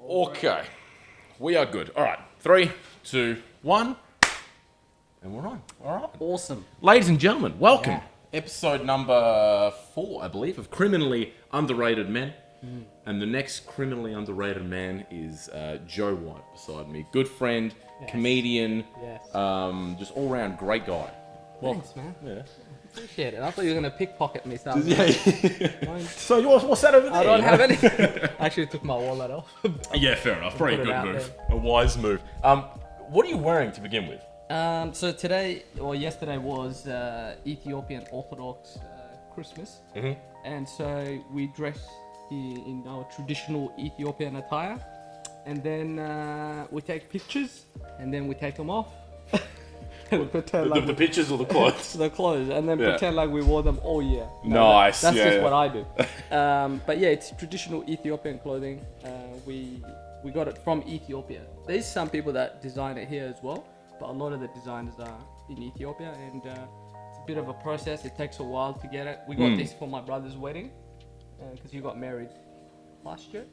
Okay, we are good. All right, 3, 2, 1, and we're on. All right. Awesome. Ladies and gentlemen, welcome. Yeah. Episode number 4, I believe, of Criminally Underrated Men. And the next criminally underrated man is Joe White beside me. Good friend, comedian, just all-round great guy. Thanks, man. Yeah. Appreciate it. I thought you were going to pickpocket me something. Yeah. So what's that over there? I don't have anything. I actually took my wallet off. Yeah, fair enough. Pretty Put it good out move. A wise move. What are you wearing to begin with? So today, or yesterday, was Ethiopian Orthodox Christmas. Mm-hmm. And so we dress in our traditional Ethiopian attire. And then we take pictures, and then we take them off. And pretend like The pictures or the clothes? the clothes, and then pretend like we wore them all year. Nice. That's just what I do. But yeah, it's traditional Ethiopian clothing. We got it from Ethiopia. There's some people that design it here as well, but a lot of the designers are in Ethiopia, and it's a bit of a process. It takes a while to get it. We got this for my brother's wedding because he got married last year.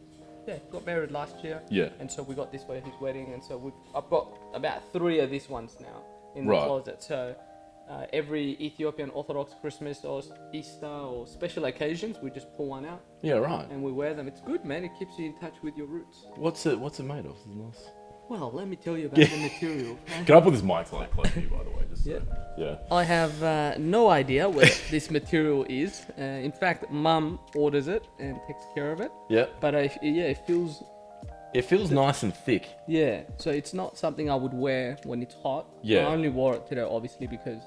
Yeah, he got married last year. Yeah. And so we got this for his wedding, and so I've got about 3 of these ones now in the closet. So every Ethiopian Orthodox Christmas or Easter or special occasions, we just pull one out Yeah, right. and we wear them. It's good, man. It keeps you in touch with your roots. What's it made of? Is it nice? Well, let me tell you about the material. Can I put this mic slightly close to you, by the way? Just yeah. I have no idea what this material is. In fact, Mum orders it and takes care of it. Yeah. But it feels... It feels nice and thick. Yeah, so it's not something I would wear when it's hot. Yeah. I only wore it today, obviously, because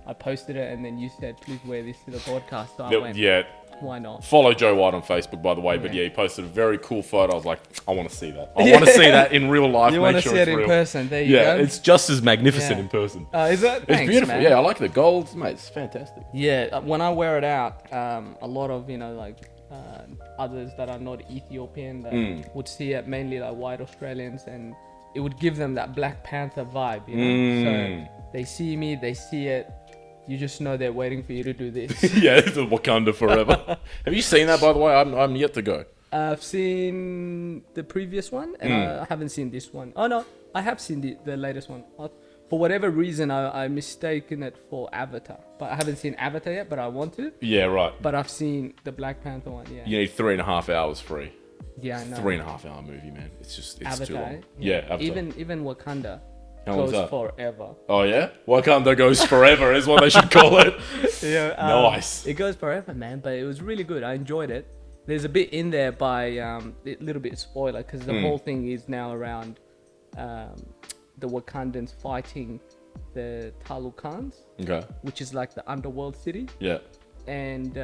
I posted it and then you said, please wear this to the podcast. So I went, Yeah. why not? Follow Joe White on Facebook, by the way. But yeah, he posted a very cool photo. I was like, I want to see that. I want to see that in real life. You want to see it in real. person. There you go. Yeah, it's just as magnificent Yeah. in person. Is it? It's Thanks, beautiful. man. Yeah, I like the gold, mate. It's fantastic. Yeah, when I wear it out, a lot of, others that are not Ethiopian that would see it, mainly like white Australians, and it would give them that Black Panther vibe, So they see me, they see it, you just know they're waiting for you to do this. Yeah, it's a Wakanda forever. Have you seen that, by the way? I'm yet to go. I've seen the previous one, and I haven't seen this one. Oh no, I have seen the latest one. For whatever reason, I mistaken it for Avatar, but I haven't seen Avatar yet. But I want to. Yeah, right. But I've seen the Black Panther one. Yeah. You need 3.5 hours free. Yeah, I know. 3.5 hour movie, man. It's Avatar, too long. Yeah, Avatar. Even Wakanda How long's goes that? forever. Oh yeah, Wakanda goes forever is what they should call it. Yeah, Nice. It goes forever, man. But it was really good. I enjoyed it. There's a bit in there by a little bit spoiler because the whole thing is now around the Wakandans fighting the Talukans, Okay. which is like the underworld city. Yeah. And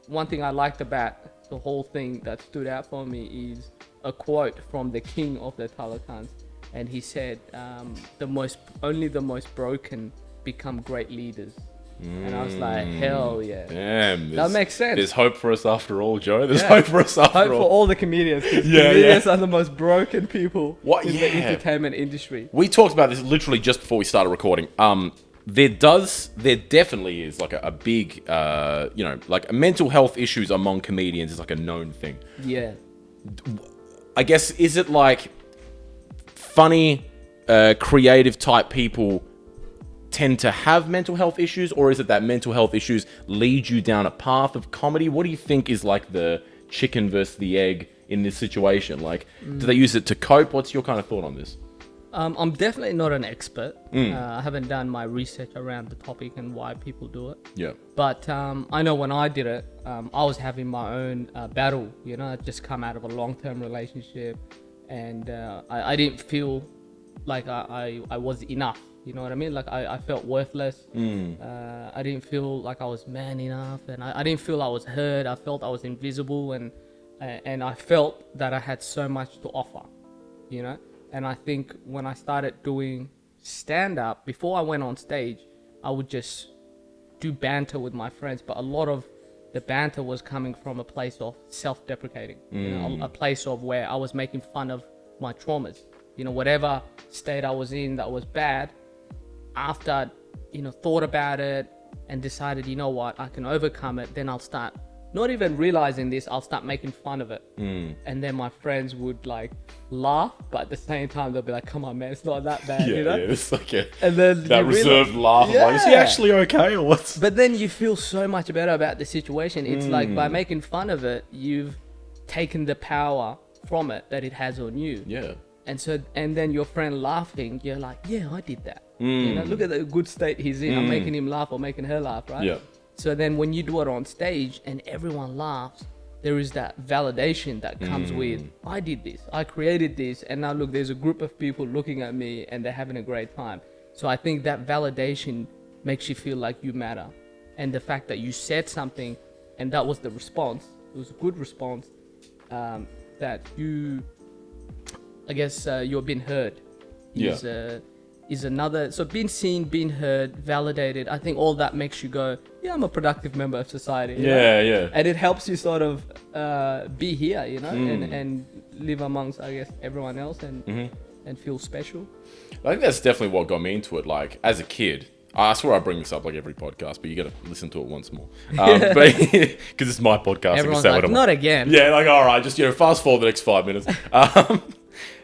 one thing I liked about the whole thing that stood out for me is a quote from the king of the Talukans, and he said, "Only the most broken become great leaders." And I was like, hell yeah. Damn. That makes sense. There's hope for us after all, Joe. There's hope for us after Hope all. for all the comedians. 'Cause Yeah, comedians are the most broken people What? in Yeah. the entertainment industry. We talked about this literally just before we started recording. There definitely is like a big, like mental health issues among comedians is like a known thing. Yeah. I guess, is it like funny, creative type people tend to have mental health issues, or is it that mental health issues lead you down a path of comedy? What do you think is like the chicken versus the egg in this situation? Like, do they use it to cope? What's your kind of thought on this? I'm definitely not an expert. I haven't done my research around the topic and why people do it. Yeah. But I know when I did it, I was having my own battle. I'd just come out of a long-term relationship, and I didn't feel like I was enough. You know what I mean? Like I felt worthless. I didn't feel like I was man enough, and I didn't feel I was heard. I felt I was invisible, and I felt that I had so much to offer. And I think when I started doing stand-up, before I went on stage, I would just do banter with my friends, but a lot of the banter was coming from a place of self-deprecating, a place of where I was making fun of my traumas. Whatever state I was in that was bad, after thought about it and decided, I can overcome it, then I'll start not even realizing this, I'll start making fun of it. And then my friends would like laugh, but at the same time they'll be like, come on man, it's not that bad, you know? It's like And then that reserved laugh of like, is he actually okay or what's... But then you feel so much better about the situation. It's like by making fun of it, you've taken the power from it that it has on you. Yeah. And then your friend laughing, you're like, yeah, I did that. You know, look at the good state he's in. I'm making him laugh or making her laugh, right? Yeah. So then when you do it on stage and everyone laughs, there is that validation that comes with, I did this, I created this, and now look, there's a group of people looking at me and they're having a great time. So I think that validation makes you feel like you matter. And the fact that you said something and that was the response, it was a good response, that you, I guess, you're being heard is another. So being seen, being heard, validated, I think all that makes you go, yeah, I'm a productive member of society. You know? And it helps you sort of be here, you know, and live amongst, I guess, everyone else and feel special. I think that's definitely what got me into it. Like, as a kid, I swear I bring this up like every podcast, but you got to listen to it once more. But because it's my podcast. Everyone's like, not again. Yeah, like, all right, just, fast forward the next 5 minutes.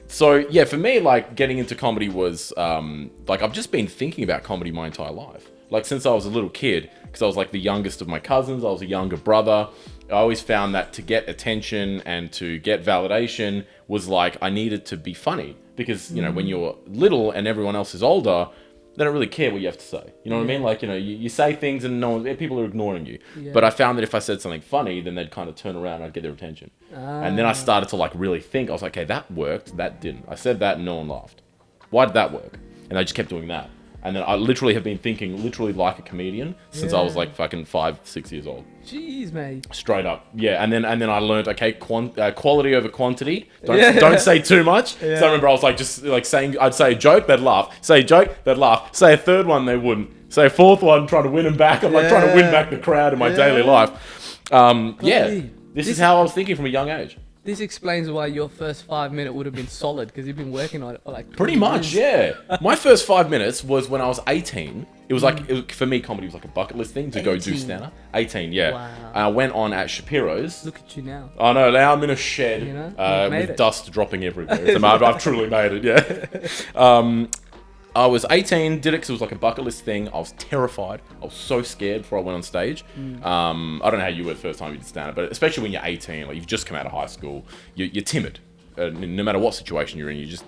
So, yeah, for me, like, getting into comedy was, like, I've just been thinking about comedy my entire life. Like, since I was a little kid, because I was, like, the youngest of my cousins, I was a younger brother. I always found that to get attention and to get validation was, like, I needed to be funny. Because, when you're little and everyone else is older, they don't really care what you have to say. You know what I mean? Like, you say things and people are ignoring you. Yeah. But I found that if I said something funny, then they'd kind of turn around and I'd get their attention. And then I started to like really think. I was like, okay, that worked, that didn't. I said that and no one laughed. Why did that work? And I just kept doing that. And then I literally have been thinking literally like a comedian since I was like fucking 5-6 years old. Jeez, mate. Straight up. Yeah. And then I learned, okay, quality over quantity. Don't say too much. Yeah. So I remember I was like, just like saying, I'd say a joke, they'd laugh. Say a joke, they'd laugh. Say a third one, they wouldn't. Say a fourth one, trying to win them back. I'm like trying to win back the crowd in my daily life. This is how I was thinking from a young age. This explains why your first 5 minutes would have been solid, because you've been working on it for like pretty much, yeah. My first 5 minutes was when I was 18. It was like, for me, comedy was like a bucket list thing to 18. Go do stand-up. 18, yeah. Wow. I went on at Shapiro's. Look at you now. I know, now I'm in a shed with dust dropping everywhere. I've truly made it, yeah. I was 18, did it because it was like a bucket list thing. I was terrified. I was so scared before I went on stage. I don't know how you were the first time you did stand-up, but especially when you're 18, like you've just come out of high school, you're timid. No matter what situation you're in, you just,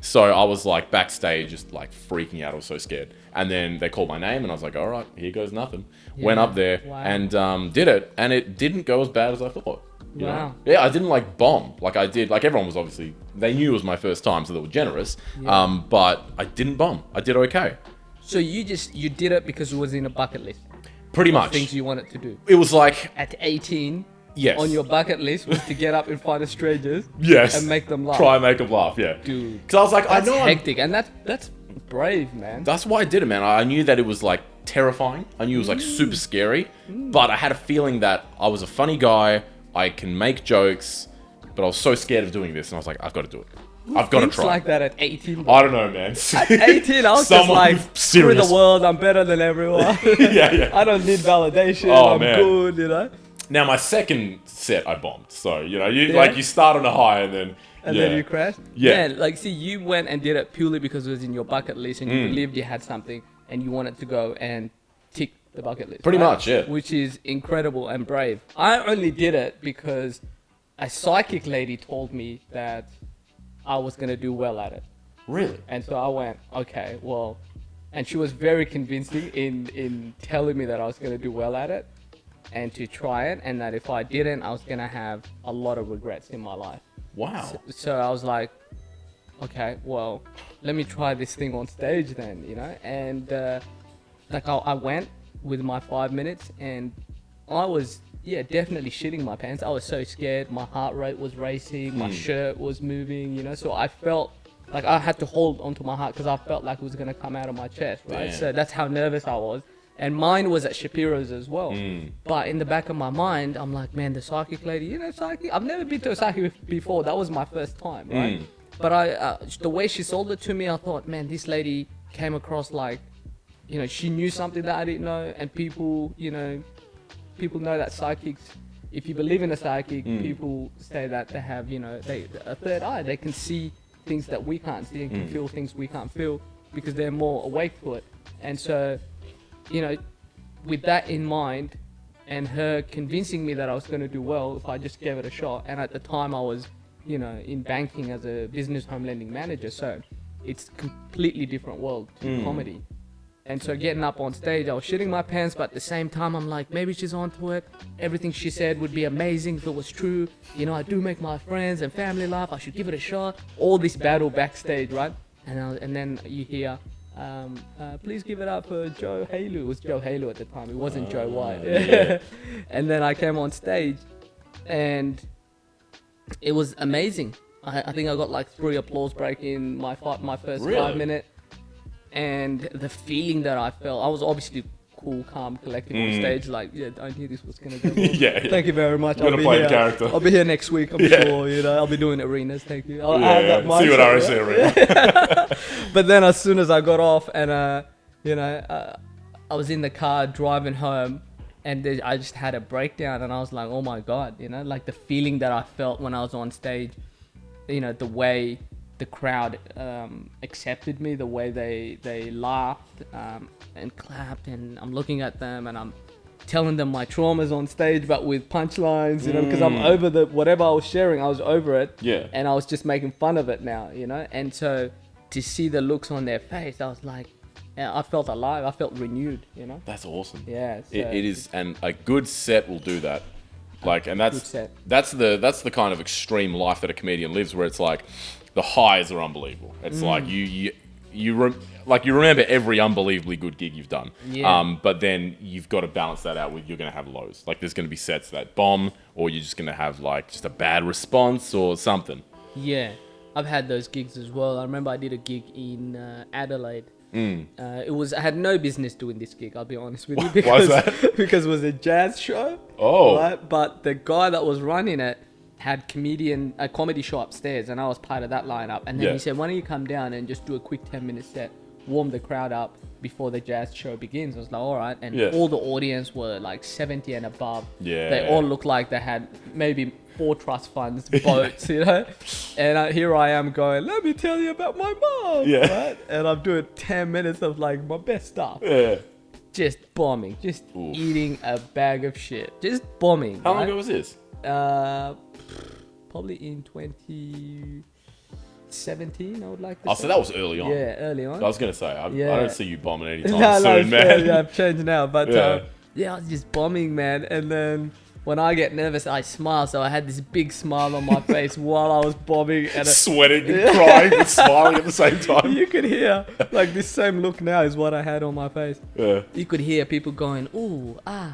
So I was like backstage, just like freaking out. I was so scared. And then they called my name and I was like, all right, here goes nothing. Yeah. Went up there and did it. And it didn't go as bad as I thought. You know? Yeah, I didn't like bomb like I did. Like everyone was obviously, they knew it was my first time, so they were generous. Yeah. But I didn't bomb. I did okay. So you did it because it was in a bucket list? Pretty much. Things you wanted to do? It was like... At 18, yes. On your bucket list was to get up in front of strangers and make them laugh. Try and make them laugh, yeah. Dude. Because I was like, that's I know hectic, and that's brave, man. That's why I did it, man. I knew that it was like terrifying. I knew it was like super scary. But I had a feeling that I was a funny guy. I can make jokes, but I was so scared of doing this, and I was like, I've got to do it. I've got to try. Like that at 18? I don't know, man. At 18, I was just like, screw the world, I'm better than everyone. yeah. I don't need validation, I'm good, Now, my second set, I bombed. So, you start on a high and then... And then you crashed? Yeah. Man, like, see, you went and did it purely because it was in your bucket list, and you believed you had something, and you wanted to go and tick the bucket list. Pretty much, yeah. Which is incredible and brave. I only did it because a psychic lady told me that I was going to do well at it. Really? And so I went, okay, well, and she was very convincing in telling me that I was going to do well at it and to try it, and that if I didn't, I was going to have a lot of regrets in my life. Wow. So I was like, okay, well, let me try this thing on stage then, and I went with my 5 minutes, and I was definitely shitting my pants. I was so scared. My heart rate was racing, my shirt was moving, so I felt like I had to hold onto my heart because I felt like it was going to come out of my chest, right? Damn. So that's how nervous I was. And mine was at Shapiro's as well. But in the back of my mind, I'm like, man, the psychic lady, psychic, I've never been to a psychic before. That was my first time, right? But the way she sold it to me, I thought, man, this lady came across like, she knew something that I didn't know, and people know that psychics if you believe in a psychic, people say that they have, you know, a third eye. They can see things that we can't see and can feel things we can't feel because they're more awake to it. And so, you know, with that in mind, and her convincing me that I was going to do well if I just gave it a shot. And at the time I was, you know, in banking as a business home lending manager. So it's completely different world to comedy. And so getting up on stage, I was shitting my pants, but at the same time, I'm like, maybe she's onto it. Everything she said would be amazing if it was true. You know, I do make my friends and family laugh. I should give it a shot. All this battle backstage, right? And then you hear, please give it up for Joe Halu. It was Joe Halu at the time. It wasn't Joe White. Yeah. And then I came on stage, and it was amazing. I think I got like 3 applause break in my first 5 minutes. And the feeling that I felt, I was obviously cool, calm, collected on stage. Like, yeah, I knew this was gonna go well. Yeah. Thank you very much. You're gonna play the character. I'll be here next week. I'm sure. You know, I'll be doing arenas. Thank you. I'll have that See what mindset, RSC arena. But then, as soon as I got off, and you know, I was in the car driving home, and I just had a breakdown, and I was like, oh my god, you know, like the feeling that I felt when I was on stage. You know, the way the crowd accepted me, the way they laughed and clapped, and I'm looking at them and I'm telling them my traumas on stage, but with punchlines, you know, because I'm over whatever I was sharing, I was over it. Yeah. And I was just making fun of it now, you know. And so to see the looks on their face, I was like, yeah, I felt alive. I felt renewed, you know. That's awesome. Yeah. So It is, and a good set will do that. Like, and that's set. that's the kind of extreme life that a comedian lives, where it's like the highs are unbelievable. It's like you remember every unbelievably good gig you've done. Yeah. But then you've got to balance that out with, you're going to have lows. Like, there's going to be sets that bomb, or you're just going to have like just a bad response or something. Yeah, I've had those gigs as well. I remember I did a gig in Adelaide. I had no business doing this gig, I'll be honest with you, because Why is that? because it was a jazz show. Oh. Right? But the guy that was running it had a comedy show upstairs, and I was part of that lineup. And then he said, why don't you come down and just do a quick 10-minute set, warm the crowd up before the jazz show begins. I was like, all right. And all the audience were like 70 and above. Yeah. They all looked like they had maybe 4 trust funds, boats, you know. And here I am going, let me tell you about my mom. Yeah. Right? And I'm doing 10 minutes of like my best stuff. Yeah. Just bombing, just eating a bag of shit, just bombing. How long ago was this? Probably in 2017, I would like to say. Oh, so that was early on. Yeah, early on. I was going to say, I don't see you bombing anytime No, soon, man. Yeah, I've changed now. But Yeah. I was just bombing, man. And then when I get nervous, I smile. So I had this big smile on my face while I was bombing. And Sweating and crying but smiling at the same time. you could hear, like, this same look now is what I had on my face. Yeah. You could hear people going, oh my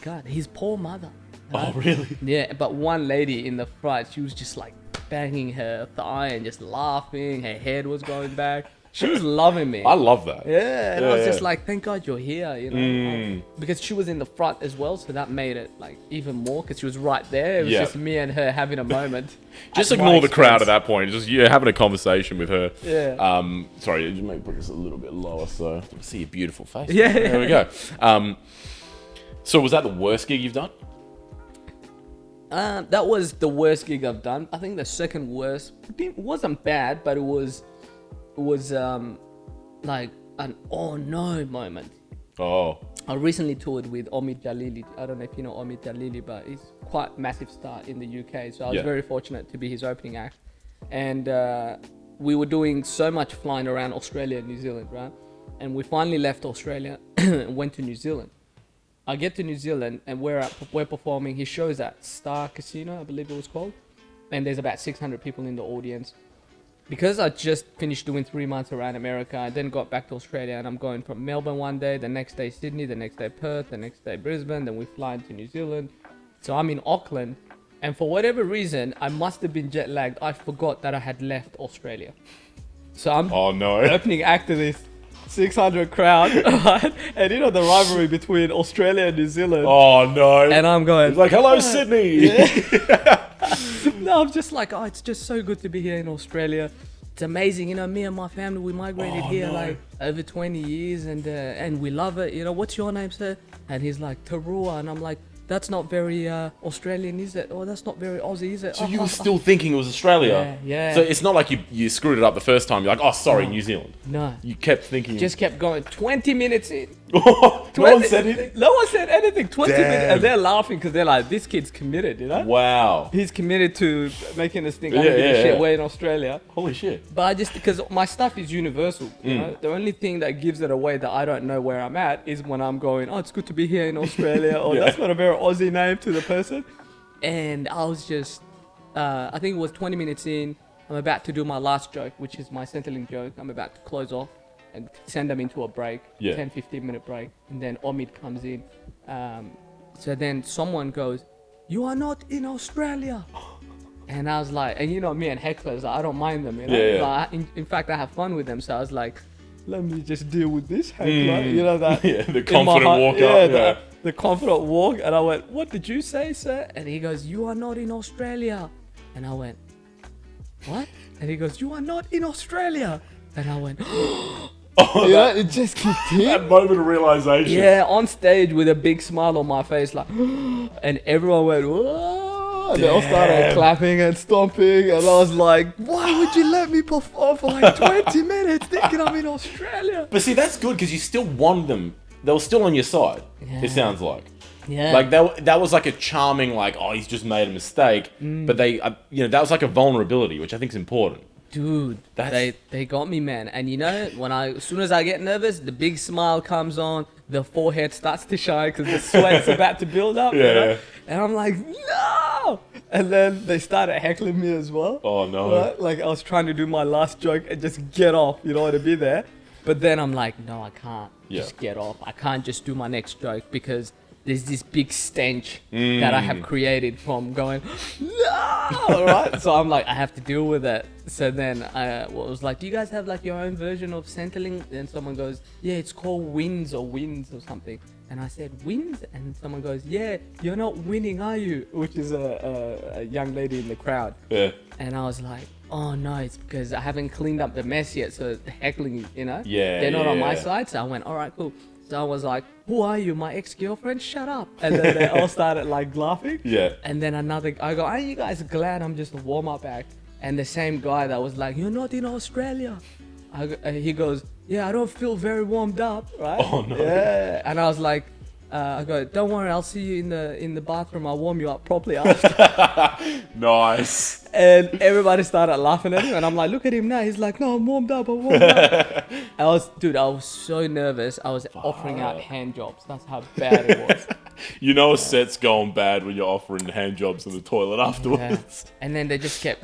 God, his poor mother. Oh, really? Yeah, but one lady in the front, she was just like banging her thigh and just laughing. Her head was going back. She was loving me. I love that. Yeah, and I was just like, thank God you're here, you know. Because she was in the front as well, so that made it like even more, because she was right there. It was just me and her having a moment. Just ignore the crowd at that point. Just having a conversation with her. Yeah. Sorry, you may put this a little bit lower so I can see your beautiful face. Yeah. There we go. So was that the worst gig you've done? That was the worst gig I've done. I think the second worst, it wasn't bad, but it was like an oh no moment. Oh. I recently toured with Omid Jalili. I don't know if you know Omid Jalili, but he's quite massive star in the UK. So I was very fortunate to be his opening act. And we were doing so much flying around Australia and New Zealand, right? And we finally left Australia and went to New Zealand. I get to New Zealand and we're performing his shows at Star Casino, I believe it was called. And there's about 600 people in the audience. Because I just finished doing 3 months around America, I then got back to Australia, and I'm going from Melbourne one day, the next day Sydney, the next day Perth, the next day Brisbane, then we fly into New Zealand. So I'm in Auckland, and for whatever reason, I must have been jet lagged. I forgot that I had left Australia. So I'm opening act to this 600 crowd, right? And you know the rivalry between Australia and New Zealand. Oh no. And I'm going, it's like, hello Sydney. Yeah. No, I'm just like, oh, it's just so good to be here in Australia. It's amazing, you know, me and my family, we migrated here like over 20 years and we love it. You know, what's your name, sir? And he's like, Tarua. And I'm like, that's not very Australian, is it? Oh, that's not very Aussie, is it? So you were still thinking it was Australia? Yeah. So it's not like you screwed it up the first time. You're like, oh, sorry, New Zealand. No. You kept thinking. Just kept going. 20 minutes in. No one said anything? No one said anything. 20 Damn. minutes. And they're laughing because they're like, this kid's committed, you know? Wow. He's committed to making us think, I don't give a shit, we're in Australia. Holy shit. But because my stuff is universal, you know? The only thing that gives it away that I don't know where I'm at is when I'm going, oh, it's good to be here in Australia, or that's not a very Aussie name to the person. And I was just, I think it was 20 minutes in, I'm about to do my last joke, which is my Centrelink joke. I'm about to close off and send them into a break, 10, 15-minute break. And then Omid comes in. So then someone goes, you are not in Australia. And I was like, and you know me and hecklers, I don't mind them, you know. Yeah. Like, in fact, I have fun with them. So I was like, let me just deal with this heckler, you know that. The confident walk up. The confident walk. And I went, what did you say, sir? And he goes, you are not in Australia. And I went, what? And he goes, you are not in Australia. And I went, it just kicked in. That moment of realization. Yeah, on stage with a big smile on my face, like, and everyone went, whoa. And they all started clapping and stomping. And I was like, why would you let me perform for like 20 minutes thinking I'm in Australia? But see, that's good because you still won them. They were still on your side, it sounds like. Yeah. Like that was like a charming, like, oh, he's just made a mistake. But they, that was like a vulnerability, which I think is important. Dude, they got me, man. And you know, as soon as I get nervous, the big smile comes on, the forehead starts to shine because the sweat's about to build up. You know? And I'm like, no! And then they started heckling me as well. Oh, no. Right? Like I was trying to do my last joke and just get off, you know, to be there. But then I'm like, no, I can't just get off. I can't just do my next joke because there's this big stench that I have created from going, no, right? So I'm like, I have to deal with it. So then I was like, do you guys have like your own version of Centrelink? And someone goes, yeah, it's called Wins or something. And I said, Wins? And someone goes, yeah, you're not winning, are you? Which is a young lady in the crowd. Yeah. And I was like, oh no, it's because I haven't cleaned up the mess yet. So the heckling, you know, Yeah, they're not on my yeah. side. So I went, all right, cool. So I was like, who are you, my ex-girlfriend? Shut up. And then they all started like laughing. Yeah. And then I go, are you guys glad I'm just a warm-up act? And the same guy that was like, you're not in Australia. He goes, yeah, I don't feel very warmed up, right? Oh, no. Yeah. And I was like, I go, don't worry, I'll see you in the bathroom. I'll warm you up properly after. Nice. And everybody started laughing at him. And I'm like, look at him now. He's like, no, I'm warmed up. I was so nervous. I was offering out hand jobs. That's how bad it was. You know a set's going bad when you're offering hand jobs in the toilet afterwards. Yeah. And then they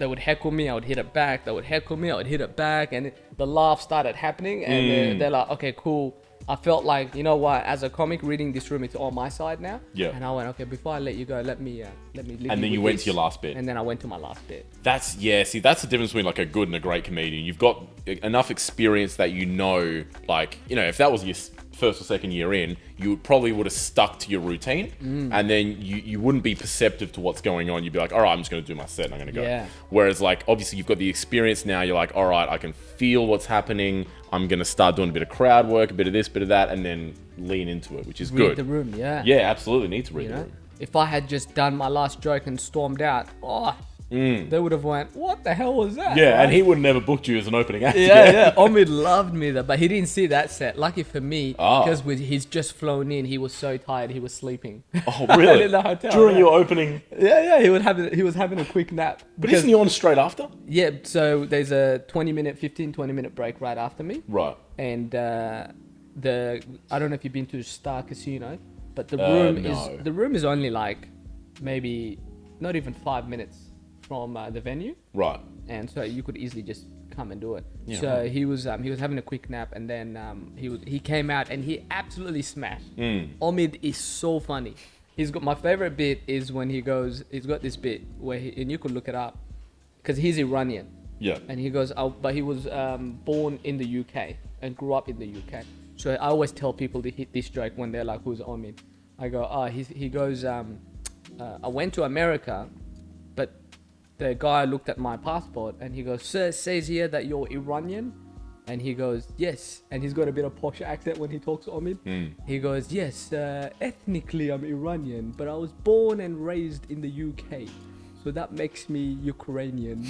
would heckle me. I would hit it back. They would heckle me. I would hit it back. And the laugh started happening. And they're like, okay, cool. I felt like, you know what, as a comic reading this room, it's on my side now. Yeah. And I went, okay, before I let you go, let me leave. And then you went to your last bit. And then I went to my last bit. That's the difference between like a good and a great comedian. You've got enough experience that like, if that was your first or second year in, you probably would have stuck to your routine, and then you wouldn't be perceptive to what's going on. You'd be like, all right, I'm just going to do my set and I'm going to go. Yeah. Whereas like, obviously you've got the experience now. You're like, all right, I can feel what's happening. I'm going to start doing a bit of crowd work, a bit of this, bit of that, and then lean into it, which is good. Read the room, yeah. Yeah, absolutely need to read the room. If I had just done my last joke and stormed out, they would have went, what the hell was that? Yeah, right? and he would have never booked you as an opening act. Yeah. Omid loved me though, but he didn't see that set. Lucky for me, because he's just flown in, he was so tired, he was sleeping. Oh, really? In the hotel. During your opening? Yeah, he was having a quick nap. But isn't he on straight after? Yeah, so there's a 20-minute break right after me. Right. And I don't know if you've been to Star Casino, but the room is only like maybe not even 5 minutes from the venue, right? And so you could easily just come and do it. Yeah, so right. he was having a quick nap, and then he came out and he absolutely smashed. Omid is so funny. He's got my favorite bit is when he's got this bit where and you could look it up because he's Iranian. Yeah. And he goes, but he was born in the UK and grew up in the UK. So I always tell people to hit this joke when they're like, who's Omid? I go, he goes, I went to America, but the guy looked at my passport and he goes, sir, it says here that you're Iranian. And he goes, yes. And he's got a bit of posh accent when he talks Omid. He goes, yes, ethnically I'm Iranian, but I was born and raised in the UK. So that makes me Ukrainian.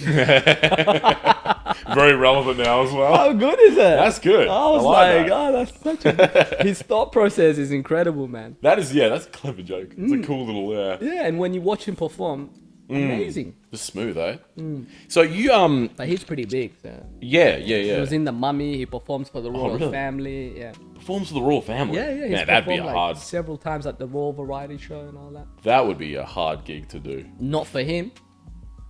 Very relevant now as well. How good is it? That's good. I was like that. oh, that's such a... His thought process is incredible, man. That's a clever joke. It's a cool little, Yeah, and when you watch him perform, amazing. just smooth, eh? So you, But he's pretty big, so... yeah. He was in The Mummy, he performs for the royal really? family, yeah. Performs for the royal family. Yeah, he's Man, that'd be a performed, hard, several times at the Royal Variety Show and all that. that would be a hard gig to do. Not for him.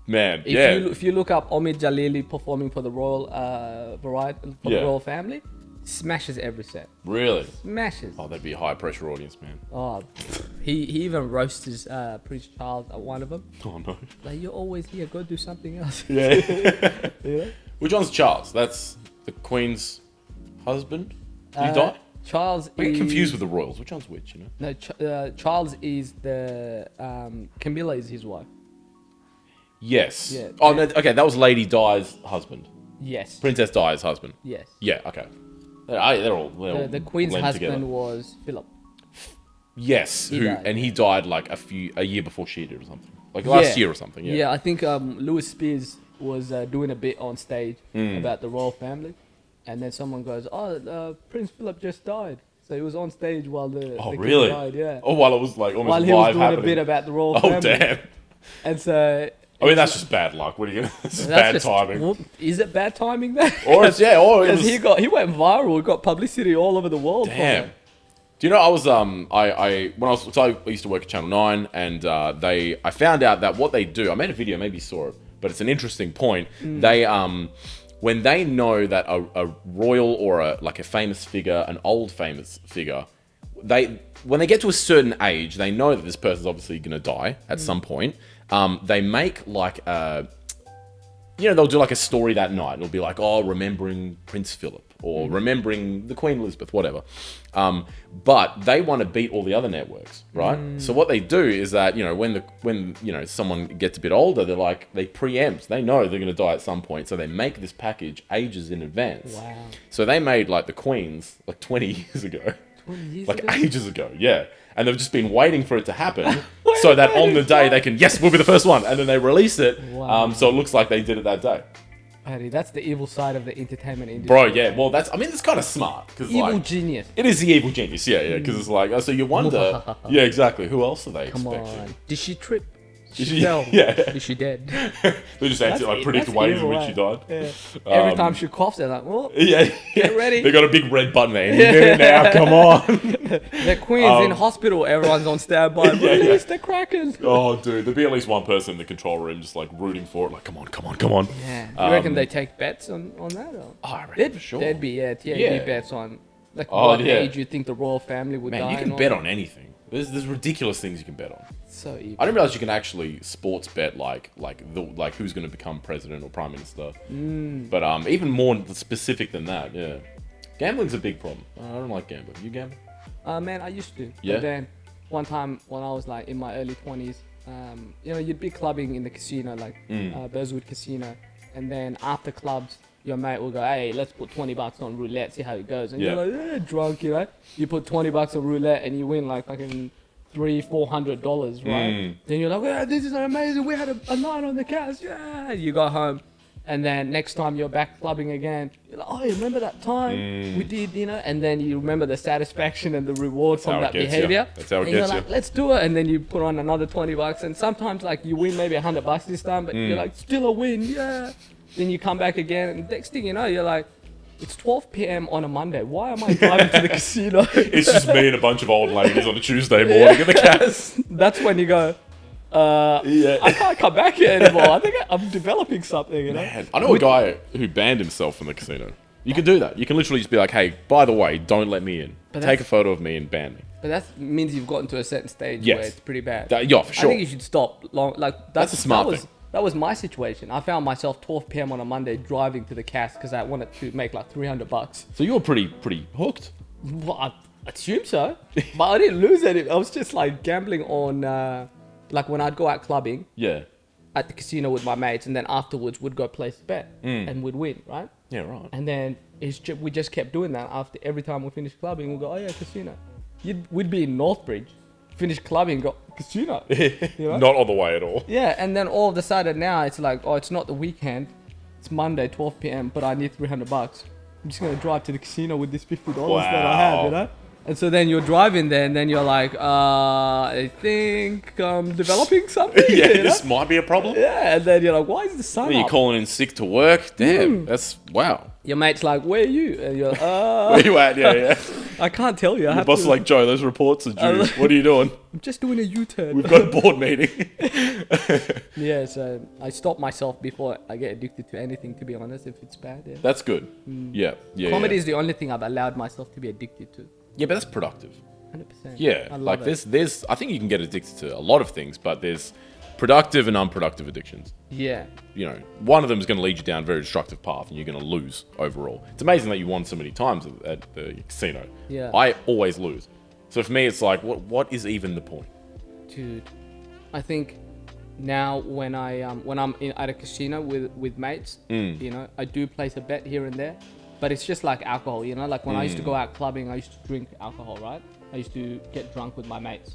Man, If you look up Omid Jalili performing for the royal variety for the royal family, smashes every set. Really? Smashes. Oh, that'd be a high pressure audience, man. Oh, he even roasts his Prince Charles at one of them. Oh no. Like, you're always here. Go do something else. Yeah. Yeah. Which one's Charles? That's the Queen's husband? Did he die? Charles. I get confused with the royals. Which one's which? You know? No, Charles is the Camilla is his wife. Yes. Yeah. Oh no. Okay, that was Lady Di's husband. Yes. Princess Di's husband. Yes. Yeah. Okay. They're all The Queen's blend husband together. was Philip. Yes. He died. And he died like a year before she did or something. Like last year or something. Yeah. Yeah, I think Louis Spears was doing a bit on stage about the royal family, and then someone goes, "Oh, Prince Philip just died." So he was on stage while the king really? died. Yeah. Oh, while it was like almost While he live was doing happening. a bit about the royal Oh family. damn. And so. I mean, that's just bad luck. What are you gonna? This is That's bad just- timing. well, is it bad timing then? Or it's or it Because was. he went viral. He got publicity all over the world. for Damn. it. Do you know I was I used to work at Channel 9 and I found out that what they do, I made a video, maybe you saw it, but it's an interesting point. They when they know that a royal or a famous figure, an old famous figure, when they get to a certain age, they know that this person's obviously going to die at some point. They make like they'll do like a story that night. It'll be like, oh, remembering Prince Philip or remembering the Queen Elizabeth, whatever. But they want to beat all the other networks, right? So what they do is that, when someone gets a bit older, they preempt. They know they're going to die at some point. So they make this package ages in advance. Wow. So they made like the Queen's like 20 years ago. 20 years Like ago? ages ago, yeah. And they've just been waiting for it to happen so that on the day they can, yes, we'll be the first one. And then they release it. Wow. So it looks like they did it that day. Paddy, that's the evil side of the entertainment industry. Bro, yeah. Well, that's kind of smart. Cause Evil genius. it is the evil genius, yeah. Because it's like, so you wonder, yeah, exactly. Who else are they Come expecting? on. Did she trip? Did she- fell? yeah. Is she dead? They just had to like predict That's ways in evil, which right? she died. Yeah. Every time she coughs, they're like, well, Yeah, Get ready. They got a big red button there. Any minute now, come on. the Queen's in hospital. Everyone's on standby. Release the Kraken. Oh, dude, there'd be at least one person in the control room just like rooting for it. Like, come on, come on, come on. Yeah. You reckon they take bets on that? Or? Oh, I reckon for sure. There'd be TAD Yeah. bets on like Oh, what yeah. age you think the royal family would die. Man, you and can all bet that. on anything. There's ridiculous things you can bet on. So evil. I didn't realize you can actually sports bet like who's going to become president or prime minister. But even more specific than that, yeah. Gambling's a big problem. I don't like gambling. You gamble? Man, I used to. Yeah? But then one time when I was like in my early 20s, you'd be clubbing in the casino, like Burswood Casino, and then after clubs, your mate will go, hey, let's put $20 on roulette, see how it goes. And Yeah. you're like, drunk, You put $20 on roulette and you win like fucking $300-400, right? Then you're like, yeah, this is amazing. We had a night on the couch. Yeah. You go home. And then next time you're back clubbing again, you're like, oh, you remember that time we did, and then you remember the satisfaction and the reward from how that it gets you. behavior. That's how it and you're gets like, you. let's do it. And then you put on another $20. And sometimes like you win maybe $100 this time, but you're like, still a win. Yeah. Then you come back again. And next thing you know, you're like, it's 12 p.m. on a Monday. Why am I driving to the casino? It's just me and a bunch of old ladies on a Tuesday morning at the cast. That's when you go, Yeah. I can't come back here anymore. I think I'm developing something, Man, I know a guy who banned himself from the casino. You can do that. You can literally just be like, hey, by the way, don't let me in. But Take a photo of me and ban me. But that means you've gotten to a certain stage Yes. where it's pretty bad. Yeah, for I sure. think you should stop. That's a smart thing. That was my situation. I found myself 12 p.m. on a Monday driving to the cast because I wanted to make like $300. So you were pretty hooked. Well, I assume so, but I didn't lose any. I was just like gambling on, like when I'd go out clubbing, Yeah. at the casino with my mates, and then afterwards we'd go place a bet and we'd win, right? Yeah, right. And then we just kept doing that. After every time we finished clubbing, we'd go, oh yeah, casino. We'd be in Northbridge, finish clubbing, go casino. You know? Not on the way at all. Yeah, and then all of a sudden now it's like, oh, it's not the weekend, it's Monday, 12 p.m., but I need $300. I'm just gonna drive to the casino with this $50 that I have, you know. And so then you're driving there, and then you're like, I think I'm developing something. Yeah, you know? this might be a problem. Yeah, and then you're like, why is the sun You're up? calling in sick to work. Damn, that's wow. Your mate's like, where are you? And you're like, Where you at? Yeah. I can't tell you. Your boss is like, Joe, those reports are due. What are you doing? I'm just doing a U-turn. We've got a board meeting. Yeah, so I stop myself before I get addicted to anything, to be honest, if it's bad. Yeah. That's good. Yeah. Comedy is the only thing I've allowed myself to be addicted to. Yeah, but that's productive. 100%. Yeah, I love like it. there's I think you can get addicted to a lot of things, but there's productive and unproductive addictions. Yeah. You know, one of them is going to lead you down a very destructive path, and you're going to lose overall. It's amazing that you won so many times at the casino. Yeah. I always lose. So for me, it's like, what is even the point? Dude, I think now when I'm at a casino with mates, you know, I do place a bet here and there, but it's just like alcohol, you know, like when I used to go out clubbing, I used to drink alcohol, right? I used to get drunk with my mates.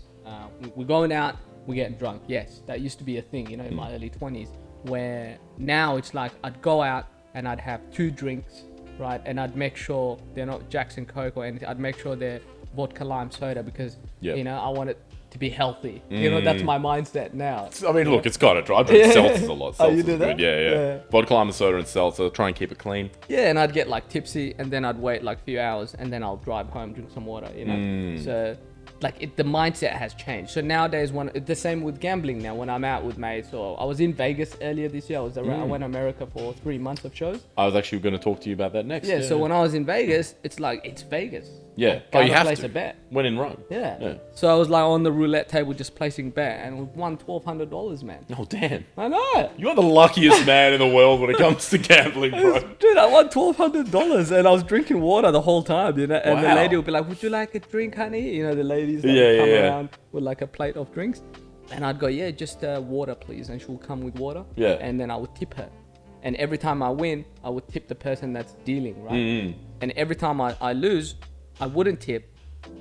We're going out, we get drunk. Yes, that used to be a thing, you know, in my early 20s, where now it's like I'd go out and I'd have 2 drinks, right? And I'd make sure they're not Jackson Coke or anything. I'd make sure they're vodka lime soda because, you know, I want it to be healthy. You know, that's my mindset now. I mean, look, it's got it. I drink seltzers a lot. Oh, you Seltzer's do that? good. Yeah. Vodka, lime, and soda and seltzer. Try and keep it clean. Yeah, and I'd get like tipsy, and then I'd wait like a few hours, and then I'll drive home, drink some water, you know. So, like, the mindset has changed. So nowadays, the same with gambling now. When I'm out with mates, or I was in Vegas earlier this year. I went to America for 3 months of shows. I was actually going to talk to you about that next. Yeah. So when I was in Vegas, it's like it's Vegas. Yeah. Gotta you have place to. a bet. When in Rome. Yeah. So I was like on the roulette table just placing bet, and we won $1,200, man. Oh damn. I know. You're the luckiest man in the world when it comes to gambling, bro. Dude, I won $1,200 and I was drinking water the whole time, you know. And the Wow. lady would be like, "Would you like a drink, honey?" You know, the ladies that would come around with like a plate of drinks, and I'd go, "Yeah, just water, please," and she would come with water. Yeah. And then I would tip her, and every time I win, I would tip the person that's dealing, right? And every time I lose, I wouldn't tip.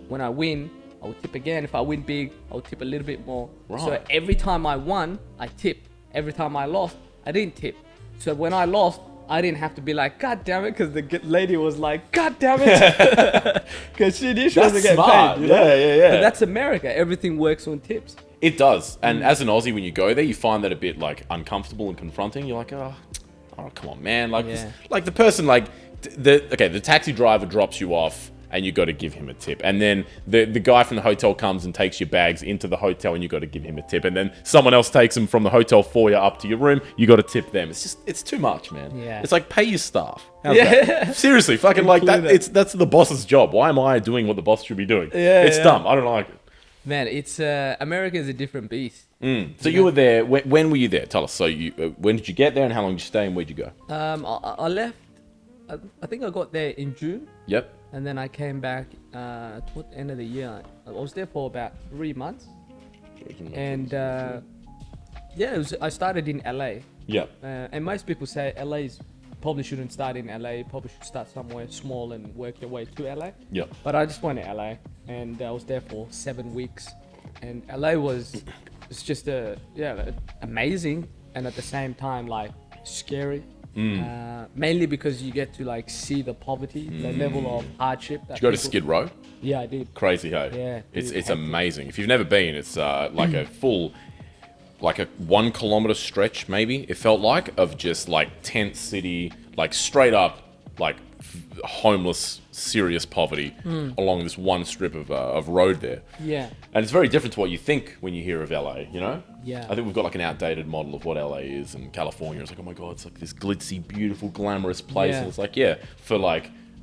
When I win, I would tip again. If I win big, I would tip a little bit more. Right. So every time I won, I tipped. Every time I lost, I didn't tip. So when I lost, I didn't have to be like, "God damn it," because the lady was like, "God damn it," because she knew she wasn't getting smart. paid. You know? Yeah. But that's America. Everything works on tips. It does. And as an Aussie, when you go there, you find that a bit like uncomfortable and confronting. You're like, oh come on, man. Like, like the person, like the taxi driver drops you off, and you got to give him a tip. And then the guy from the hotel comes and takes your bags into the hotel, and you got to give him a tip. And then someone else takes them from the hotel for you up to your room. You got to tip them. It's too much, man. Yeah. It's like pay your staff. How's that? Seriously, fucking like that. That's the boss's job. Why am I doing what the boss should be doing? It's dumb. I don't like it. Man, it's America is a different beast. So you were there. When were you there? Tell us. So when did you get there, and how long did you stay, and where'd you go? I left. I think I got there in June. Yep. And then I came back toward the end of the year. I was there for about 3 months. And I started in LA. Yep. And most people say LA's probably shouldn't start in LA. Probably should start somewhere small and work your way to LA. Yep. But I just went to LA, and I was there for 7 weeks. And LA it's just amazing, and at the same time like scary. Mainly because you get to like see the poverty, the level of hardship. Did you go to Skid Row? Yeah, I did. Crazy, hey? Yeah. It's amazing. If you've never been, it's like a full, like a 1 kilometer stretch, maybe, it felt like, of just like tent city, like straight up, like homeless, serious poverty along this one strip of road there. Yeah. And it's very different to what you think when you hear of LA, you know? Yeah. I think we've got like an outdated model of what LA is, and California. It's like, oh my God, it's like this glitzy, beautiful, glamorous place. Yeah. And it's like,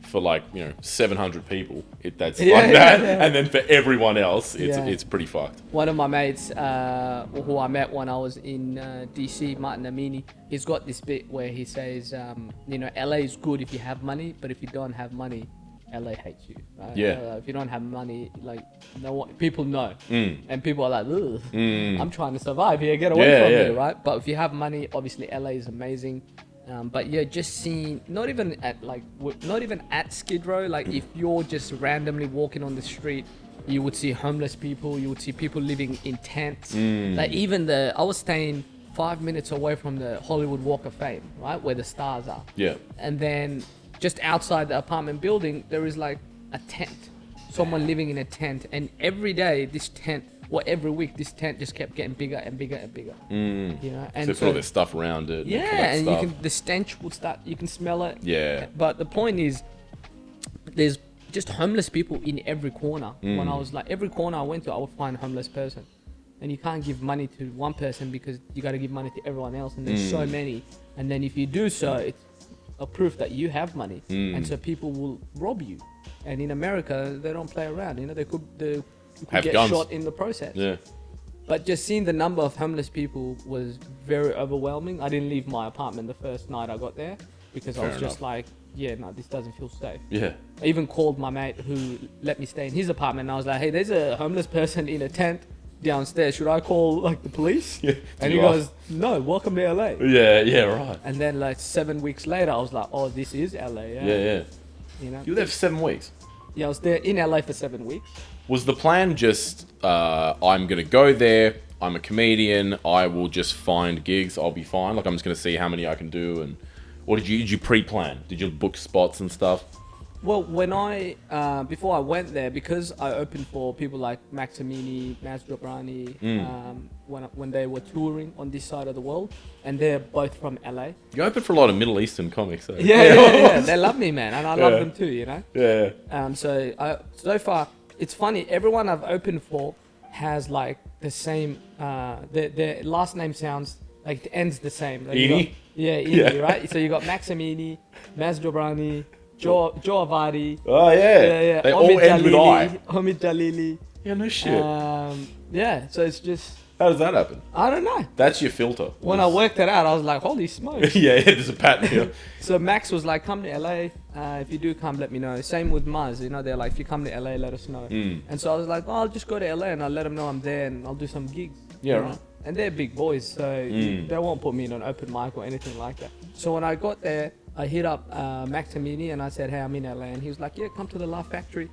for 700 people, that's like that. Yeah. And then for everyone else, it's pretty fucked. One of my mates, who I met when I was in DC, Martin Amini, he's got this bit where he says, LA is good if you have money, but if you don't have money, LA hates you. Right? Yeah. If you don't have money, like no one, people know, and people are like, ugh, I'm trying to survive here, get away from me, right? But if you have money, obviously LA is amazing. But yeah, just seeing not even at Skid Row. Like if you're just randomly walking on the street, you would see homeless people. You would see people living in tents. Like even I was staying 5 minutes away from the Hollywood Walk of Fame, right, where the stars are. Yeah. And then just outside the apartment building, there is like a tent. Someone living in a tent, and every day this tent, every week this tent just kept getting bigger and bigger and bigger. You know, and so all this stuff around it. Yeah, and the stench would start. You can smell it. Yeah. But the point is, there's just homeless people in every corner. When I was like, every corner I went to, I would find a homeless person. And you can't give money to one person because you got to give money to everyone else, and there's so many. And then if you do so, it's a proof that you have money, and so people will rob you. And in America, they don't play around. You know, you could get guns. shot in the process. Yeah. But just seeing the number of homeless people was very overwhelming. I didn't leave my apartment the first night I got there because I was just like, yeah, no, this doesn't feel safe. Yeah. I even called my mate who let me stay in his apartment, and I was like, hey, there's a homeless person in a tent downstairs. Should I call like the police? Yeah. And he goes, no, welcome to LA. Yeah, right. And then like 7 weeks later, I was like, oh, this is LA. Yeah. You know? You were there for 7 weeks. Yeah, I was there in LA for 7 weeks. Was the plan just, I'm going to go there, I'm a comedian, I will just find gigs, I'll be fine? Like, I'm just going to see how many I can do? Or did you pre-plan? Did you book spots and stuff? Well, when before I went there, because I opened for people like Maximini, Maz Jobrani, when they were touring on this side of the world, and they're both from LA. You opened for a lot of Middle Eastern comics, though. Yeah. They love me, man, and I love them too, you know? Yeah. So far, it's funny, everyone I've opened for has like the same, their last name sounds like it ends the same. Like Ini? Ini, right? So you got Maximini, Maz Jobrani, Joe Avadi. Oh, yeah. They all end with I. Hamid Jalili. Yeah, no shit. So it's just... How does that happen? I don't know. That's your filter. When I worked it out, I was like, holy smokes. yeah, there's a pattern here. So Max was like, come to LA. If you do come, let me know. Same with Maz. You know, they're like, if you come to LA, let us know. And so I was like, oh, I'll just go to LA and I'll let them know I'm there and I'll do some gigs. Yeah, you know? right. And they're big boys, so they won't put me in an open mic or anything like that. So when I got there, I hit up Maximini and I said, hey, I'm in LA. And he was like, yeah, come to the Laugh Factory.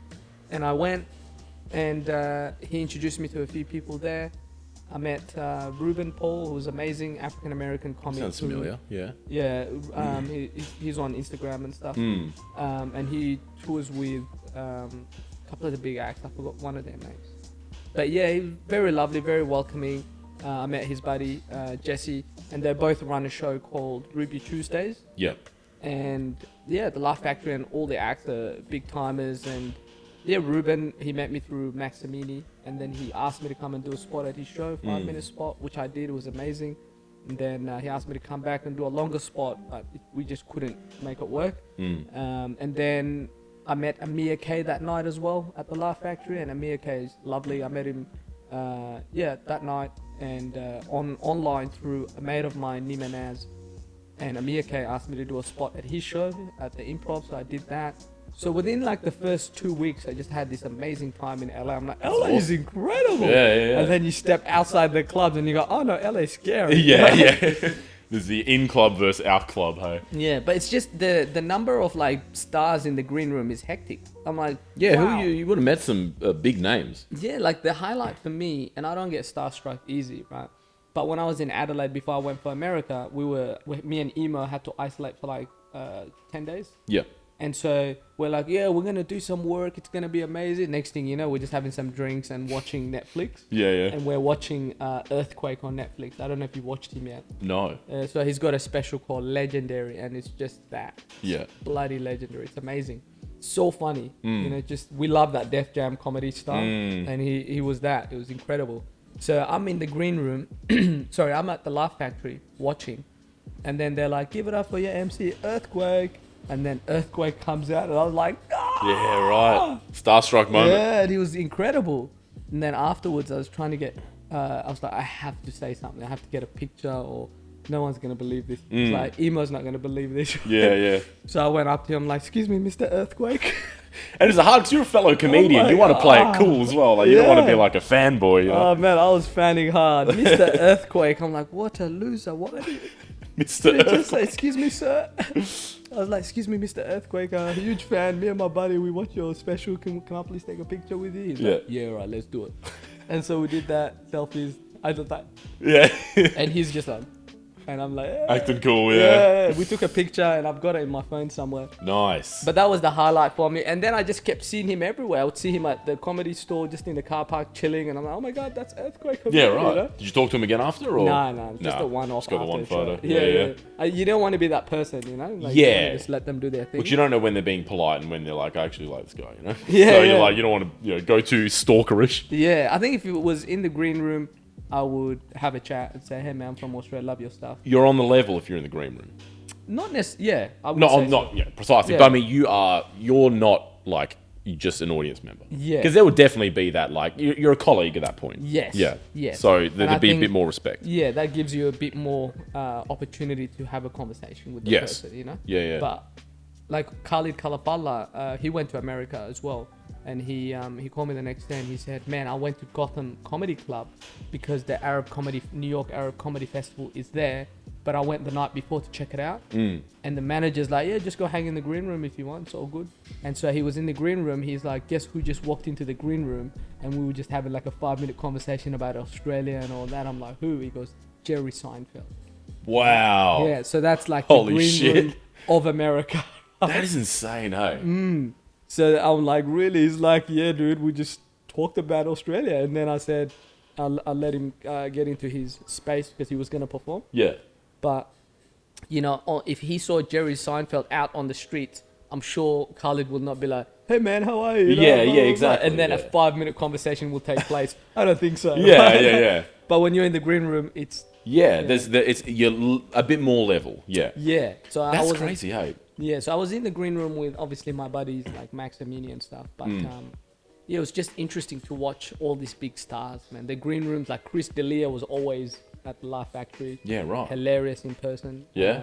And I went, and he introduced me to a few people there. I met Ruben Paul, who's amazing African-American comic. Sounds familiar, yeah. Yeah, he's on Instagram and stuff. And he tours with a couple of the big acts. I forgot one of their names. But yeah, he was very lovely, very welcoming. I met his buddy, Jesse, and they both run a show called Ruby Tuesdays. Yeah. And yeah, the Laugh Factory and all the acts are big timers. And yeah, Ruben, he met me through Maximini, and then he asked me to come and do a spot at his show, 5-minute spot, which I did. It was amazing. And then he asked me to come back and do a longer spot, but we just couldn't make it work. And then I met Amir K that night as well at the Laugh Factory, and Amir K is lovely. I met him that night, and online through a mate of mine, Nima Naz. And Amir K asked me to do a spot at his show at the Improv, so I did that. So within like the first 2 weeks, I just had this amazing time in LA. I'm like, LA is incredible. Yeah. And then you step outside the clubs and you go, oh no, LA is scary. Yeah. There's the in club versus out club, hey. Yeah, but it's just the number of like stars in the green room is hectic. I'm like, yeah, wow. you would have met some big names. Yeah, like the highlight for me, and I don't get starstruck easy, right? But when I was in Adelaide before I went for America, me and Emo had to isolate for like 10 days. Yeah. And so we're like, yeah, we're going to do some work. It's going to be amazing. Next thing you know, we're just having some drinks and watching Netflix. Yeah. And we're watching Earthquake on Netflix. I don't know if you watched him yet. No. So he's got a special called Legendary, and it's just that. Yeah. It's bloody legendary. It's amazing. So funny. You know, just we love that Def Jam comedy style. And he was that. It was incredible. So I'm in the green room. Sorry, I'm at the Laugh Factory watching. And then they're like, give it up for your MC, Earthquake. And then Earthquake comes out, and I was like, ah! Yeah, right. Starstruck moment. Yeah, and it was incredible. And then afterwards, I was trying to get, I was like, I have to say something. I have to get a picture, or no one's going to believe this. It's like, Emo's not going to believe this. Yeah. So I went up to him like, excuse me, Mr. Earthquake. And it's hard because you're a fellow comedian. my You want to play it God. cool as well. Like, you don't want to be Yeah. like a fanboy, you know? Oh man, I was fanning hard. Mr. Earthquake. I'm like, what a loser. Why did you Mr. just say, excuse me, sir? I was like, excuse me, Mr. Earthquake. Huge fan. Me and my buddy, we watch your special. Can I please take a picture with you? He's like, yeah, all right, let's do it. And so we did that. Selfies. I did that. Yeah. And he's just like, and I'm like, Acting cool, yeah. We took a picture and I've got it in my phone somewhere. Nice. But that was the highlight for me. And then I just kept seeing him everywhere. I would see him at the comedy store, just in the car park, chilling. And I'm like, oh my God, that's Earthquake. Yeah, right. You know? Did you talk to him again after? Or? No, just a one-off. Just got the one after the photo. show. Yeah. You don't want to be that person, you know? Like, Yeah. you wanna just let them do their thing. But you don't know when they're being polite and when they're like, I actually like this guy, you know? Yeah, So yeah. you're like, you don't want to go too stalkerish. Yeah, I think if it was in the green room, I would have a chat and say, hey man, I'm from Australia, love your stuff. You're on the level if you're in the green room. Not necessarily, yeah. I would No, say I'm not, so. yeah, precisely. Yeah. But I mean, you're not like, you're just an audience member. Yeah. Because there would definitely be that, like, you're a colleague at that point. Yes. Yeah. Yes. So And I there'd be a think- bit more respect. Yeah, that gives you a bit more opportunity to have a conversation with the Yes. person, you know? Yeah, yeah. But like Khalid Kalapalla, he went to America as well. And he called me the next day and he said, man, I went to Gotham Comedy Club because the New York Arab Comedy Festival is there. But I went the night before to check it out. And the manager's like, yeah, just go hang in the green room if you want. It's all good. And so he was in the green room. He's like, guess who just walked into the green room? And we were just having like a 5-minute conversation about Australia and all that. I'm like, who? He goes, Jerry Seinfeld. Wow. Yeah, so that's like Holy the green shit. room of America. That is insane, hey? So I'm like, really? He's like, yeah, dude, we just talked about Australia. And then I said, I'll let him get into his space because he was going to perform. Yeah. But, you know, if he saw Jerry Seinfeld out on the streets, I'm sure Khalid will not be like, hey, man, how are you? You know, Yeah, blah, yeah, blah, blah. exactly, And then a yeah. 5-minute conversation will take place. I don't think so. Yeah. But when you're in the green room, it's... Yeah, you're a bit more level. Yeah. Yeah. So I That's was crazy, hey? Yeah, so I was in the green room with obviously my buddies like Max Amini and stuff. But yeah, it was just interesting to watch all these big stars, man. The green rooms, like Chris D'Elia was always at the Laugh Factory. Yeah, right. Hilarious in person. Yeah?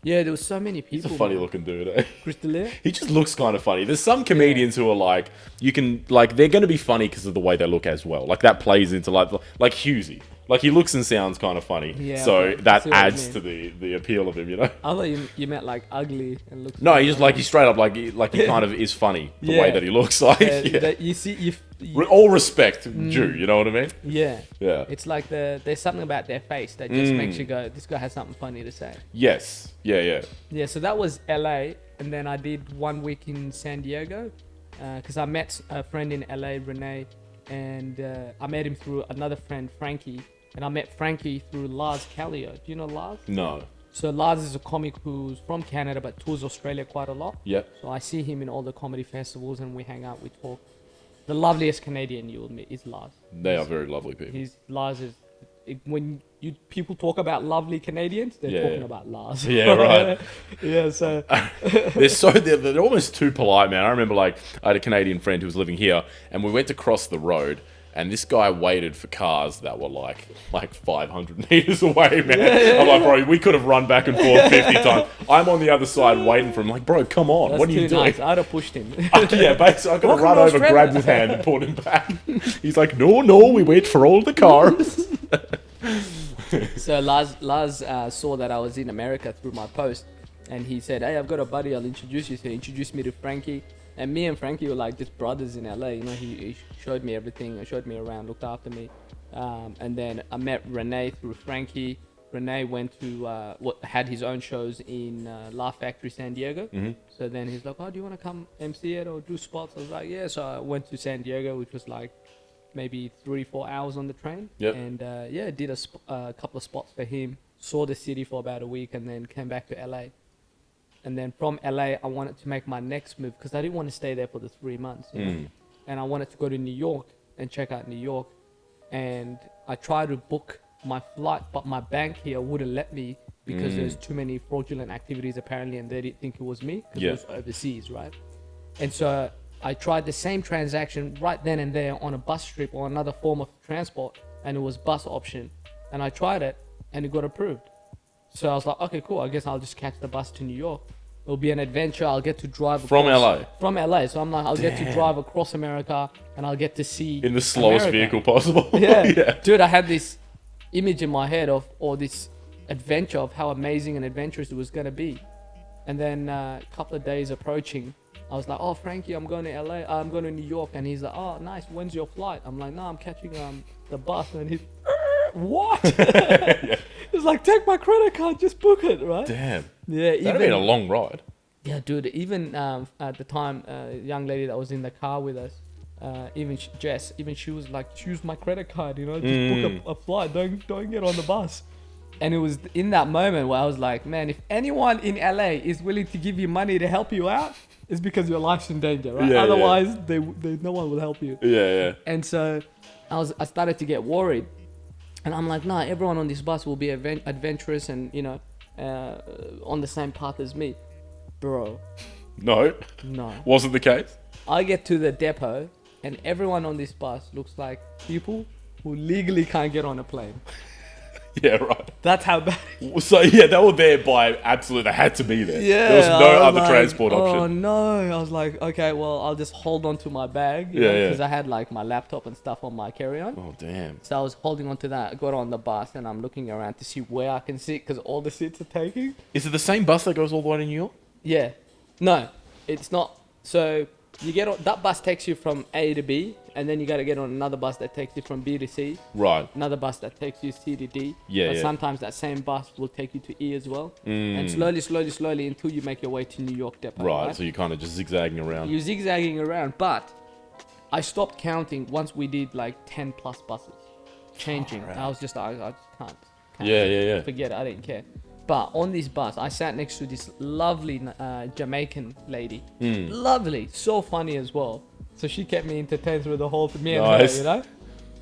Yeah, there was so many people. He's a funny man. looking dude, eh? Chris D'Elia? He just looks kind of funny. There's some comedians who are like, they're going to be funny because of the way they look as well. Like that plays into like Husey. Like he looks and sounds kind of funny. Yeah, So okay. I that see what you adds mean. to the appeal of him, you know? I thought you meant like ugly and looks. No, he's just like, he's straight up like he kind of is funny the way Yeah. that he looks like. Yeah. That you see, All respect due, you know what I mean? yeah. Yeah. It's like there's something about their face that just makes you go, this guy has something funny to say. Yes. Yeah. Yeah, so that was LA, and then I did 1 week in San Diego, because I met a friend in LA, Renee, and I met him through another friend, Frankie, and I met Frankie through Lars Callio. Do you know Lars? No. So Lars is a comic who's from Canada but tours Australia quite a lot. Yep. So I see him in all the comedy festivals, and we hang out, we talk. The loveliest Canadian you will meet is Lars. They are very lovely people. Lars is, when people talk about lovely Canadians, they're Yeah. talking about Lars. Yeah, right. Yeah, so they're almost too polite, man. I remember like I had a Canadian friend who was living here, and we went to cross the road, and this guy waited for cars that were like 500 meters away, man. I'm like, bro, we could have run back and forth 50 times. I'm on the other side waiting for him. Like, bro, come on, that's what are you too doing? nice. I'd have pushed him. Yeah, basically, I could have Welcome run to over, Australia. grabbed his hand, and pulled him back. He's like, no, we wait for all the cars. So Lars saw that I was in America through my post, and he said, hey, I've got a buddy, I'll introduce you to. He introduced me to Frankie, and me and Frankie were like just brothers in LA. You know, he showed me everything, showed me around, looked after me. And then I met Renee through Frankie. Renee went to had his own shows in Laugh Factory San Diego. So then he's like, oh, do you want to come MC it or do spots? I was like, yeah. So I went to San Diego, which was like maybe 3-4 hours on the train. Yep. And did a couple of spots for him, saw the city for about a week, and then came back to LA. And then from LA, I wanted to make my next move because I didn't want to stay there for the 3 months. You know? And I wanted to go to New York and check out New York. And I tried to book my flight, but my bank here wouldn't let me because there's too many fraudulent activities apparently, and they didn't think it was me because it was overseas, right? And so I tried the same transaction right then and there on a bus trip or another form of transport, and it was bus option. And I tried it, and it got approved. So I was like, okay, cool. I guess I'll just catch the bus to New York. It'll be an adventure. I'll get to drive From across, LA? From LA. So I'm like, I'll get to Damn. drive across America, and I'll get to see In the slowest America. vehicle possible. Yeah. Dude, I had this image in my head of, or this adventure of how amazing and adventurous it was going to be. And then a couple of days approaching, I was like, oh, Frankie, I'm going to LA. I'm going to New York. And he's like, oh, nice. When's your flight? I'm like, no, I'm catching the bus. And he's, what? He's like, take my credit card, just book it, right? Damn. Yeah, That'd have been a long ride. Yeah, dude. Even at the time, a young lady that was in the car with us, Jess, she was like, use my credit card, just book a flight. Don't get on the bus. And it was in that moment where I was like, man, if anyone in LA is willing to give you money to help you out, it's because your life's in danger, right? Yeah, Otherwise, no one will help you. Yeah. And so I started to get worried. And I'm like, nah, everyone on this bus will be adventurous and, on the same path as me. Bro. No. Wasn't the case? I get to the depot and everyone on this bus looks like people who legally can't get on a plane. Yeah, right. That's how bad. So yeah, they were there by absolute. They had to be there. Yeah, there was no other like, transport option. Oh no! I was like, okay, well, I'll just hold on to my bag, because I had like my laptop and stuff on my carry-on. Oh damn! So I was holding on to that. I got on the bus and I'm looking around to see where I can sit because all the seats are taking. Is it the same bus that goes all the way to New York? Yeah, no, it's not. So you get on that bus takes you from A to B, and then you got to get on another bus that takes you from B to C. Right. Another bus that takes you C to D. Yeah. But yeah. sometimes that same bus will take you to E as well. And slowly until you make your way to New York depot. Right. So you're kind of just zigzagging around. You're zigzagging around, but I stopped counting once we did like 10 plus buses changing. Right. I was just like, I just can't. Yeah. Forget it. I didn't care. But on this bus, I sat next to this lovely Jamaican lady. Lovely, so funny as well. So she kept me entertained through the whole me and her,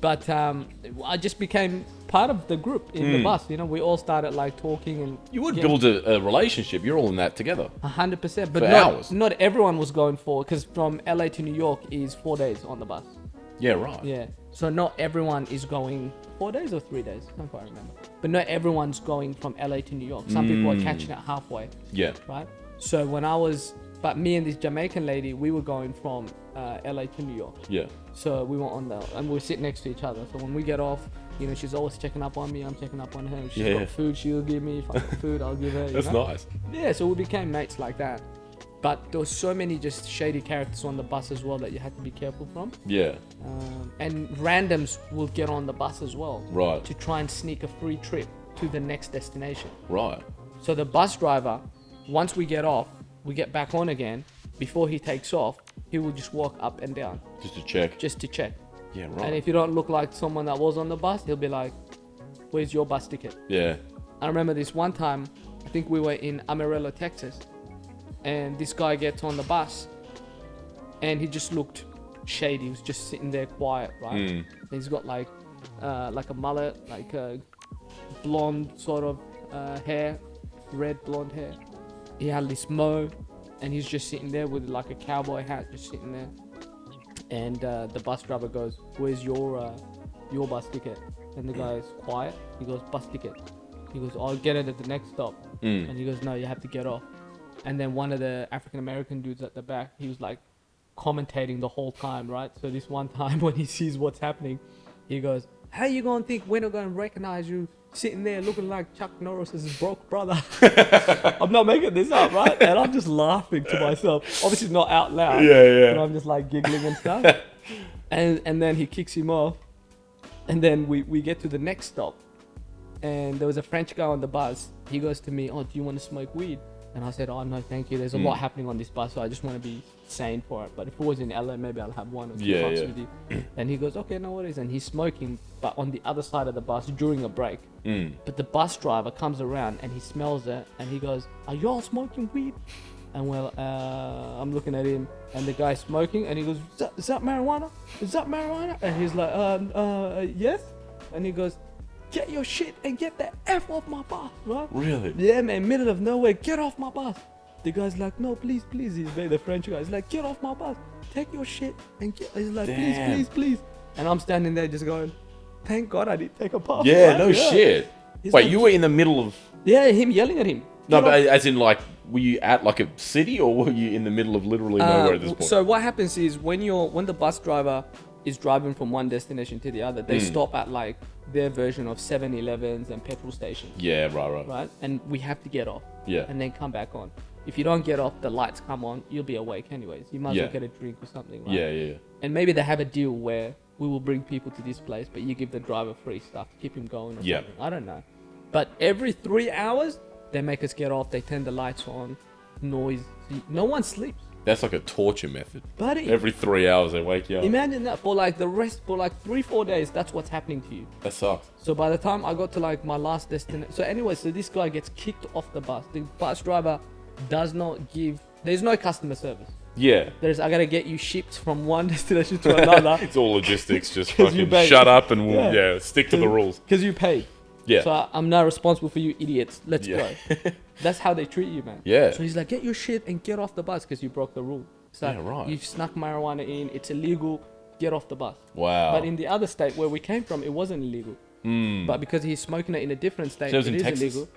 But I just became part of the group in the bus. We all started like talking and You would build a relationship. You're all in that together. 100%. But For hours. not everyone was going for, because from LA to New York is 4 days on the bus. Yeah. Right. Yeah. So not everyone is going 4 days or 3 days. I can't quite remember. But not everyone's going from LA to New York. Some people are catching it halfway. Yeah. Right. So but me and this Jamaican lady, we were going from LA to New York. Yeah. So we were and we sit next to each other. So when we get off, she's always checking up on me. I'm checking up on her. If she's got food, she'll give me. If I got food, I'll give her. That's nice. Yeah. So we became mates like that. But there was so many just shady characters on the bus as well that you had to be careful from. Yeah. And randoms will get on the bus as well. Right. To try and sneak a free trip to the next destination. Right. So the bus driver, once we get off, we get back on again. Before he takes off, he will just walk up and down. Just to check. Just to check. Yeah. Right. And if you don't look like someone that was on the bus, he'll be like, where's your bus ticket? Yeah. I remember this one time, I think we were in Amarillo, Texas. And this guy gets on the bus and he just looked shady. He was just sitting there quiet, right? And he's got like a mullet, like a blonde sort of hair, red blonde hair. He had this mo and he's just sitting there with like a cowboy hat, just sitting there. And the bus driver goes, where's your bus ticket? And the guy is quiet. He goes, bus ticket. He goes, I'll get it at the next stop. And he goes, no, you have to get off. And then one of the African-American dudes at the back, he was like commentating the whole time, right? So this one time when he sees what's happening, he goes, how you going to think we're not going to recognize you sitting there looking like Chuck Norris's broke brother? I'm not making this up, right? And I'm just laughing to myself. Obviously not out loud. Yeah. But I'm just like giggling and stuff. and then he kicks him off. And then we get to the next stop. And there was a French guy on the bus. He goes to me, oh, do you want to smoke weed? And I said, oh, no, thank you. There's a lot happening on this bus, so I just want to be sane for it. But if it was in LA, maybe I'll have one or two puffs with you. And he goes, okay, no worries. And he's smoking, but on the other side of the bus during a break. But the bus driver comes around and he smells it. And he goes, are you all smoking weed? And I'm looking at him and the guy's smoking. And he goes, is that marijuana? Is that marijuana? And he's like, yes. And he goes, get your shit and get the F off my bus, right? Really? Yeah, man, middle of nowhere, get off my bus. The guy's like, no, please. He's the French guy. He's like, get off my bus. Take your shit and get. He's like, please. And I'm standing there just going, thank God I didn't take a puff. Yeah, right? no shit. He's Wait, like, you were in the middle of... Yeah, him yelling at him. No, but as in, like, were you at, like, a city, or were you in the middle of literally nowhere at this point? So what happens is when the bus driver is driving from one destination to the other, they stop at, like, their version of 7-Elevens and petrol stations. Yeah, right. Right? And we have to get off. Yeah. And then come back on. If you don't get off, the lights come on, you'll be awake anyways. You might as Yeah. well get a drink or something, right? Yeah. And maybe they have a deal where we will bring people to this place, but you give the driver free stuff to keep him going or something. I don't know. But every 3 hours, they make us get off. They turn the lights on. Noise. No one sleeps. That's like a torture method. Buddy. Every 3 hours they wake you up. Imagine that for like 3-4 days. That's what's happening to you. That sucks. So by the time I got to like my last destination. So anyway, so this guy gets kicked off the bus. The bus driver does not give. There's no customer service. Yeah. I gotta get you shipped from one destination to another. It's all logistics. Just 'Cause you fucking paid. shut up and we'll stick to the rules. Because you paid. Yeah. So I'm not responsible for you idiots. Let's go. That's how they treat you, man. Yeah. So he's like, get your shit and get off the bus because you broke the rule. So Yeah, right. you've snuck marijuana in. It's illegal. Get off the bus. Wow. But in the other state where we came from, it wasn't illegal. But because he's smoking it in a different state, So it was in is Texas? illegal.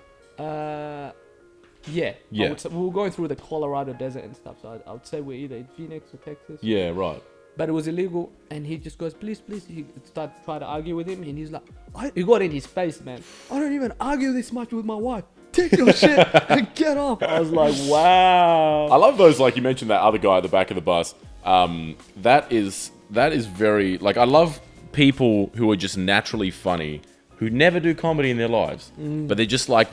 Yeah. Yeah. We were going through the Colorado desert and stuff. So I would say we're either in Phoenix or Texas. Yeah, right. But it was illegal, and he just goes, please. He started trying to argue with him, and he's like, he got in his face, man. I don't even argue this much with my wife. Take your shit and get off. I was like, wow. I love those, like you mentioned, that other guy at the back of the bus. That is very, like, I love people who are just naturally funny, who never do comedy in their lives, but they're just like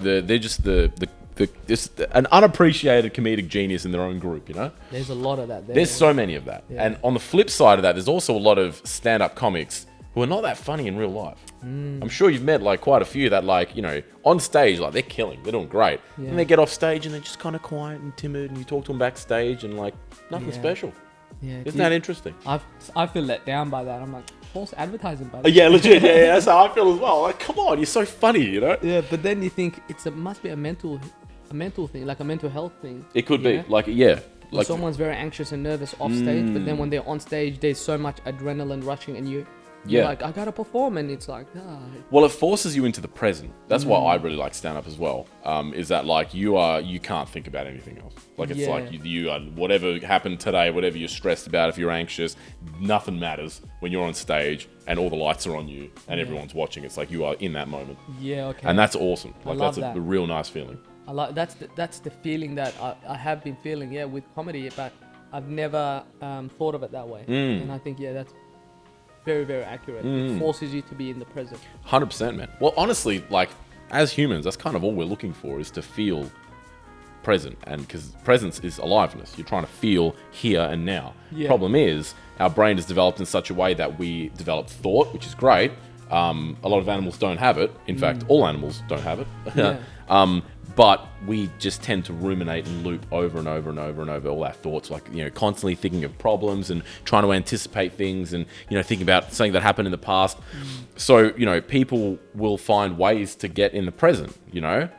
just an unappreciated comedic genius in their own group, you know? There's a lot of that there. There's so many of that. Yeah. And on the flip side of that, there's also a lot of stand-up comics who are not that funny in real life. I'm sure you've met, like, quite a few that, like, you know, on stage, like, they're killing, they're doing great. Yeah. And they get off stage and they're just kind of quiet and timid, and you talk to them backstage and, like, nothing special. Yeah, Isn't that interesting? I feel let down by that. I'm like, false advertising, buddy. Yeah, legit. Yeah, that's how I feel as well. Like, come on, you're so funny, you know? Yeah, but then you think must be a mental thing, like a mental health thing. It could you be. know? Like, yeah. When Like, someone's very anxious and nervous off stage, but then when they're on stage, there's so much adrenaline rushing, and you're like, I gotta perform, and it's like, well, it forces you into the present. That's why I really like stand-up as well. Is that, like, you can't think about anything else. Like, it's like you are, whatever happened today, whatever you're stressed about, if you're anxious, nothing matters when you're on stage and all the lights are on you and everyone's watching. It's like you are in that moment. Yeah, okay. And that's awesome. Like, love that's a that. real nice feeling. I like that's the feeling that I have been feeling, with comedy, but I've never thought of it that way. And I think that's very, very accurate. It forces you to be in the present. 100%, man. Well, honestly, like, as humans, that's kind of all we're looking for, is to feel present. And because presence is aliveness, you're trying to feel here and now. Yeah. Problem is, our brain is developed in such a way that we develop thought, which is great. A lot of animals don't have it. In fact, all animals don't have it. Yeah. But we just tend to ruminate and loop over and over and over and over all our thoughts, like, you know, constantly thinking of problems and trying to anticipate things and, you know, thinking about something that happened in the past. So, you know, people will find ways to get in the present, you know.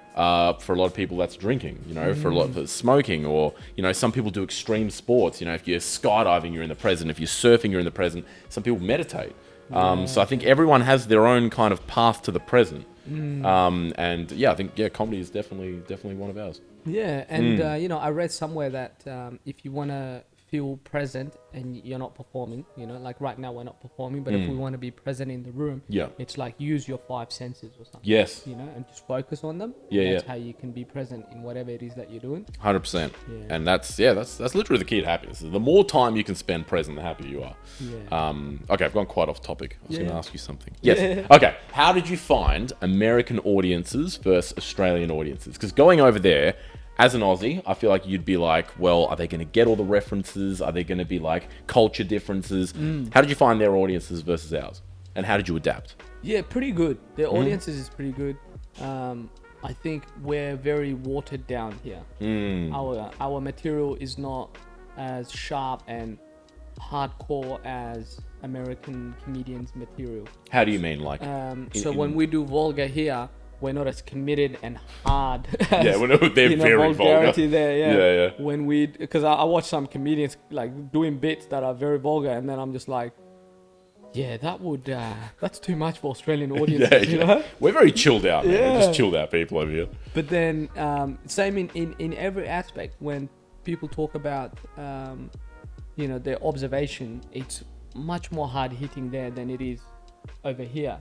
For a lot of people, that's drinking, you know, for a lot of smoking, or, you know, some people do extreme sports. You know, if you're skydiving, you're in the present. If you're surfing, you're in the present. Some people meditate. So I think everyone has their own kind of path to the present. And yeah, I think comedy is definitely one of ours. Yeah, and you know, I read somewhere that if you want to feel present and you're not performing, you know, like right now we're not performing, but if we want to be present in the room, it's like use your 5 senses or something. Yes. You know, and just focus on them. Yeah, That's how you can be present in whatever it is that you're doing. 100%. And that's literally the key to happiness. The more time you can spend present, the happier you are. Yeah. Okay, I've gone quite off topic. I was going to ask you something. Yes. Okay. How did you find American audiences versus Australian audiences? Because going over there, as an Aussie, I feel like you'd be like, well, are they going to get all the references? Are they going to be like culture differences? How did you find their audiences versus ours? And how did you adapt? Yeah, pretty good. Their audiences is pretty good. I think we're very watered down here. Our material is not as sharp and hardcore as American comedians' material. How do you mean, like? When we do vulgar here, we're not as committed and hard. They're very vulgar. There, When because I watch some comedians like doing bits that are very vulgar, and then I'm just like, Yeah, that would that's too much for Australian audiences, you know. We're very chilled out, man. We're Yeah. just chilled out people over here. But then same in every aspect when people talk about their observation, it's much more hard hitting there than it is over here.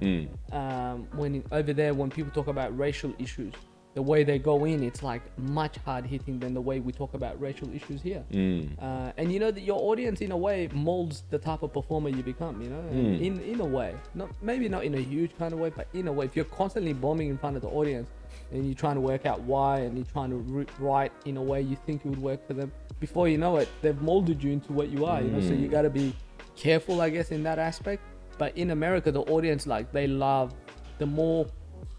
Over there, when people talk about racial issues, the way they go in, it's like much hard hitting than the way we talk about racial issues here. And you know that your audience in a way molds the type of performer you become, you know, in a way, maybe not in a huge kind of way, but in a way, if you're constantly bombing in front of the audience and you're trying to work out why, and you're trying to write in a way you think it would work for them, before you know it, they've molded you into what you are, you know, so you got to be careful, I guess, in that aspect. But in America, the audience, like, they love, the more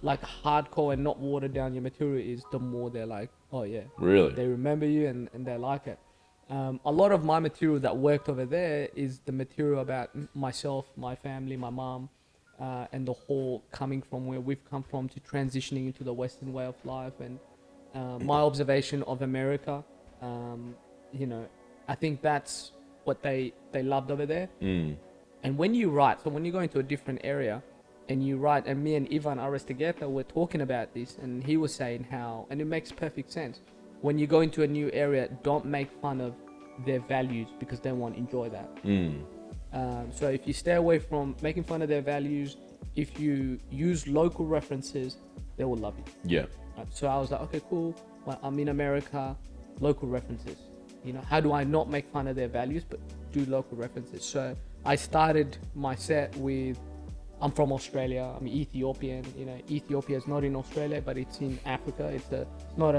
like hardcore and not watered down your material is, the more they're like, oh yeah, Really? they remember you and they like it. A lot of my material that worked over there is the material about myself, my family, my mom, and the whole coming from where we've come from to transitioning into the Western way of life, and my observation of America. I think that's what they loved over there. And when you write, so when you go into a different area and you write, and me and Ivan Aristogeta were talking about this, and he was saying how, and it makes perfect sense, when you go into a new area, don't make fun of their values because they won't enjoy that. So if you stay away from making fun of their values, if you use local references, they will love you. Yeah. Right? So I was like, okay, cool. Well, I'm in America, local references. You know, how do I not make fun of their values, but do local references? So I started my set with, I'm from Australia, I'm Ethiopian. You know, Ethiopia is not in Australia, but it's in Africa. It's not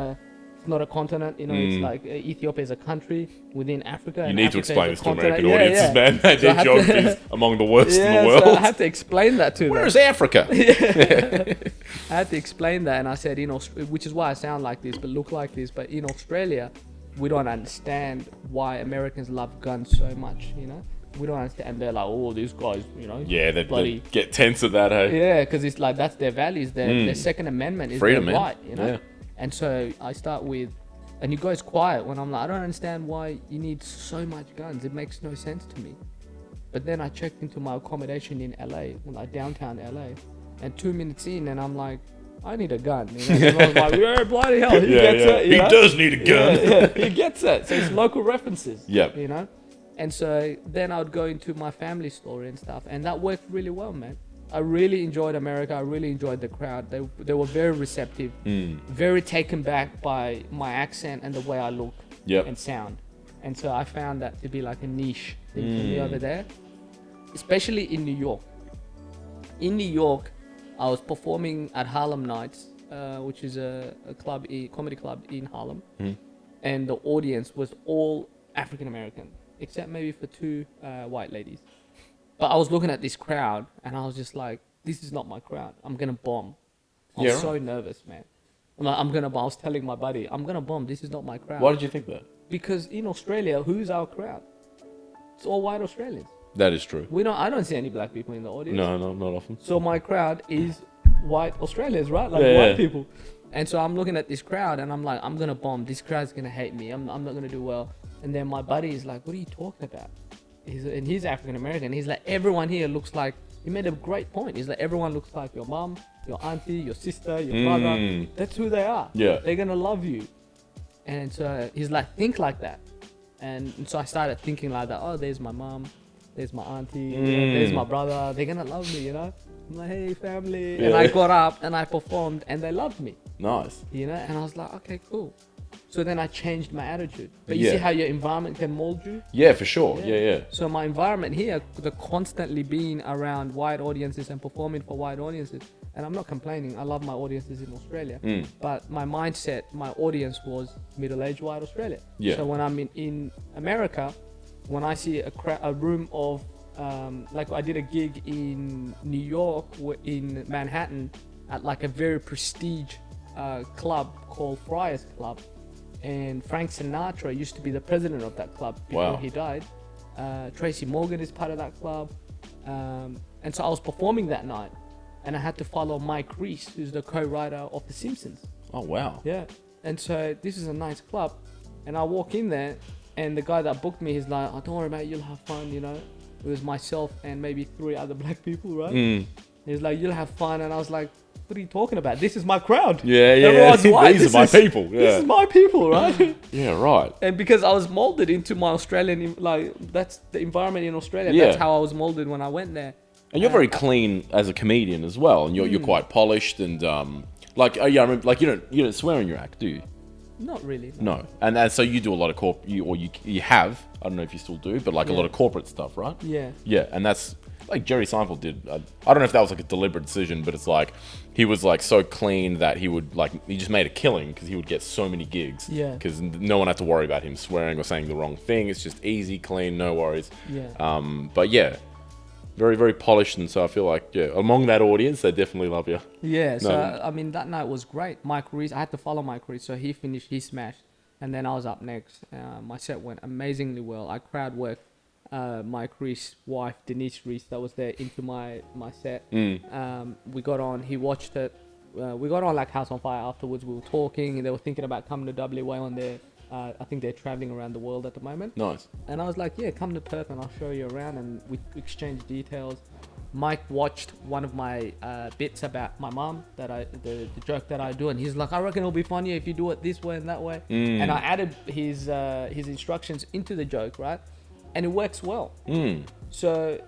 a continent. You know, it's like Ethiopia is a country within Africa. You and need Africa to explain is this a to American continent. audiences, man. Their So I had to- geography is among the worst in the world. So I had to explain that to them. Where is Africa? I had to explain that, and I said, which is why I sound like this, but look like this. But in Australia, we don't understand why Americans love guns so much. You know, we don't understand. And they're like, oh, these guys, you know, Yeah, they bloody. get tense at that, hey? Yeah, because it's like that's their values. Their Second Amendment is Freedom, their man. right. You know, Yeah. and so I start with, and you guys quiet when I'm like, I don't understand why you need so much guns. It makes no sense to me. But then I checked into my accommodation in LA, like downtown LA, and 2 minutes in, and I'm like, I need a gun. You know? And everyone's like, yeah, bloody hell, he gets it. He You know? does need a gun. Yeah, he gets it. So it's local references. Yep. You know, and so then I would go into my family story and stuff, and that worked really well, man. I really enjoyed America. I really enjoyed the crowd. They were very receptive, very taken back by my accent and the way I look and sound. And so I found that to be like a niche thing for me over there, especially in New York. In New York, I was performing at Harlem Nights, which is a comedy club in Harlem, and the audience was all African American, except maybe for two white ladies. But I was looking at this crowd, and I was just like, this is not my crowd. I'm going to bomb. I was so nervous, man. I'm like, I'm going to bomb. I was telling my buddy, I'm going to bomb. This is not my crowd. Why did you think that? Because in Australia, who's our crowd? It's all white Australians. That is true. I don't see any black people in the audience. No, not often. So my crowd is white Australians, right? Like white people. And so I'm looking at this crowd, and I'm like, I'm going to bomb. This crowd's going to hate me. I'm not going to do well. And then my buddy is like, what are you talking about? He's African American. He's like, everyone here looks like, he made a great point. He's like, everyone looks like your mom, your auntie, your sister, your brother. That's who they are. Yeah. They're going to love you. And so he's like, think like that. And so I started thinking like that. Oh, there's my mom. There's my auntie. You know, there's my brother. They're going to love me, you know? I'm like, hey, family. Yeah. And I got up and I performed, and they loved me. Nice. You know? And I was like, okay, cool. So then I changed my attitude. But you see how your environment can mold you? Yeah, for sure. Yeah. So my environment here, the constantly being around white audiences and performing for white audiences, and I'm not complaining, I love my audiences in Australia, but my mindset, my audience was middle-aged white Australia. Yeah. So when I'm in America, when I see a room of, like I did a gig in New York, in Manhattan, at like a very prestige club called Friars Club. And Frank Sinatra used to be the president of that club before he died. Tracy Morgan is part of that club. And so I was performing that night, and I had to follow Mike Reese, who's the co-writer of The Simpsons. Oh, wow. Yeah. And so this is a nice club, and I walk in there, and the guy that booked me, he's like, oh, don't worry about it, you'll have fun, you know. It was myself and maybe 3 other black people, right? He was like, "You'll have fun," and I was like, "What are you talking about? This is my crowd. Yeah, yeah. Everyone's white. These are my people. Yeah. This is my people, right?" Yeah, right. And because I was molded into my Australian, like that's the environment in Australia. Yeah. That's how I was molded when I went there. And you're very clean as a comedian as well, and you're quite polished and like I remember, like you don't swear in your act, do you? Not really. No. And so you do a lot of you have, I don't know if you still do, but like a lot of corporate stuff, right? Yeah. Yeah, and that's like Jerry Seinfeld did. I don't know if that was like a deliberate decision, but it's like he was like so clean that he just made a killing because he would get so many gigs. Yeah. Because no one had to worry about him swearing or saying the wrong thing. It's just easy, clean, no worries. Yeah. But yeah, very, very polished, and so I feel like among that audience, they definitely love you. Yeah. So I mean, that night was great. Mike Reese, I had to follow Mike Reese, so he finished, he smashed, and then I was up next. My set went amazingly well. I crowd worked. Mike Reese's wife, Denise Reese, that was there into my set. We got on, he watched it. We got on like House on Fire afterwards. We were talking, and they were thinking about coming to WA on their, I think they're traveling around the world at the moment. Nice. And I was like, yeah, come to Perth and I'll show you around, and we exchanged details. Mike watched one of my bits about my mom, the joke that I do, and he's like, I reckon it'll be funnier if you do it this way and that way. And I added his instructions into the joke, right? And it works well. So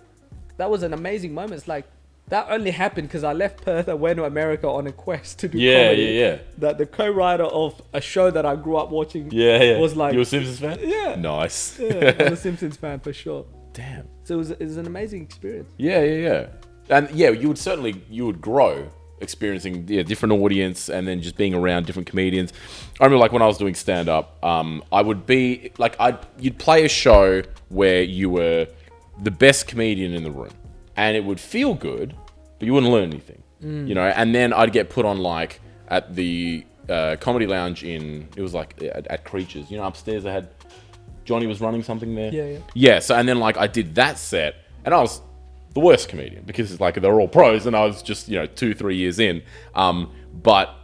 that was an amazing moment. It's like that only happened because I left Perth and went to America on a quest to do comedy. Yeah. That the co-writer of a show that I grew up watching was like, you a Simpsons fan? Yeah. Nice. Yeah, I'm a Simpsons fan for sure. Damn. So it was an amazing experience. Yeah. And yeah, you would grow experiencing different audience and then just being around different comedians. I remember like when I was doing stand-up, I would be like, you'd play a show where you were the best comedian in the room and it would feel good, but you wouldn't learn anything, you know? And then I'd get put on like at the comedy lounge it was like at Creatures, you know, upstairs I had, Johnny was running something there. Yeah, so and then like I did that set and I was the worst comedian because it's like they're all pros and I was just 2-3 years in, but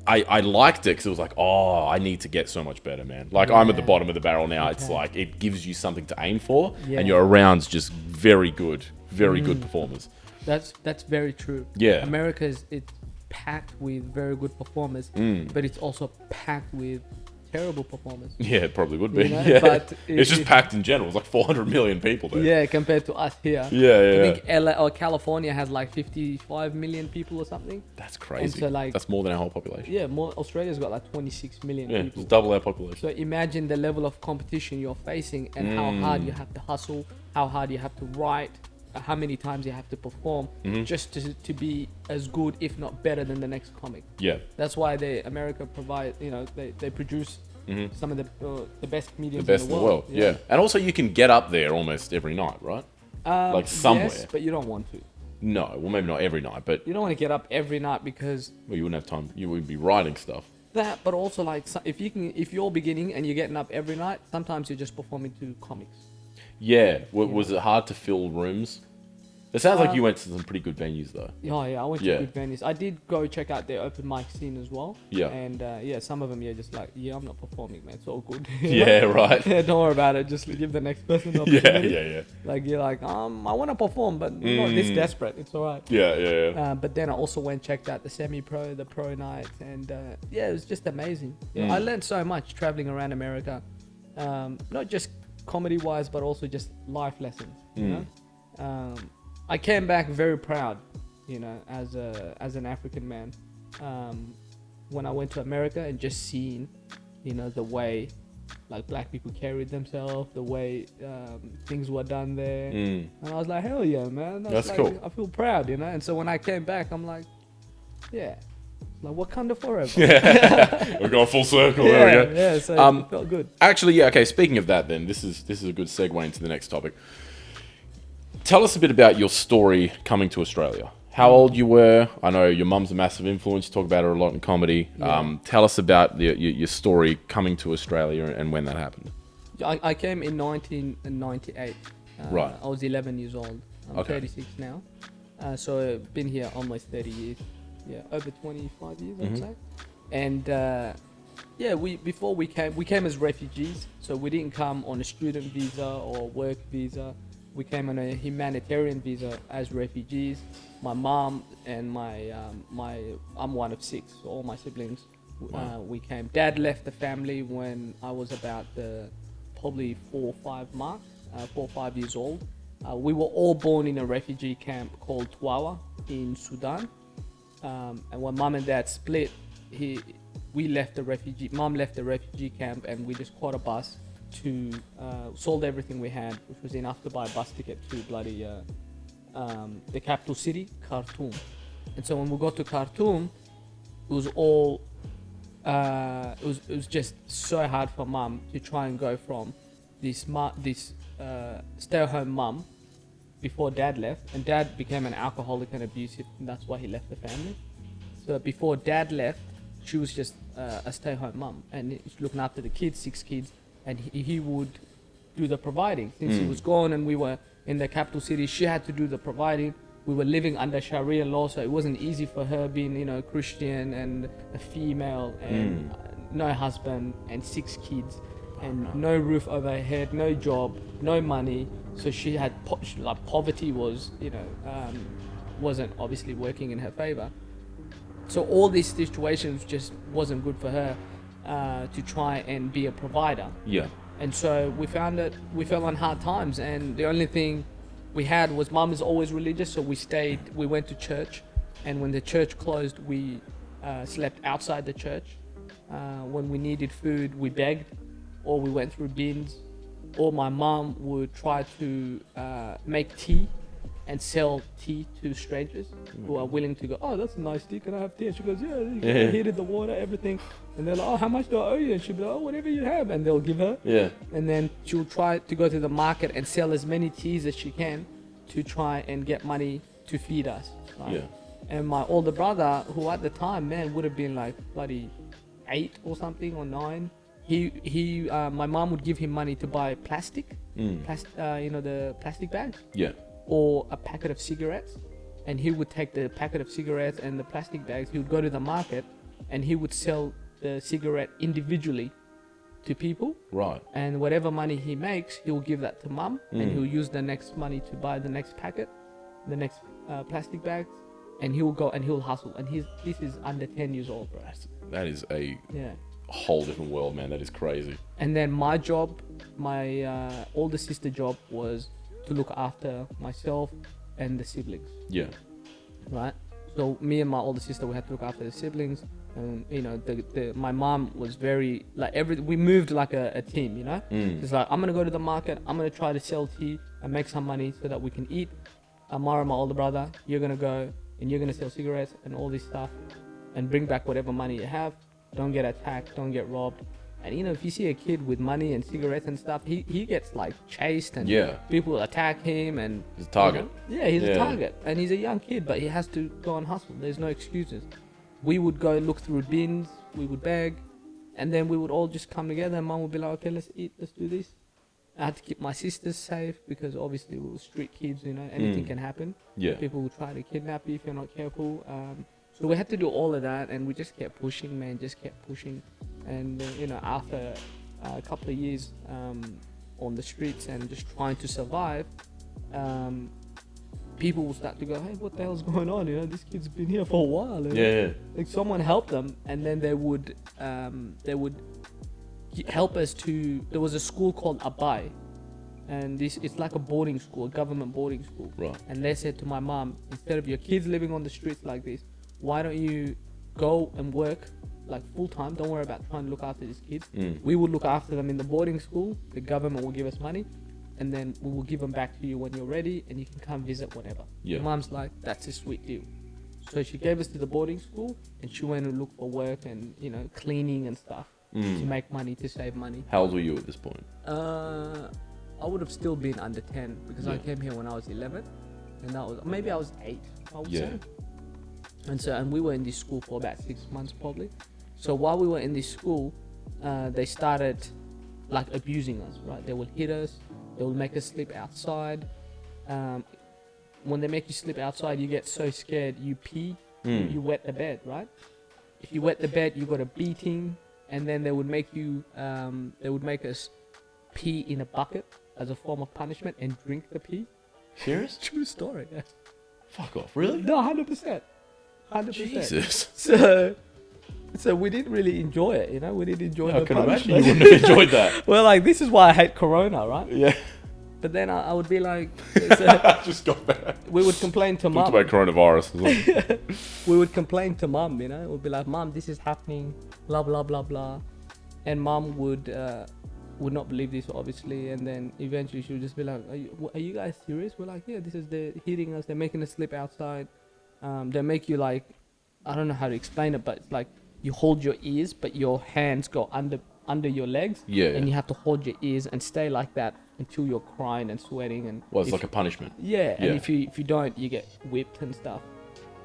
I liked it because it was like, oh, I need to get so much better, man. Like I'm at the bottom of the barrel now. It's like it gives you something to aim for, and you're around just very good performers. That's very true. Yeah, America's it's packed with very good performers, but it's also packed with terrible performance. Yeah, it probably would be. You know? Yeah. But it's just packed in general. It's like 400 million people there. Yeah, compared to us here. Yeah. I think LA or California has like 55 million people or something. That's crazy. And so like, that's more than our whole population. Yeah, Australia's got like 26 million people. It's double our population. So imagine the level of competition you're facing and how hard you have to hustle, how hard you have to write, how many times you have to perform just to be as good, if not better, than the next comic. Yeah. That's why America provide, they produce some of the best comedians in the world. Yeah. And also you can get up there almost every night, right? Like somewhere. Yes, but you don't want to. No, well maybe not every night, but you don't want to get up every night because you wouldn't have time. You would be writing stuff. That, but also like if you're beginning and you're getting up every night, sometimes you're just performing to comics. Yeah. Was it hard to fill rooms? It sounds like you went to some pretty good venues though. Oh yeah, I went to good venues. I did go check out their open mic scene as well. Yeah. And some of them just like, I'm not performing, man. It's all good. Yeah, right. Yeah, don't worry about it. Just give the next person the opportunity. Yeah. Like you're like, I want to perform, but not this desperate. It's all right. Yeah. But then I also went checked out the semi-pro, the pro night, and it was just amazing. I learned so much traveling around America, not just comedy-wise, but also just life lessons. You know. I came back very proud, as an African man, when I went to America and just seeing, the way like black people carried themselves, the way things were done there, and I was like, hell yeah, man, that's like, cool. I feel proud, And so when I came back, I'm like, yeah, like Wakanda forever. Yeah, we're going full circle. There we go. Yeah, so it felt good. Actually, yeah. Okay, speaking of that, then this is a good segue into the next topic. Tell us a bit about your story coming to Australia. How old you were? I know your mum's a massive influence. You talk about her a lot in comedy. Yeah. Tell us about your story coming to Australia and when that happened. I came in 1998. Right. I was 11 years old. I'm 36 now. So I've been here almost 30 years. Yeah, over 25 years, I'd say. And before we came as refugees. So we didn't come on a student visa or work visa. We came on a humanitarian visa as refugees. My mom and I'm one of six, so all my siblings. Wow. We came. Dad left the family when I was about probably 4 or 5 years old. We were all born in a refugee camp called Twawa in Sudan. And when mom and dad split, we left the refugee. Mom left the refugee camp, and we just caught a bus to sold everything we had, which was enough to buy a bus ticket to bloody the capital city, Khartoum. And so when we got to Khartoum, it was all it was just so hard for mum to try and go from this stay-at-home mum before dad left, and dad became an alcoholic and abusive, and that's why he left the family. So before dad left, she was just a stay-at-home mum, and she's looking after the kids, 6 kids, and he would do the providing. Since he was gone and we were in the capital city, she had to do the providing. We were living under Sharia law, so it wasn't easy for her being, Christian and a female and no husband and 6 kids and no roof over her head, no job, no money. So she had poverty was, wasn't obviously working in her favor. So all these situations just wasn't good for her to try and be a provider. Yeah. And so we fell on hard times, and the only thing we had was mum is always religious, so we went to church, and when the church closed, we slept outside the church. When we needed food, we begged, or we went through bins, or my mum would try to make tea and sell tea to strangers who are willing to go, oh, that's a nice tea, can I have tea? And she goes, yeah, you can heat it, the water, everything. And they're like, oh, how much do I owe you? And she'll be like, oh, whatever you have. And they'll give her. Yeah. And then she'll try to go to the market and sell as many teas as she can to try and get money to feed us. Right? Yeah. And my older brother, who at the time, man, would have been like bloody 8 or something, or 9. My mom would give him money to buy plastic, the plastic bags. Yeah. Or a packet of cigarettes, and he would take the packet of cigarettes and the plastic bags. He would go to the market and he would sell the cigarette individually to people. Right. And whatever money he makes, he'll give that to mum, and he'll use the next money to buy the next packet, the next plastic bags, and he'll go and he'll hustle. And this is under 10 years old, bro. That is a Yeah. whole different world, man. That is crazy. And then my job, my older sister job, was to look after myself and the siblings. Yeah. Right. So me and my older sister, we had to look after the siblings, and my mom was very we moved like a team. It's like, I'm gonna go to the market, I'm gonna try to sell tea and make some money so that we can eat. Amara, my older brother, you're gonna go and you're gonna sell cigarettes and all this stuff and bring back whatever money you have. Don't get attacked, don't get robbed. And if you see a kid with money and cigarettes and stuff, he gets chased, and people attack him, and he's a target. He's a target, and he's a young kid, but he has to go and hustle. There's no excuses. We would go look through bins, we would beg, and then we would all just come together, and mum would be like, okay, let's eat, let's do this. I had to keep my sisters safe, because obviously we were street kids, anything can happen. Yeah. People will try to kidnap you if you're not careful. So we had to do all of that, and we just kept pushing, man, And, after a couple of years on the streets and just trying to survive, people will start to go, hey, what the hell's going on? This kid's been here for a while. Like, someone helped them, and then they would help us to, there was a school called Abai, and it's like a boarding school, a government boarding school. Right. And they said to my mom, instead of your kids living on the streets like this, why don't you go and work full time? Don't worry about trying to look after these kids. We will look after them in the boarding school. The government will give us money, and then we will give them back to you when you're ready, and you can come visit whatever. Yeah. Mom's like, that's a sweet deal. So she gave us to the boarding school, and she went and looked for work and cleaning and stuff to make money, to save money. How old were you at this point? I would have still been under 10, because I came here when I was 11, and maybe I was 8, I would say. And we were in this school for about 6 months probably. So while we were in this school, they started abusing us, right? They would hit us, they would make us sleep outside. When they make you sleep outside, you get so scared, you pee, you wet the bed, right? If you wet the bed, you got a beating, and then they would make us pee in a bucket as a form of punishment and drink the pee. Serious? True story. Yeah. Fuck off. Really? No, 100%. 100%. Jesus. So we didn't really enjoy it, you know. We didn't enjoy I the can imagine punishment. you wouldn't have enjoyed that. Well, like, this is why I hate Corona, right? Yeah. But then I would be like, Just got back. we would complain to Talked mum. about coronavirus as well. We would complain to mum, you know. It would be like, Mum, this is happening, blah blah blah blah, and mum would not believe this, obviously. And then eventually she would just be like, are you guys serious? We're like, yeah, they're hitting us, they're making us sleep outside. They make you, like, I don't know how to explain it, but it's like you hold your ears, but your hands go under your legs. Yeah. And you have to hold your ears and stay like that until you're crying and sweating. And Well, it's like a punishment. yeah, and if you don't, you get whipped and stuff.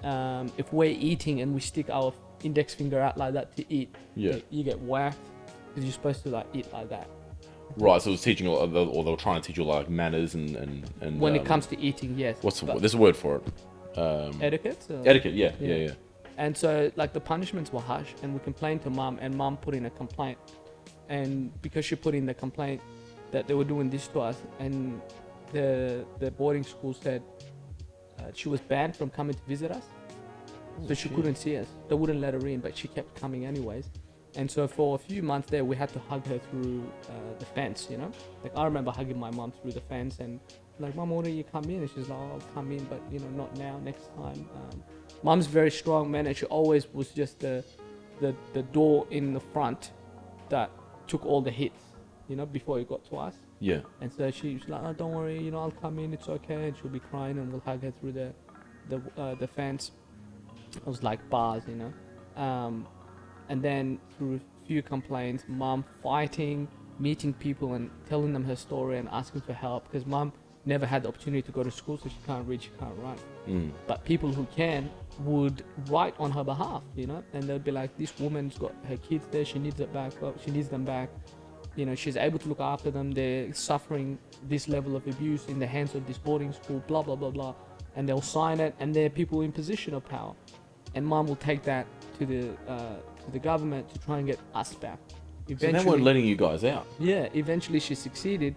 If we're eating and we stick our index finger out like that to eat, you get whacked because you're supposed to, like, eat like that. Right, so it's teaching, or they were trying to teach you, like, manners and When it comes to eating, yes. There's a word for it. Etiquette? Etiquette, yeah. And so, like, the punishments were harsh, and we complained to mum, and mum put in a complaint. And because she put in the complaint that they were doing this to us, and the boarding school said she was banned from coming to visit us, so she couldn't see us. They wouldn't let her in, but she kept coming anyways. And so for a few months there, we had to hug her through the fence, you know. Like, I remember hugging my mum through the fence, and like, Mum, why don't you come in? And she's like, oh, I'll come in, but, you know, not now, next time. Mum's very strong, man, and she always was just the door in the front that took all the hits, you know, before it got to us. Yeah. And so she's like, oh, don't worry, you know, I'll come in, it's okay. And she'll be crying, and we'll hug her through the fence. It was like bars, you know. And then through a few complaints, mum fighting, meeting people and telling them her story and asking for help, because mum never had the opportunity to go to school, so she can't read, she can't write. But people who can would write on her behalf, you know, and they'd be like, this woman's got her kids there, she needs it back, well, she needs them back. You know, she's able to look after them, they're suffering this level of abuse in the hands of this boarding school, blah, blah, blah, blah. And they'll sign it, and they're people in position of power. And mum will take that to the government to try and get us back. So they weren't letting you guys out. Yeah, eventually she succeeded,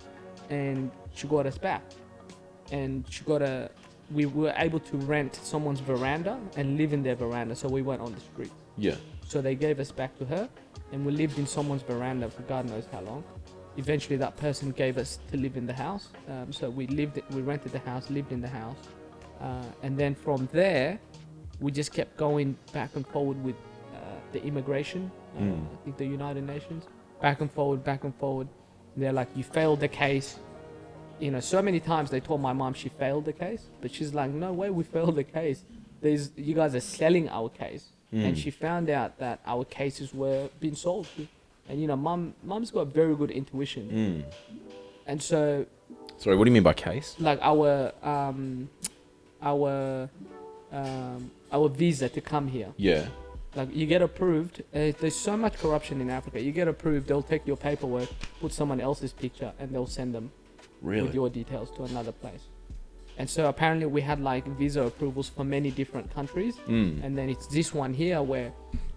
and she got us back. And we were able to rent someone's veranda and live in their veranda, so we went on the street. Yeah. So they gave us back to her, and we lived in someone's veranda for God knows how long. Eventually that person gave us to live in the house. So we rented the house, lived in the house. And then from there, we just kept going back and forward with the immigration, I think the United Nations, back and forward. They're like, you failed the case. You know, so many times they told my mom she failed the case, but she's like, no way, we failed the case. You guys are selling our case. And she found out that our cases were being solved. And, you know, mum's got very good intuition. And so... Sorry, what do you mean by case? Like our visa to come here. Yeah. Like, you get approved. There's so much corruption in Africa. You get approved, they'll take your paperwork, put someone else's picture, and they'll send them with your details to another place. And so apparently we had, like, visa approvals for many different countries. And then it's this one here where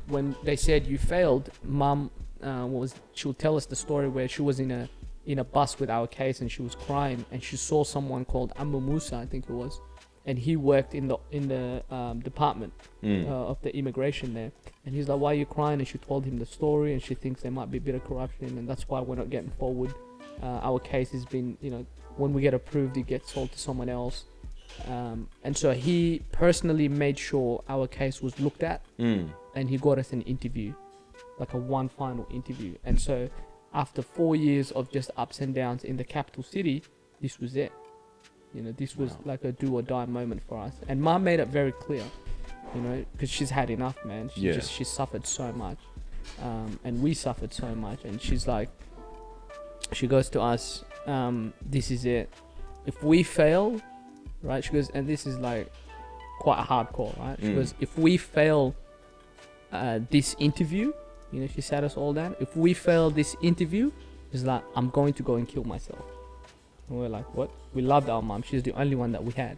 when they said you failed, mum she'll tell us the story where she was in a bus with our case, and she was crying, and she saw someone called Amu Musa, I think it was, and he worked in the department of the immigration there. And he's like, why are you crying? And she told him the story, and she thinks there might be a bit of corruption, and that's why we're not getting forward. Our case has been, you know, when we get approved, it gets sold to someone else. And so he personally made sure our case was looked at, and he got us an interview, like one final interview. And so after 4 years of just ups and downs in the capital city, this was it. You know, this was like a do or die moment for us. And mum made it very clear, you know, because she's had enough, man. She suffered so much, and we suffered so much. And she's like, she goes to us, this is it. If we fail, right? She goes, and this is like quite hardcore, right? She goes, if we fail this interview, you know, she sat us all down. If we fail this interview, she's like, I'm going to go and kill myself. And we're like, what? We loved our mom. She's the only one that we had.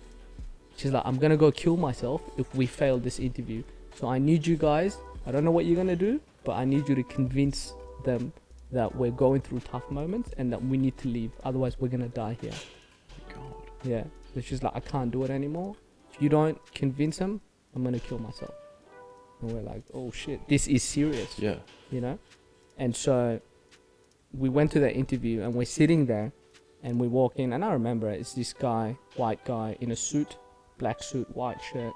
She's like, I'm going to go kill myself if we fail this interview. So I need you guys, I don't know what you're going to do, but I need you to convince them that we're going through tough moments and that we need to leave. Otherwise, we're going to die here. God. Yeah. So she's like, I can't do it anymore. If you don't convince him, I'm going to kill myself. And we're like, oh shit, this is serious. Yeah. You know? And so we went to that interview and we're sitting there and we walk in and I remember it's this guy, white guy in a suit, black suit, white shirt,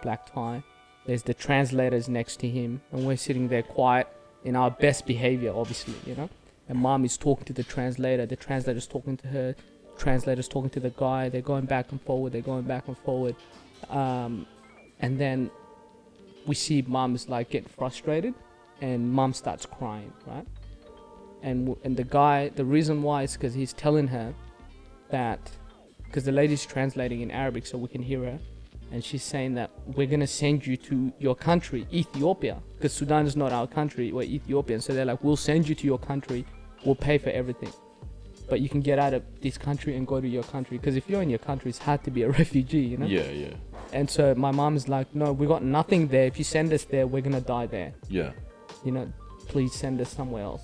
black tie. There's the translators next to him and we're sitting there quiet in our best behavior, obviously, you know? And mom is talking to the translator's talking to her, translator's talking to the guy, they're going back and forward. And then we see mom's like getting frustrated and mom starts crying, right? And the guy, the reason why is because he's telling her that, because the lady's translating in Arabic so we can hear her, and she's saying that we're going to send you to your country, Ethiopia, because Sudan is not our country, we're Ethiopian. So they're like, we'll send you to your country, we'll pay for everything. But you can get out of this country and go to your country, because if you're in your country, it's hard to be a refugee, you know? Yeah, yeah. And so my mom is like, no, we got nothing there. If you send us there, we're going to die there. Yeah. You know, please send us somewhere else,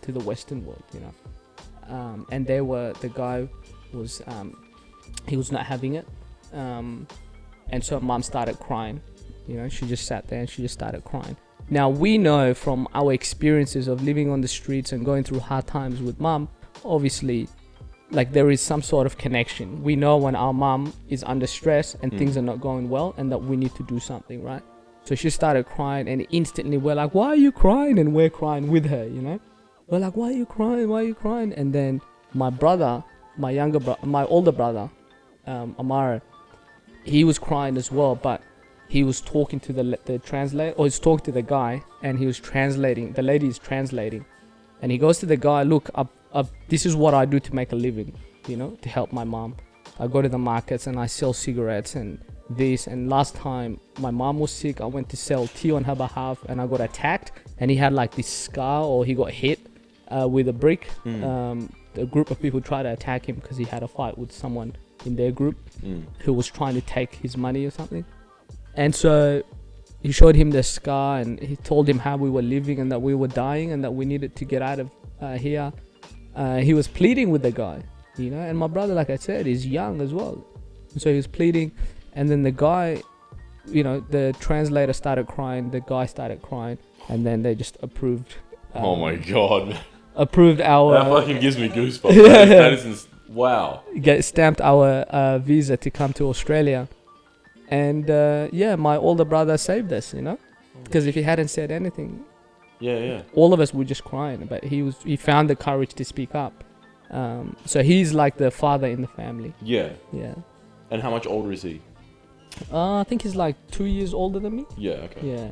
to the Western world, you know? And the guy was, he was not having it. And so mom started crying, you know, she just sat there and she just started crying. Now we know from our experiences of living on the streets and going through hard times with mom, obviously, like there is some sort of connection. We know when our mom is under stress and things are not going well and that we need to do something, right? So she started crying and instantly we're like, why are you crying? And we're crying with her, you know? We're like, why are you crying? Why are you crying? And then my brother, my older brother, Amara, he was crying as well, but he was talking to the translator, or he's talking to the guy, and he was translating. The lady is translating, and he goes to the guy, look, this is what I do to make a living, you know, to help my mom. I go to the markets and I sell cigarettes and this. And last time my mom was sick, I went to sell tea on her behalf, and I got attacked, and he had like this scar, or he got hit with a brick. A group of people tried to attack him because he had a fight with someone in their group who was trying to take his money or something. And so he showed him the scar and he told him how we were living and that we were dying and that we needed to get out of here. He was pleading with the guy, you know, and my brother, like I said, is young as well. So he was pleading, and then the guy, you know, the translator started crying, the guy started crying, and then they just approved. Oh my God. Approved our... That fucking gives me goosebumps. That is wow. Stamped our visa to come to Australia. And yeah, my older brother saved us, you know, because if he hadn't said anything, all of us were just crying. But he found the courage to speak up. So he's like the father in the family. Yeah. Yeah. And how much older is he? I think he's like 2 years older than me. Yeah. Okay. Yeah.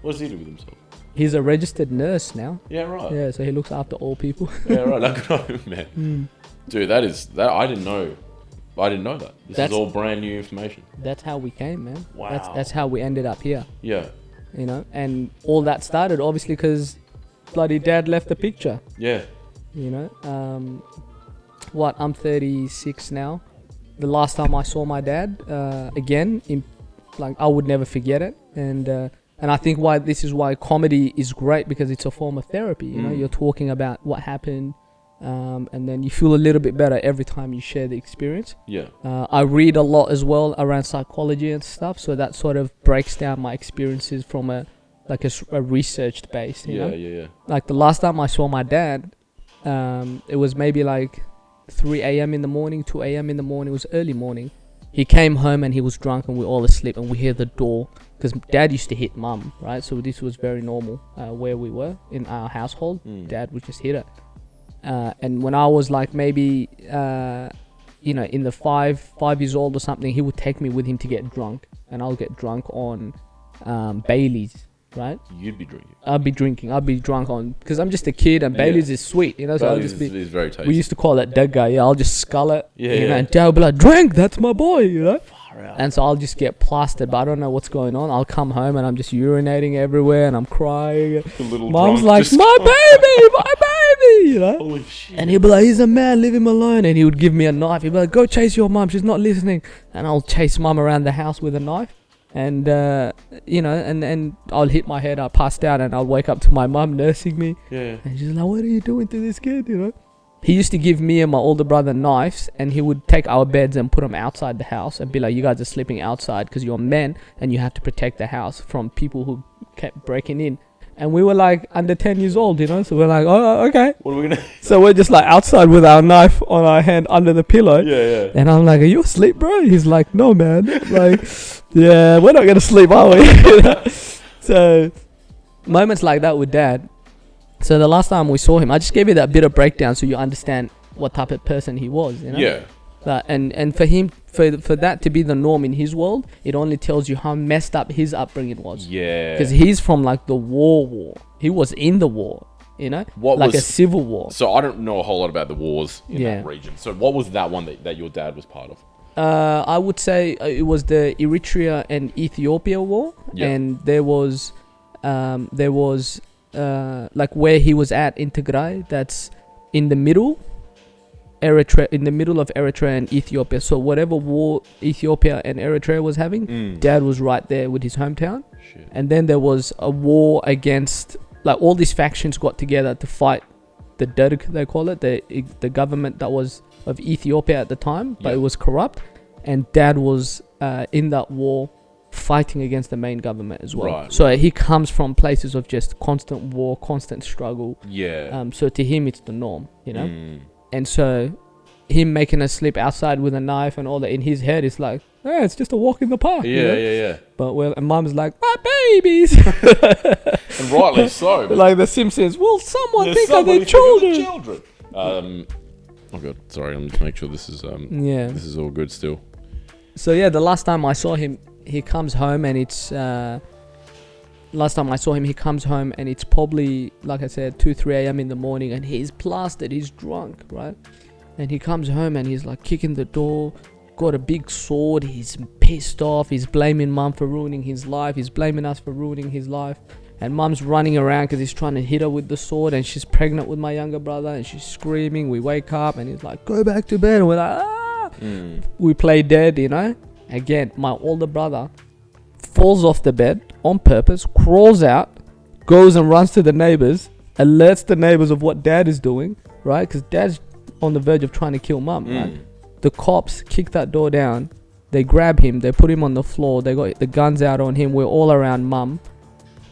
What does he do with himself? He's a registered nurse now. Yeah. Right. Yeah. So he looks after all people. Yeah. Right. Good on him, man. Dude, that I didn't know. I didn't know that. This is all brand new information. That's how we came, man. Wow. That's how we ended up here. Yeah. You know, and all that started obviously because bloody dad left the picture. Yeah. You know, I'm 36 now. The last time I saw my dad, again, I would never forget it. And I think this is why comedy is great, because it's a form of therapy. You know, you're talking about what happened. And then you feel a little bit better every time you share the experience. Yeah. I read a lot as well around psychology and stuff, so that sort of breaks down my experiences from a researched base. You know? Yeah. Like the last time I saw my dad, it was maybe like 3 a.m. in the morning, 2 a.m. in the morning. It was early morning. He came home and he was drunk and we were all asleep, and we hear the door, because dad used to hit mum, right? So this was very normal where we were in our household. Dad would just hit her. And when I was like maybe, in the 5 years old or something, he would take me with him to get drunk, and I'll get drunk on Baileys, right? You'd be drinking. I'd be drinking. I'd be drunk on, because I'm just a kid, and Baileys is sweet, you know. So Baileys is very tasty. We used to call it Dagga. Yeah, I'll just scull it. Yeah. And dad would be like, drink, that's my boy, you know. And so I'll just get plastered, but I don't know what's going on. I'll come home and I'm just urinating everywhere and I'm crying. Mom's like, my baby, you know. Holy shit. And he'd be like, he's a man, leave him alone. And he would give me a knife. He'd be like, go chase your mum, she's not listening. And I'll chase mum around the house with a knife. And and I'll hit my head, I'll pass out, and I'll wake up to my mum nursing me. Yeah. And she's like, what are you doing to this kid, He used to give me and my older brother knives, and he would take our beds and put them outside the house and be like, you guys are sleeping outside because you're men and you have to protect the house from people who kept breaking in. And we were like under 10 years old, so we're like, oh, okay. What are we gonna? So we're just like outside with our knife on our hand under the pillow. Yeah. And I'm like, are you asleep, bro? He's like, no, man. Like, yeah, we're not going to sleep, are we? So moments like that with Dad. So the last time we saw him, I just gave you that bit of breakdown so you understand what type of person he was, Yeah. And for him, for that to be the norm in his world, it only tells you how messed up his upbringing was. Yeah. Because he's from like the war. He was in the war, like a civil war. So I don't know a whole lot about the wars in Yeah. that region. So what was that one that your dad was part of? I would say it was the Eritrea and Ethiopia war, Yeah. and there was like where he was at in Tigray. That's in the middle. Eritrea, in the middle of Eritrea and Ethiopia. So whatever war Ethiopia and Eritrea was having, Dad was right there with his hometown. Shit. And then there was a war against, like, all these factions got together to fight the Derg, they call it, the government that was of Ethiopia at the time, but Yeah. it was corrupt. And Dad was in that war fighting against the main government as well. Right, So he comes from places of just constant war, constant struggle. Yeah. So to him, it's the norm, And so him making us sleep outside with a knife and all that in his head is like, it's just a walk in the park. Yeah. But and Mum's like, my babies. And rightly so. Like the Simpsons, will someone There's think of somebody their thinking children? of the children. Oh god, sorry. I'm just make sure this is Yeah. this is all good still. So yeah, the last time I saw him, he comes home and it's he comes home and it's probably, like I said, 2-3 a.m. in the morning, and he's plastered, he's drunk, right? And he comes home and he's like kicking the door, got a big sword, he's pissed off, he's blaming Mum for ruining his life, he's blaming us for ruining his life. And Mum's running around because he's trying to hit her with the sword, and she's pregnant with my younger brother, and she's screaming. We wake up and he's like, go back to bed, and we're like, ah. We play dead, Again, my older brother falls off the bed on purpose, crawls out, goes and runs to the neighbors, alerts the neighbors of what Dad is doing, right? Because Dad's on the verge of trying to kill Mum, right? The cops kick that door down, they grab him, they put him on the floor, they got the guns out on him, we're all around Mum,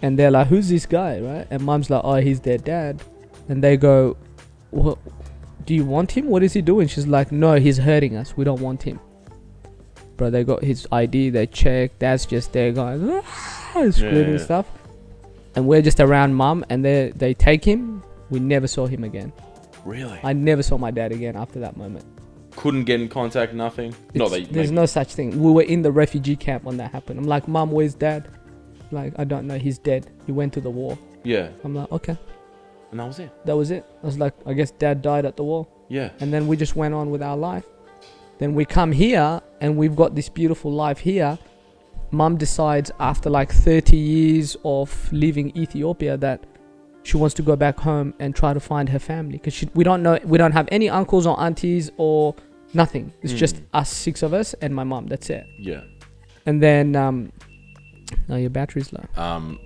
and they're like, who's this guy, right? And Mum's like, oh, he's their dad. And they go, what, do you want him? What is he doing? She's like, no, he's hurting us, we don't want him. Bro, they got his ID, they check, Dad's just there going, screaming stuff. And we're just around Mum, and they take him. We never saw him again. Really? I never saw my dad again after that moment. Couldn't get in contact, nothing? There's no such thing. We were in the refugee camp when that happened. I'm like, Mum, where's Dad? Like, I don't know, he's dead. He went to the war. Yeah. I'm like, okay. And that was it? That was it. I was like, I guess Dad died at the war. Yeah. And then we just went on with our life. Then we come here, and we've got this beautiful life here. Mum decides after like 30 years of leaving Ethiopia that she wants to go back home and try to find her family, because we don't have any uncles or aunties or nothing. It's just us, 6 of us, and my mum. That's it. Yeah. And then no, your battery's low. I'm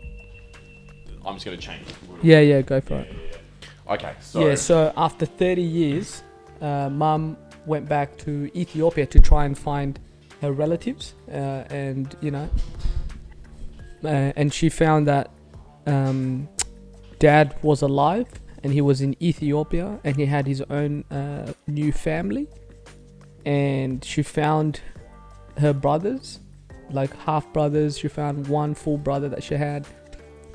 just gonna change. Yeah, go for it. Yeah. Okay. So. Yeah. So after 30 years, Mum went back to Ethiopia to try and find her relatives, and she found that Dad was alive and he was in Ethiopia and he had his own new family. And she found her brothers, like half brothers. She found one full brother that she had.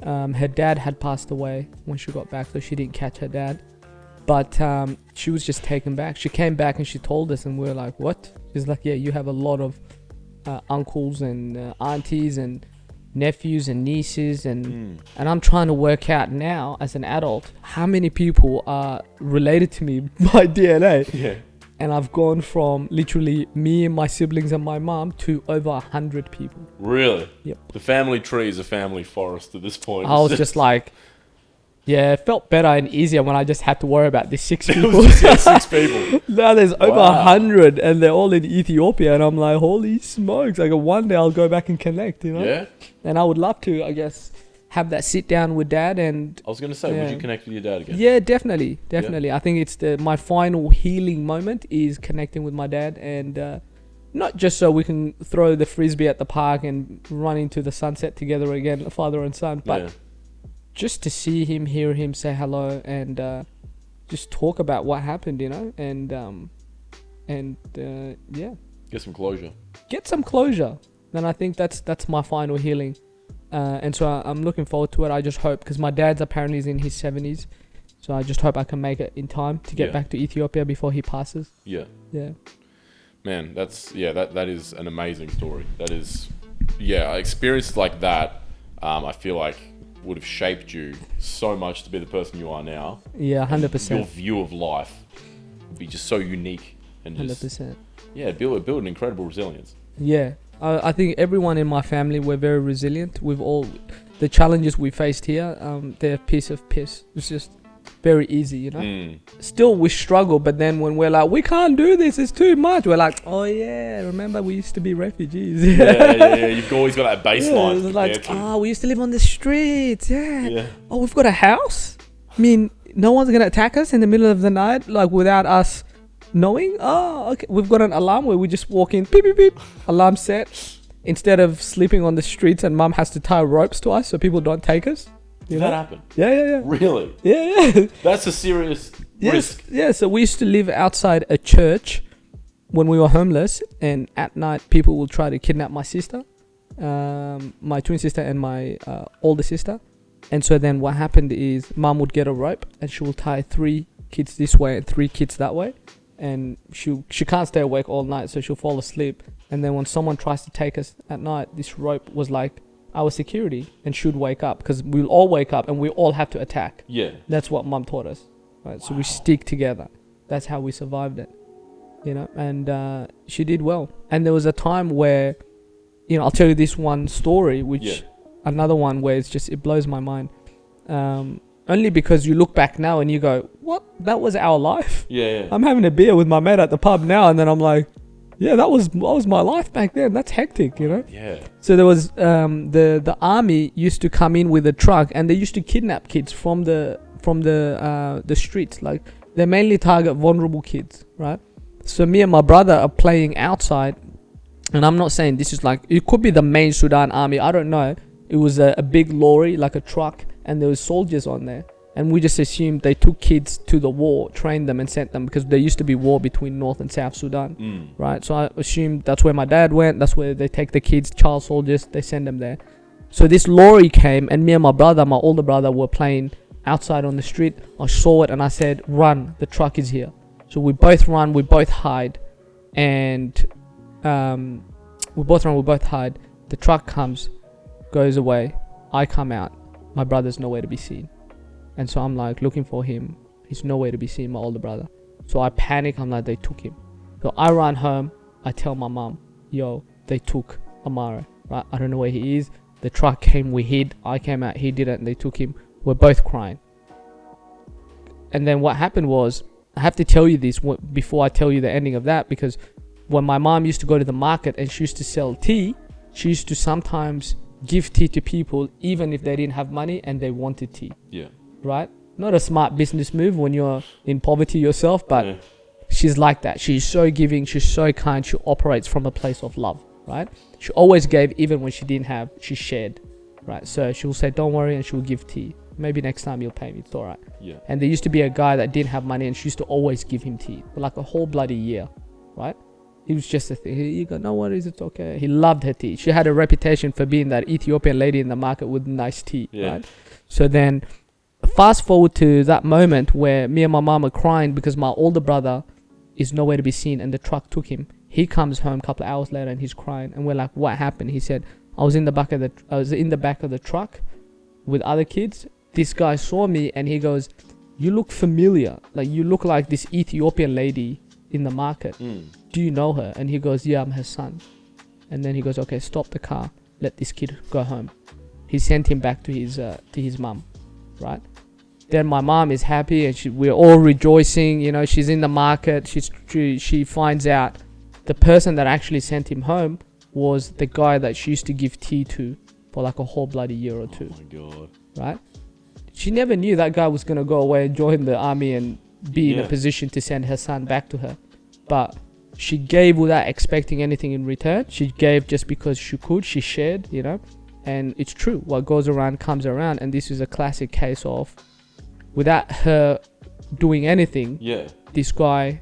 Her dad had passed away when she got back, so she didn't catch her dad. But she was just taken back. She came back and she told us, and we were like, what? She's like, yeah, you have a lot of uncles and aunties and nephews and nieces, and I'm trying to work out now as an adult how many people are related to me by DNA. Yeah. And I've gone from literally me and my siblings and my mom to over 100 people. Really? Yep. The family tree is a family forest at this point. I was just like, Yeah, it felt better and easier when I just had to worry about these 6 It people. was just, 6 people. Now there's over Wow. 100 and they're all in Ethiopia, and I'm like, holy smokes! Like one day I'll go back and connect, you know. Yeah. And I would love to, I guess, have that sit down with Dad and. I was gonna say, would Yeah. you connect with your dad again? Yeah, definitely. I think it's my final healing moment is connecting with my dad, and not just so we can throw the frisbee at the park and run into the sunset together again, father and son, but Yeah. just to see him, hear him, say hello, and just talk about what happened, you know, and yeah, Get some closure. get some closure. And I think that's my final healing, and so I'm looking forward to it. I just hope, because my dad's apparently is in his 70s, so I just hope I can make it in time to get Yeah. back to Ethiopia before he passes. Yeah. Yeah. Man, that is an amazing story. That is, experiences like that, I feel like would have shaped you so much to be the person you are now. Yeah, 100%. Your view of life would be just so unique and just 100%. build an incredible resilience. Yeah, I think everyone in my family, we're very resilient. We've all the challenges we faced here. They're a piece of piss. It's just very easy, you know. Still, we struggle, but then when we're like, we can't do this, it's too much. We're like, oh yeah, remember we used to be refugees. Yeah. You've always got that baseline. Yeah, to like, compare to. we used to live on the streets. Yeah. Oh, we've got a house. I mean, no one's gonna attack us in the middle of the night, like without us knowing. Oh, okay. We've got an alarm where we just walk in, beep beep beep, alarm set. Instead of sleeping on the streets and mum has to tie ropes to us so people don't take us. Did that happen? Yeah. Really? Yeah. That's a serious risk. Yeah, so we used to live outside a church when we were homeless, and at night people will try to kidnap my sister, my twin sister and my older sister. And so then what happened is mum would get a rope and she will tie 3 kids this way and 3 kids that way, and she can't stay awake all night, so she'll fall asleep. And then when someone tries to take us at night, this rope was like our security, and she'd wake up, because we'll all wake up and we all have to attack. Yeah. That's what mum taught us, right? So we stick together. That's how we survived it, you know. And she did well. And there was a time where, you know, I'll tell you this one story, which another one where it blows my mind. Only because you look back now and you go, what? That was our life? Yeah. I'm having a beer with my mate at the pub now, and then I'm like, yeah, that was my life back then. That's hectic, you know. Yeah. So there was the army used to come in with a truck, and they used to kidnap kids from the streets. Like, they mainly target vulnerable kids, right? So me and my brother are playing outside, and I'm not saying this is like, it could be the main Sudan army, I don't know. It was a big lorry, like a truck, and there was soldiers on there. And we just assumed they took kids to the war, trained them and sent them, because there used to be war between North and South Sudan, right? So I assumed that's where my dad went. That's where they take the kids, child soldiers, they send them there. So this lorry came, and me and my brother, my older brother, were playing outside on the street. I saw it and I said, run, the truck is here. So we both run, we both hide, and we both hide. The truck comes, goes away. I come out. My brother's nowhere to be seen. And so I'm like looking for him. He's nowhere to be seen, my older brother. So I panic. I'm like, they took him. So I run home. I tell my mom, yo, they took Amara, right? I don't know where he is. The truck came, we hid. I came out, he didn't, and they took him. We're both crying. And then what happened was, I have to tell you this before I tell you the ending of that, because when my mom used to go to the market and she used to sell tea, she used to sometimes give tea to people even if they didn't have money and they wanted tea. Yeah. Right? Not a smart business move when you're in poverty yourself, but she's like that. She's so giving, she's so kind, she operates from a place of love, right? She always gave, even when she didn't have, she shared, right? So she will say, don't worry, and she will give tea. Maybe next time you'll pay me, it's all right. Yeah. And there used to be a guy that didn't have money, and she used to always give him tea for like a whole bloody year, right? It was just a thing. He go, no worries, it's okay. He loved her tea. She had a reputation for being that Ethiopian lady in the market with nice tea, right? So then, fast forward to that moment where me and my mom are crying because my older brother is nowhere to be seen and the truck took him. He comes home a couple of hours later and he's crying, and we're like, what happened? He said, I was in the back of the truck with other kids. This guy saw me and he goes, you look familiar. Like, you look like this Ethiopian lady in the market. Do you know her? And he goes, yeah, I'm her son. And then he goes, okay, stop the car. Let this kid go home. He sent him back to his mum, right? Then my mom is happy, and we're all rejoicing. You know, she's in the market. She finds out the person that actually sent him home was the guy that she used to give tea to for like a whole bloody year or two. Oh my God. Right? She never knew that guy was going to go away and join the army and be in a position to send her son back to her. But she gave without expecting anything in return. She gave just because she could. She shared, you know. And it's true. What goes around comes around. And this is a classic case of, without her doing anything, this guy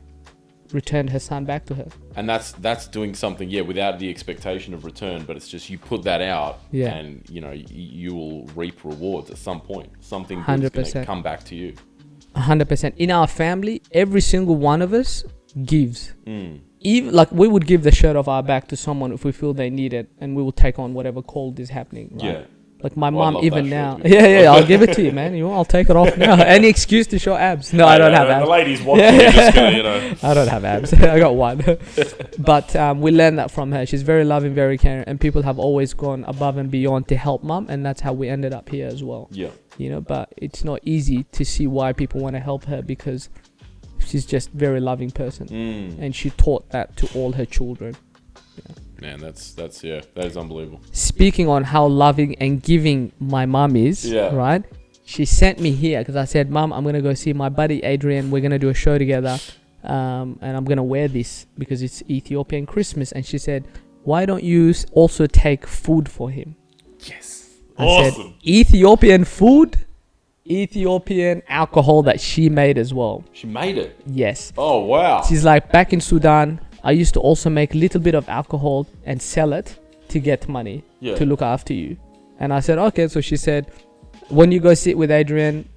returned her son back to her. And that's doing something, without the expectation of return, but it's just you put that out, and you know you will reap rewards at some point. Something good's going to come back to you. 100%. In our family, every single one of us gives. Even like we would give the shirt off our back to someone if we feel they need it, and we will take on whatever cold is happening. Right? Yeah. Like my mom, even now. I'll give it to you, man. I'll take it off now. Any excuse to show abs. No, I don't have abs. The ladies watching, you're just gonna, you know. I don't have abs. I got one. But we learned that from her. She's very loving, very caring, and people have always gone above and beyond to help mom, and that's how we ended up here as well. Yeah. You know, but it's not easy to see why people want to help her, because she's just a very loving person, and she taught that to all her children. Yeah. Man, that is unbelievable. Speaking on how loving and giving my mum is, right? She sent me here because I said, Mum, I'm going to go see my buddy Adrian. We're going to do a show together. And I'm going to wear this because it's Ethiopian Christmas. And she said, why don't you also take food for him? Yes. I said, Ethiopian food? Ethiopian alcohol that she made as well. She made it? Yes. Oh, wow. She's like, back in Sudan, I used to also make a little bit of alcohol and sell it to get money to look after you. And I said, okay. So she said, when you go sit with Adrian,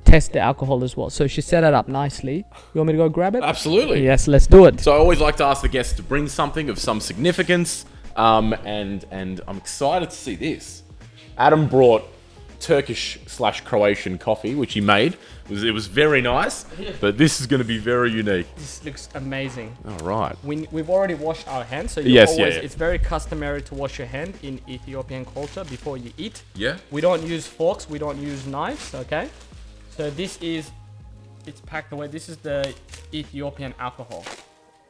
test the alcohol as well. So she set it up nicely. You want me to go grab it? Absolutely. Yes, let's do it. So I always like to ask the guests to bring something of some significance. And I'm excited to see this. Adam brought Turkish/Croatian coffee, which he made. It was very nice, but this is going to be very unique. This looks amazing. All right. We've already washed our hands, so it's very customary to wash your hand in Ethiopian culture before you eat. Yeah. We don't use forks, we don't use knives, okay? So it's packed away. This is the Ethiopian alcohol,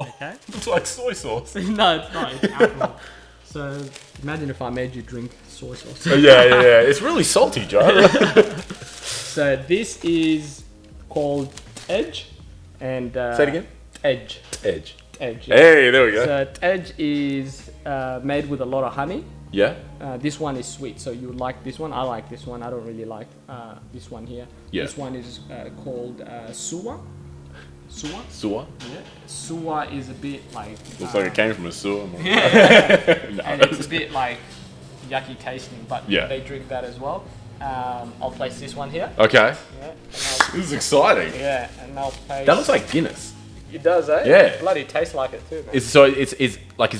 okay? It's like soy sauce. No, it's not. It's alcohol. So imagine if I made you drink soy sauce. Yeah. It's really salty, Joe. So this is called Edge, and say it again. Edge. Yeah. Hey, there we go. So Edge is made with a lot of honey. Yeah. This one is sweet, so you like this one. I like this one. I don't really like this one here. Yeah. This one is called Suwa. Suwa? Yeah. Suwa is a bit like... Looks like it came from a sewer. Yeah. And it's a bit like yucky tasting, but they drink that as well. I'll place this one here. Okay. Yeah. This is exciting. Yeah, and I'll place... That looks like Guinness. It does, eh? Yeah. It bloody tastes like it too, man. Is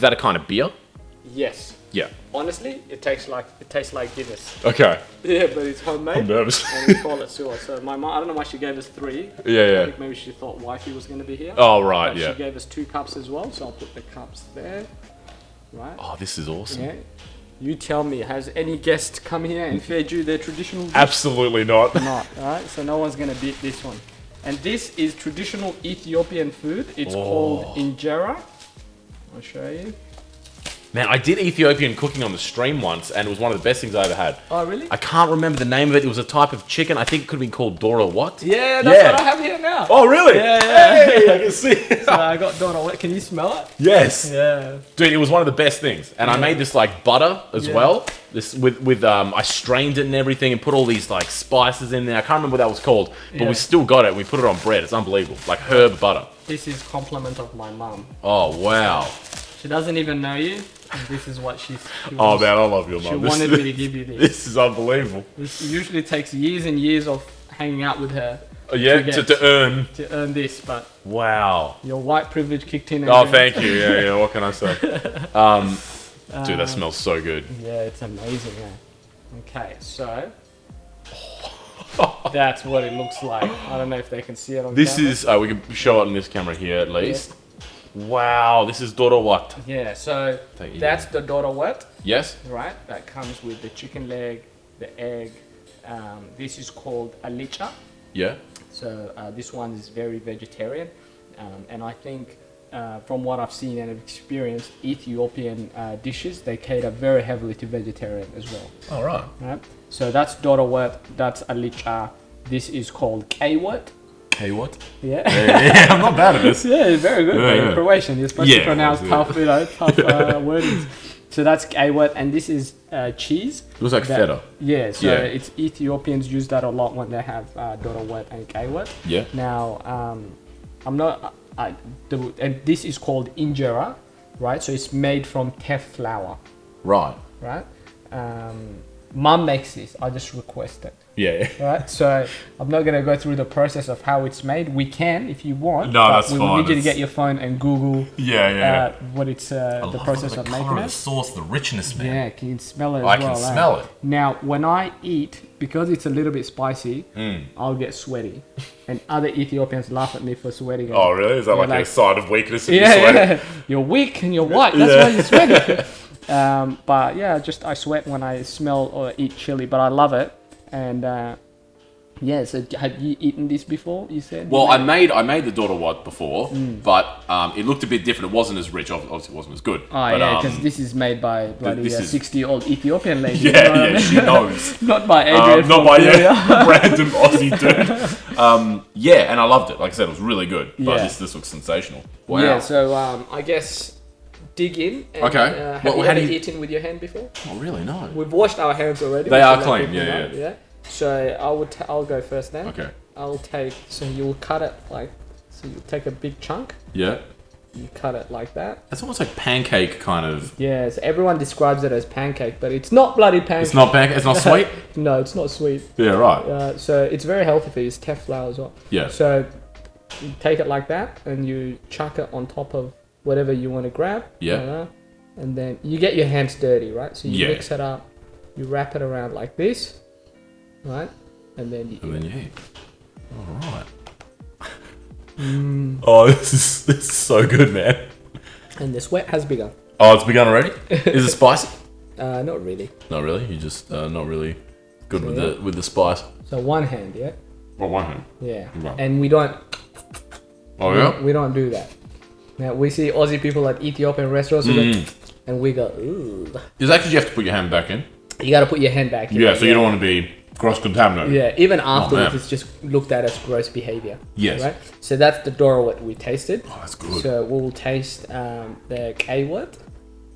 that a kind of beer? Yes. Yeah. Honestly, it tastes like Guinness. Okay. Yeah, but it's homemade. I'm nervous. And we call it Suwa. So my mom, I don't know why she gave us 3. Yeah. I think maybe she thought wifey was going to be here. Oh, right, but she gave us 2 cups as well, so I'll put the cups there. Right. Oh, this is awesome. Yeah. You tell me, has any guest come here and fed you their traditional dish? Absolutely not. Not, alright? So no one's going to beat this one. And this is traditional Ethiopian food. It's called injera. I'll show you. Man, I did Ethiopian cooking on the stream once, and it was one of the best things I ever had. Oh, really? I can't remember the name of it. It was a type of chicken. I think it could have been called Dora what? Yeah, that's what I have here now. Oh, really? Yeah. Hey, I can see. So I got Dora what? Can you smell it? Yes. Yeah. Dude, it was one of the best things. And I made this like butter as well. This with I strained it and everything and put all these like spices in there. I can't remember what that was called, but we still got it. We put it on bread. It's unbelievable. Like herb butter. This is compliment of my mum. Oh, wow. She doesn't even know you. This is what she oh man, I love your mum. She wanted me to give you this. This is unbelievable. This usually takes years and years of hanging out with her. To earn this, but wow, your white privilege kicked in. Oh, thank you. Yeah. What can I say? Dude, that smells so good. Yeah, it's amazing. Okay, so that's what it looks like. I don't know if they can see it on this camera. Is we can show it on this camera here at least. Yeah. Wow, this is Dora what? Yeah, so that's the Dora what? Yes. Right, that comes with the chicken leg, the egg, This is called alicha. Yeah. So this one is very vegetarian, and I think from what I've seen and experienced, Ethiopian dishes, they cater very heavily to vegetarian as well. All right. Right? So that's dorowet, that's alicha. This is called kwet. Hey, what? Yeah. Yeah, I'm not bad at this. Yeah, very good. Yeah. Croatian, you're supposed to pronounce tough, tough Yeah. wordings. So that's kwet, and this is cheese. It was like feta. Yeah, so Yeah. it's Ethiopians use that a lot when they have dorowet and kwet. Yeah. Now, I'm not. And this is called injera, right? So it's made from teff flour, Right. right? Mum makes this. I just request it. Yeah. Right, so I'm not gonna go through the process of how it's made. We can if you want. No, but that's we will fine. need you to get your phone and Google what it's the process of making The it. sauce, the richness, man. Yeah, can you smell it? I as can well, smell it. Now, when I eat, because it's a little bit spicy, I'll get sweaty, and other Ethiopians laugh at me for sweating. Oh, really? Is that They're like a like- sign of weakness if you Yeah, sweat? yeah, you're weak and you're white. That's why you're sweating. But yeah, I sweat when I smell or eat chili, but I love it. And yeah, so have you eaten this before? You said. Well, I made the dorowet before, but it looked a bit different. It wasn't as rich. Obviously, it wasn't as good. Oh but, yeah, because this is made by bloody this is- 60-year-old Ethiopian lady. Yeah, you know what I mean? she knows. Not by Adrian. Not from by Korea. random Aussie dude. Yeah, and I loved it. Like I said, it was really good. But Yeah. this looks sensational. Wow. Yeah, so I guess dig in. And, Okay. have Well, you how ever do you- eaten with your hand before? Oh, really? No. We've washed our hands already. They so are let clean, people yeah, know, yeah. So I'll go first then. Okay. I'll take. So you'll cut it like. So you take a big chunk. Yeah. You cut it like that. It's almost like pancake kind of. Yeah. So everyone describes it as pancake, but it's not bloody pancake. It's not pancake. It's not sweet. No, it's not sweet. Yeah. Right. So it's very healthy for you. It's teff flour as well. Yeah. So you take it like that, and you chuck it on top of whatever you want to grab. Yeah. And then you get your hands dirty, right? So you Yeah. mix it up, you wrap it around like this, right? And then you. And then you eat. All right. Oh, this is so good, man. And the sweat has begun. Oh, it's begun already. Is it spicy? Not really. Not really. You just not really good So, with yeah. the spice. So one hand, yeah, Oh, one hand. yeah. Right. And we don't. Oh yeah. We don't do that. Now we see Aussie people at Ethiopian restaurants, who go, and we go, ooh. Is that because you have to put your hand back in? You got to put your hand back in. Yeah. So you don't want to be cross-contaminated. Yeah, even afterwards, man. it's just looked at as gross behavior. Yes. Right. So that's the dorowet we tasted. Oh, that's good. So we'll taste the kwet,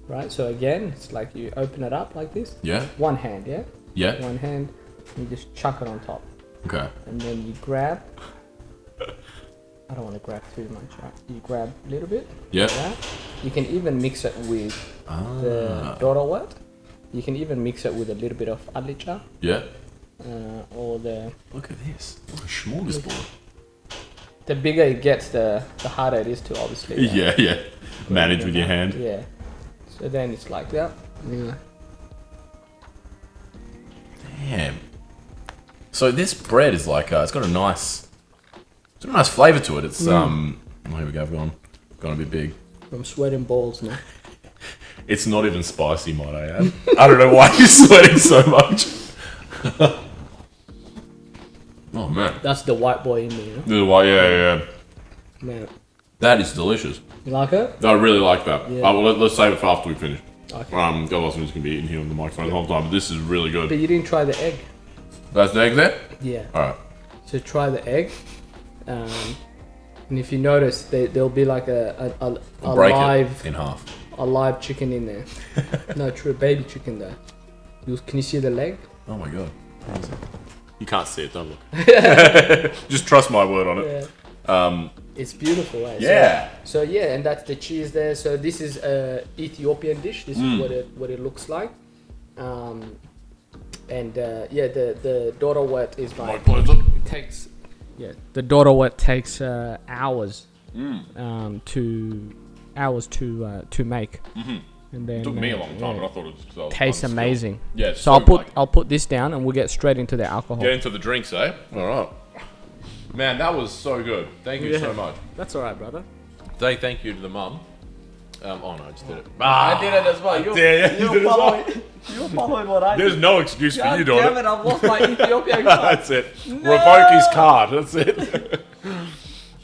right? So again, it's like you open it up like this. Yeah. One hand, yeah. Yeah. One hand, you just chuck it on top, Okay. and then you grab. I don't want to grab too much. Right? You grab a little bit. Yeah. Like that. You can even mix it with the dorowet. You can even mix it with a little bit of alicha. Yeah. Or the Look at this. What a smorgasbord. the bigger it gets, the harder it is to obviously. Yeah. Manage with your hand. Yeah. So then it's like that. Yeah. Damn. So this bread is like it's got a nice flavour to it. It's oh, here we go. I've gone a bit big. I'm sweating balls now. It's not even spicy, might I add. I don't know why you're sweating so much. Oh man. That's the white boy in me, you know? This is why, yeah. Man. That is delicious. You like it? I really like that. Yeah. Well, let's save it for after we finish. Okay. Otherwise I'm just going to be eating here on the microphone the whole time. But this is really good. But you didn't try the egg. That's the egg there? Yeah. Alright. So try the egg. And if you notice, there'll be like a Break live it in half. a live chicken in there. No, true, baby chicken there. Can you see the leg? Oh my god. You can't see it, don't look. Just trust my word on it. Yeah. It's beautiful, right? Yeah. So yeah, and that's the cheese there. So this is a Ethiopian dish. This is what it looks like. And yeah, the dorowet is My like pleasure. it takes. Yeah, the dorowet takes hours to make. And then It took me a long time, but I thought it was tastes fun still. amazing. Yeah, it's So so I'll put this down and we'll get straight into the alcohol. Get into the drinks, eh? Alright. Man, that was so good. Thank you so much. That's all right, brother. Thank you to the mum. Oh no, I just did it. I did it as well. You did it as well. You're following what I did. There's no excuse for you doing Damn it. it, I've lost my Ethiopian card. That's it. Revoke his card. That's it.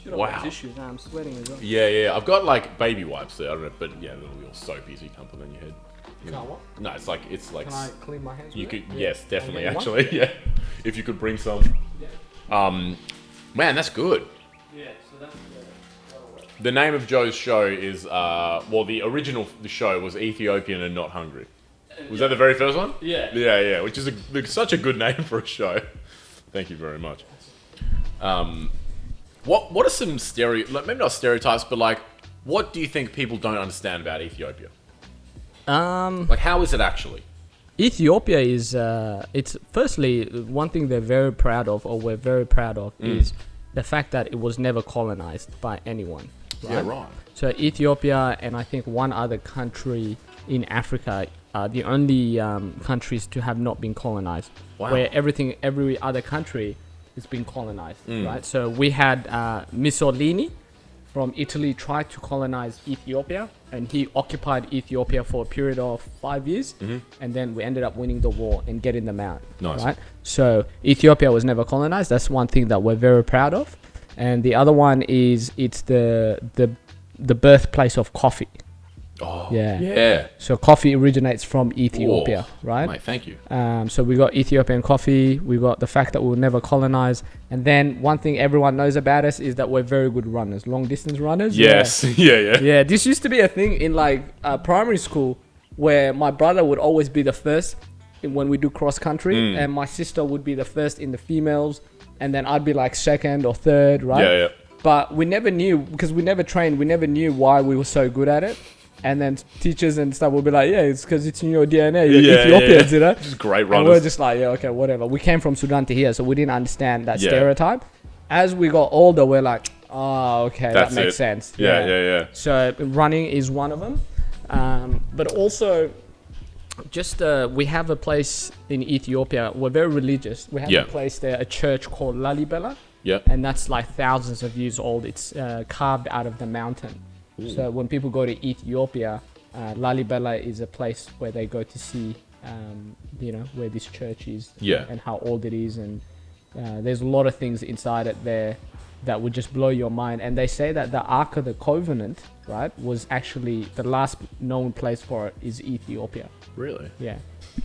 Wow. Tissues. I'm sweating as well. Yeah. I've got like baby wipes there. I don't know, but yeah, they'll be all soapy so you can't put them in your head. Can't what? No, it's like. Can I clean my hands? You with could. it? Yes, definitely. I'll get Actually, yeah. If you could bring some. Yeah. Man, that's good. Yeah. So that's The name of Joe's show is the original show was Ethiopian and Not Hungry. Was that the very first one? Yeah. Yeah, which is such a good name for a show. Thank you very much. What are some maybe not stereotypes, but like, what do you think people don't understand about Ethiopia? Like, how is it actually? Ethiopia is it's firstly one thing they're very proud of, or we're very proud of, is the fact that it was never colonized by anyone. Right? Yeah, right. So Ethiopia and I think one other country in Africa are the only countries to have not been colonized. Wow. Where every other country has been colonized, right? So we had Mussolini from Italy tried to colonize Ethiopia, and he occupied Ethiopia for a period of 5 years, and then we ended up winning the war and getting them out. Nice. Right? So Ethiopia was never colonized. That's one thing that we're very proud of. And the other one is it's the birthplace of coffee. Oh, Yeah. yeah. So coffee originates from Ethiopia, Whoa. right? Mate, thank you. So we got Ethiopian coffee. We got the fact that we were never colonized. And then one thing everyone knows about us is that we're very good runners, long distance runners. Yes. Yeah. Yeah, this used to be a thing in like primary school where my brother would always be the first when we do cross country, and my sister would be the first in the females, and then I'd be like second or third, right? Yeah. But we never knew, because we never trained, we never knew why we were so good at it. And then teachers and stuff will be like, yeah, it's because it's in your DNA. You're Ethiopians, you know? Just great And runners. we're just like, yeah, okay, whatever. We came from Sudan to here, so we didn't understand that stereotype. As we got older, we're like, oh, okay, That's that makes it. sense. Yeah. So running is one of them. But also, just we have a place in Ethiopia. We're very religious. We have a place there, a church called Lalibela. Yeah. And that's like thousands of years old. It's carved out of the mountain. Ooh. So when people go to Ethiopia, Lalibela is a place where they go to see, where this church is, and how old it is, and there's a lot of things inside it there that would just blow your mind. And they say that the Ark of the Covenant, right, was actually the last known place for it is Ethiopia. Really? Yeah.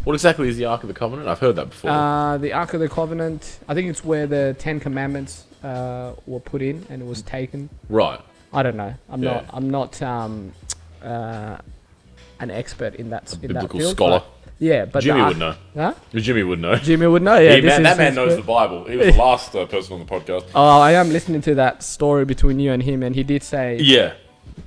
What exactly is the Ark of the Covenant? I've heard that before. The Ark of the Covenant, I think it's where the 10 Commandments were put in and it was taken. Right. I don't know. I'm not an expert in that biblical field. scholar. But Jimmy would know. Huh? Jimmy would know. Jimmy would know. Yeah, that man knows the Bible. He was the last person on the podcast. Oh, I am listening to that story between you and him, and he did say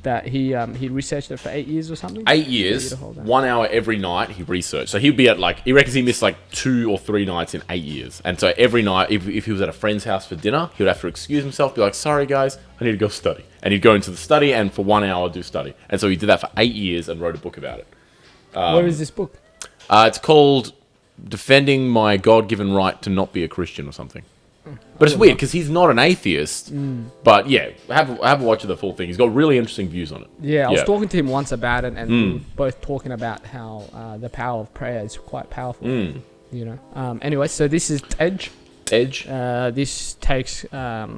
that he researched it for 8 years or something. 8 years, 1 hour every night he researched. So he'd be at he reckons he missed 2 or 3 nights in 8 years. And so every night, if he was at a friend's house for dinner, he would have to excuse himself, be like, sorry guys, I need to go study. And he'd go into the study and for 1 hour do study. And so he did that for 8 years and wrote a book about it. Where is this book? It's called Defending My God-Given Right to Not Be a Christian or something. But it's weird because he's not an atheist. But yeah, have a watch of the full thing. He's got really interesting views on it. Yeah, I was talking to him once about it, and we were both talking about how the power of prayer is quite powerful. Anyway, so this is Edge. This takes a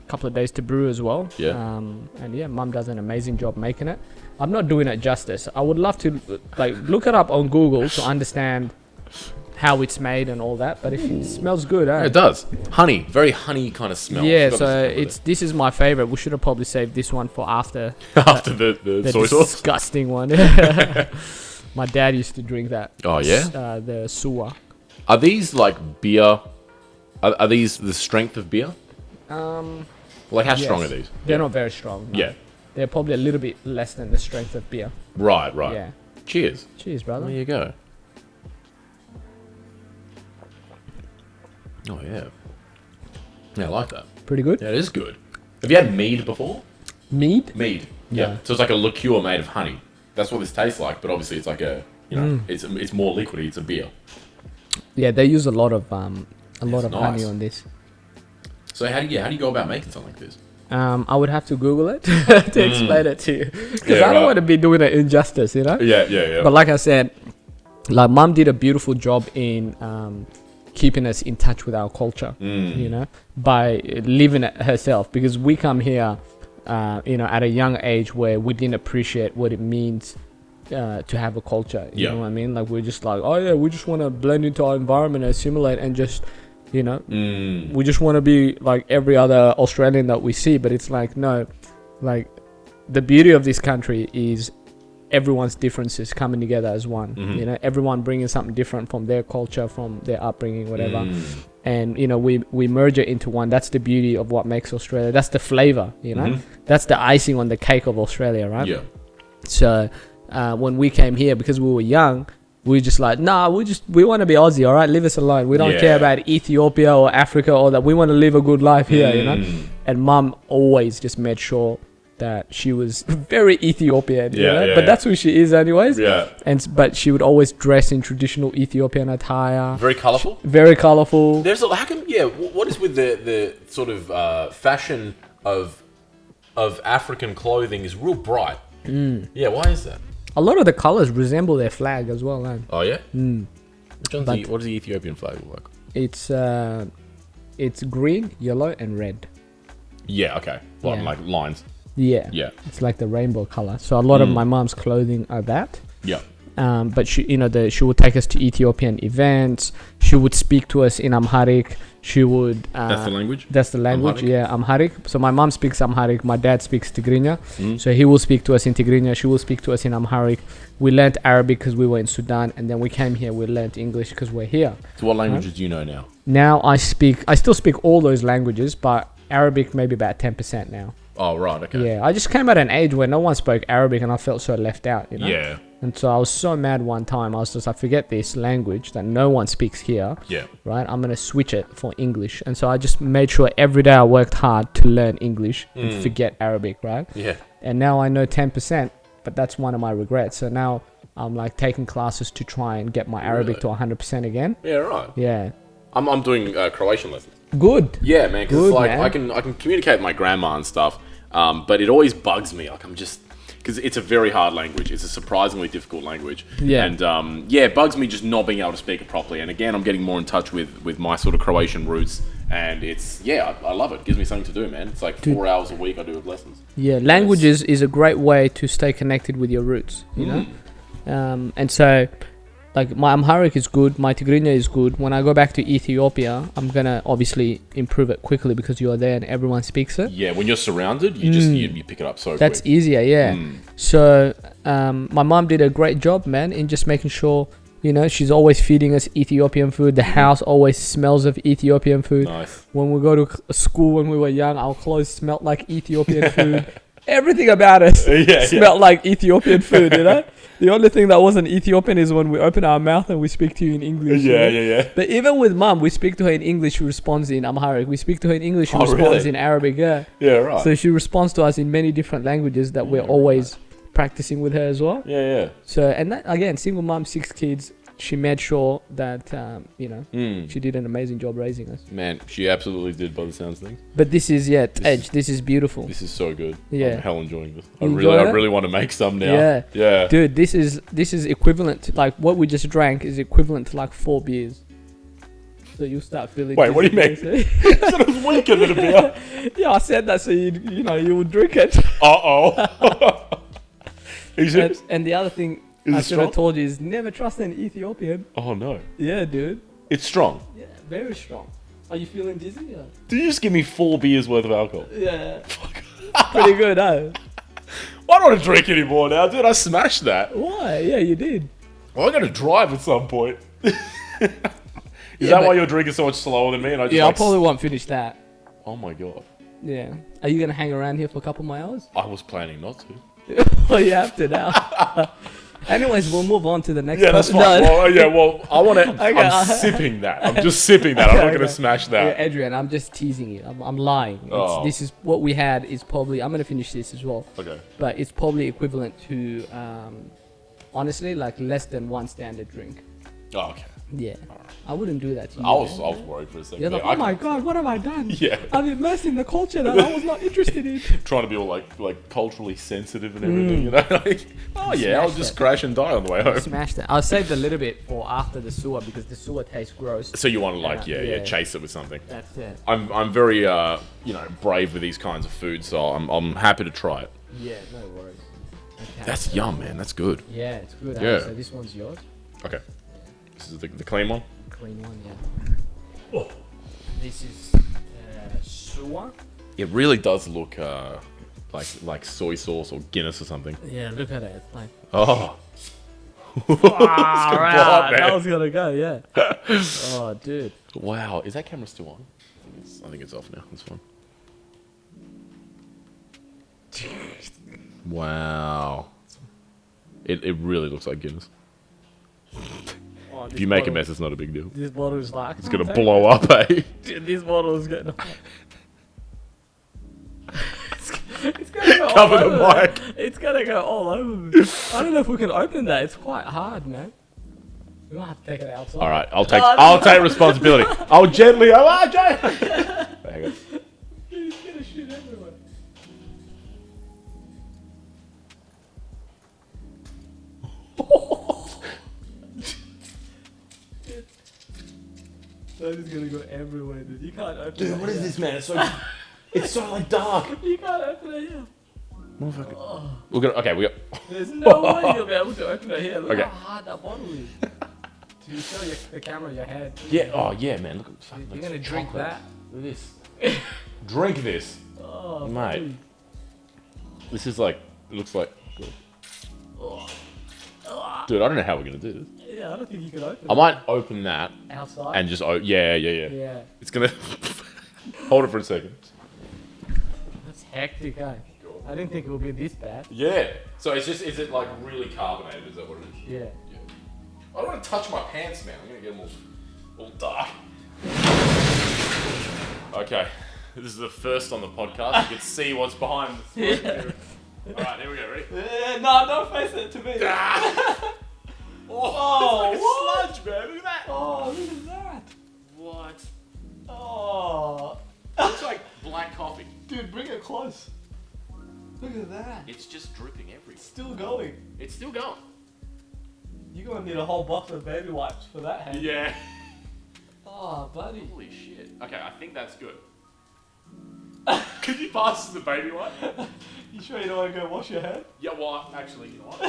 couple of days to brew as well. Mum does an amazing job making it. I'm not doing it justice. I would love to look it up on Google to understand how it's made and all that, but if it smells good, it does. Honey, very honey kind of smell. Yeah, so this is my favorite. We should have probably saved this one for after the soy sauce. Disgusting one. My dad used to drink that. Oh yeah, the suwa. Are these like beer? Are these the strength of beer? How strong are these? They're not very strong. No. Yeah, they're probably a little bit less than the strength of beer. Right. Yeah. Cheers, brother. There you go. Oh yeah. Yeah, I like that. Pretty good. Yeah, it is good. Have you had mead before? Mead? Mead. Yeah. Yeah. So it's like a liqueur made of honey. That's what this tastes like, but obviously it's like it's more liquidy. It's a beer. Yeah, they use a lot of honey nice. on this. So how do you go about making something like this? I would have to Google it to explain it to you, because I don't want to be doing it injustice, you know. Yeah. But like I said, like mum did a beautiful job in keeping us in touch with our culture, you know, by living it herself. Because we come here, you know, at a young age where we didn't appreciate what it means to have a culture. You know what I mean? Like we're just like, oh yeah, we just want to blend into our environment, assimilate, and just, you know, we just want to be like every other Australian that we see. But it's like, no, like the beauty of this country is everyone's differences coming together as one. You know, everyone bringing something different from their culture, from their upbringing, whatever. And you know, we merge it into one. That's the beauty of what makes Australia. That's the flavor, you know. That's the icing on the cake of Australia, right? Yeah. So when we came here, because we were young, we just like, nah, we want to be Aussie, all right? Leave us alone. We don't care about Ethiopia or Africa or that. We want to live a good life here, you know? And mum always just made sure that she was very Ethiopian, you know? But that's who she is anyways. But she would always dress in traditional Ethiopian attire. Very colourful? Very colourful. How come, what is with the sort of fashion of African clothing is real bright? Yeah, why is that? A lot of the colours resemble their flag as well, man. Oh, yeah? What does the Ethiopian flag look like? It's green, yellow, and red. Yeah, okay. Like lines. Yeah. It's like the rainbow colour. So a lot of my mom's clothing are that. Yeah. But she, you know, she would take us to Ethiopian events. She would speak to us in Amharic. She would. That's the language. That's the language. Amharic? Yeah, Amharic. So my mom speaks Amharic. My dad speaks Tigrinya. So he will speak to us in Tigrinya. She will speak to us in Amharic. We learnt Arabic because we were in Sudan, and then we came here. We learnt English because we're here. So what languages do you know now? Now I still speak all those languages, but Arabic maybe about 10% now. Oh, right, okay. Yeah, I just came at an age where no one spoke Arabic and I felt so left out, you know? Yeah. And so I was so mad one time. I was just like, forget this language that no one speaks here. Yeah. Right? I'm going to switch it for English. And so I just made sure every day I worked hard to learn English and forget Arabic, right? Yeah. And now I know 10%, but that's one of my regrets. So now I'm like taking classes to try and get my Arabic to 100% again. Yeah, right. Yeah. I'm doing Croatian lessons. Good. Yeah, man. Because it's like I can communicate with my grandma and stuff, but it always bugs me. Like I'm just because it's a very hard language. It's a surprisingly difficult language. Yeah. And it bugs me just not being able to speak it properly. And again, I'm getting more in touch with my sort of Croatian roots, and it's I love it. It gives me something to do, man. It's like 4 hours a week I do with lessons. Yeah, languages is a great way to stay connected with your roots. You know, and so. Like my Amharic is good, my Tigrinya is good. When I go back to Ethiopia, I'm gonna obviously improve it quickly because you're there and everyone speaks it. Yeah, when you're surrounded, you pick it up so quick. That's easier, yeah. So my mom did a great job, man, in just making sure, you know, she's always feeding us Ethiopian food. The house always smells of Ethiopian food. Nice. When we go to school when we were young, our clothes smelled like Ethiopian food. Everything about us smelled like Ethiopian food, you know? The only thing that wasn't Ethiopian is when we open our mouth and we speak to you in English. Yeah. But even with mum, we speak to her in English, she responds in Amharic. We speak to her in English, she responds in Arabic. Yeah, right. So she responds to us in many different languages that we're always practicing with her as well. Yeah. So, and that, again, single mum, 6 kids. She made sure that, she did an amazing job raising us. Man, she absolutely did by the sounds of things. But this is, Edge, this is beautiful. This is so good. Yeah. I'm hell enjoying this. I really want to make some now. Yeah. Dude, this is equivalent to, like, what we just drank is equivalent to, like, 4 beers. So you'll start feeling... Wait, what do you mean? You said it was weaker than a beer. Yeah, I said that so you would drink it. Uh-oh. And the other thing... I should have told you is never trust an Ethiopian. Oh no. Yeah, dude. It's strong. Yeah, very strong. Are you feeling dizzy? Yeah. Did you just give me 4 beers worth of alcohol? Yeah. Pretty good, huh? I don't want to drink anymore now, dude. I smashed that. Why? Yeah, you did. Well, I got to drive at some point. Is that why you're drinking so much slower than me? And I probably won't finish that. Oh my god. Yeah. Are you gonna hang around here for a couple more hours? I was planning not to. Well, you have to now. Anyways, we'll move on to the next. Yeah, that's fine. No. I want to. Okay. I'm sipping that. I'm just sipping that. I'm not gonna smash that. Yeah, Adrian, I'm just teasing you. I'm lying. This is what we had. Is probably. I'm gonna finish this as well. Okay. But it's probably equivalent to, honestly, like less than 1 standard drink. Oh, okay. Yeah. I wouldn't do that to you. I was worried for a second. You're like, oh my god, what have I done? Yeah. I'm immersed in the culture that I was not interested in. Trying to be all like culturally sensitive and everything, you know? Like, oh yeah, I'll just crash and die on the way home. Smashed it. I saved a little bit for after the sewer because the sewer tastes gross. So you want to chase it with something. That's it. I'm very brave with these kinds of food, so I'm happy to try it. Yeah, no worries. Okay. That's yum, man. That's good. Yeah, it's good. Yeah. So this one's yours. Okay. This is the clean one. Clean one, yeah. Oh. This is sewer. It really does look like soy sauce or Guinness or something. Yeah, look at it. Like. Oh. That was gonna go, yeah. Oh, dude. Wow, is that camera still on? I think it's off now. It's fine. Wow. It really looks like Guinness. Oh, If you make a mess, it's not a big deal. This bottle is like... It's gonna blow up, eh? Dude, this bottle is getting... it's gonna go Cover all the over, mic. man. It's gonna go all over me. I don't know if we can open that. It's quite hard, man. We might have to take it outside. All right, I'll take responsibility. I'll gently. Jay. Hang on. It's gonna shoot everywhere. That is gonna go everywhere, dude. You can't open it. Dude, what is this, man? It's so like dark. You can't open it here. Motherfucker. Oh. We're gonna. Okay, we got. There's no way you'll be able to open it here. Look Okay. how hard that bottle is. Do you show the camera your head? Yeah. Oh yeah, man. Look at. You're gonna drink chocolate. that. Look at this. Drink this, Oh, mate. dude. This is like. It looks like. Oh. Dude, I don't know how we're gonna do this. Yeah, I don't think you can open I might open that it outside. and just. Yeah. Yeah, It's gonna. Hold it for a second. that's hectic, eh? I didn't think it would be this bad. Yeah. So is it like really carbonated? Is that what it is? Yeah. I don't want to touch my pants, man. I'm gonna get them all dark. Okay. This is the first on the podcast. You can see what's behind the screen. Alright, here we go, ready? No, don't face it to me. Oh, it's like a what? sludge, man. Look at that. Oh, look at that. What? Oh. Looks like black coffee. Dude, bring it close. Look at that. It's just dripping everywhere. Still going. It's still going. You're gonna need a whole box of baby wipes for that hand. Yeah. Oh, buddy. Holy shit. Okay, I think that's good. Could you pass us the baby wipe? You sure you don't want to go wash your head? Yeah, well, actually, you know what?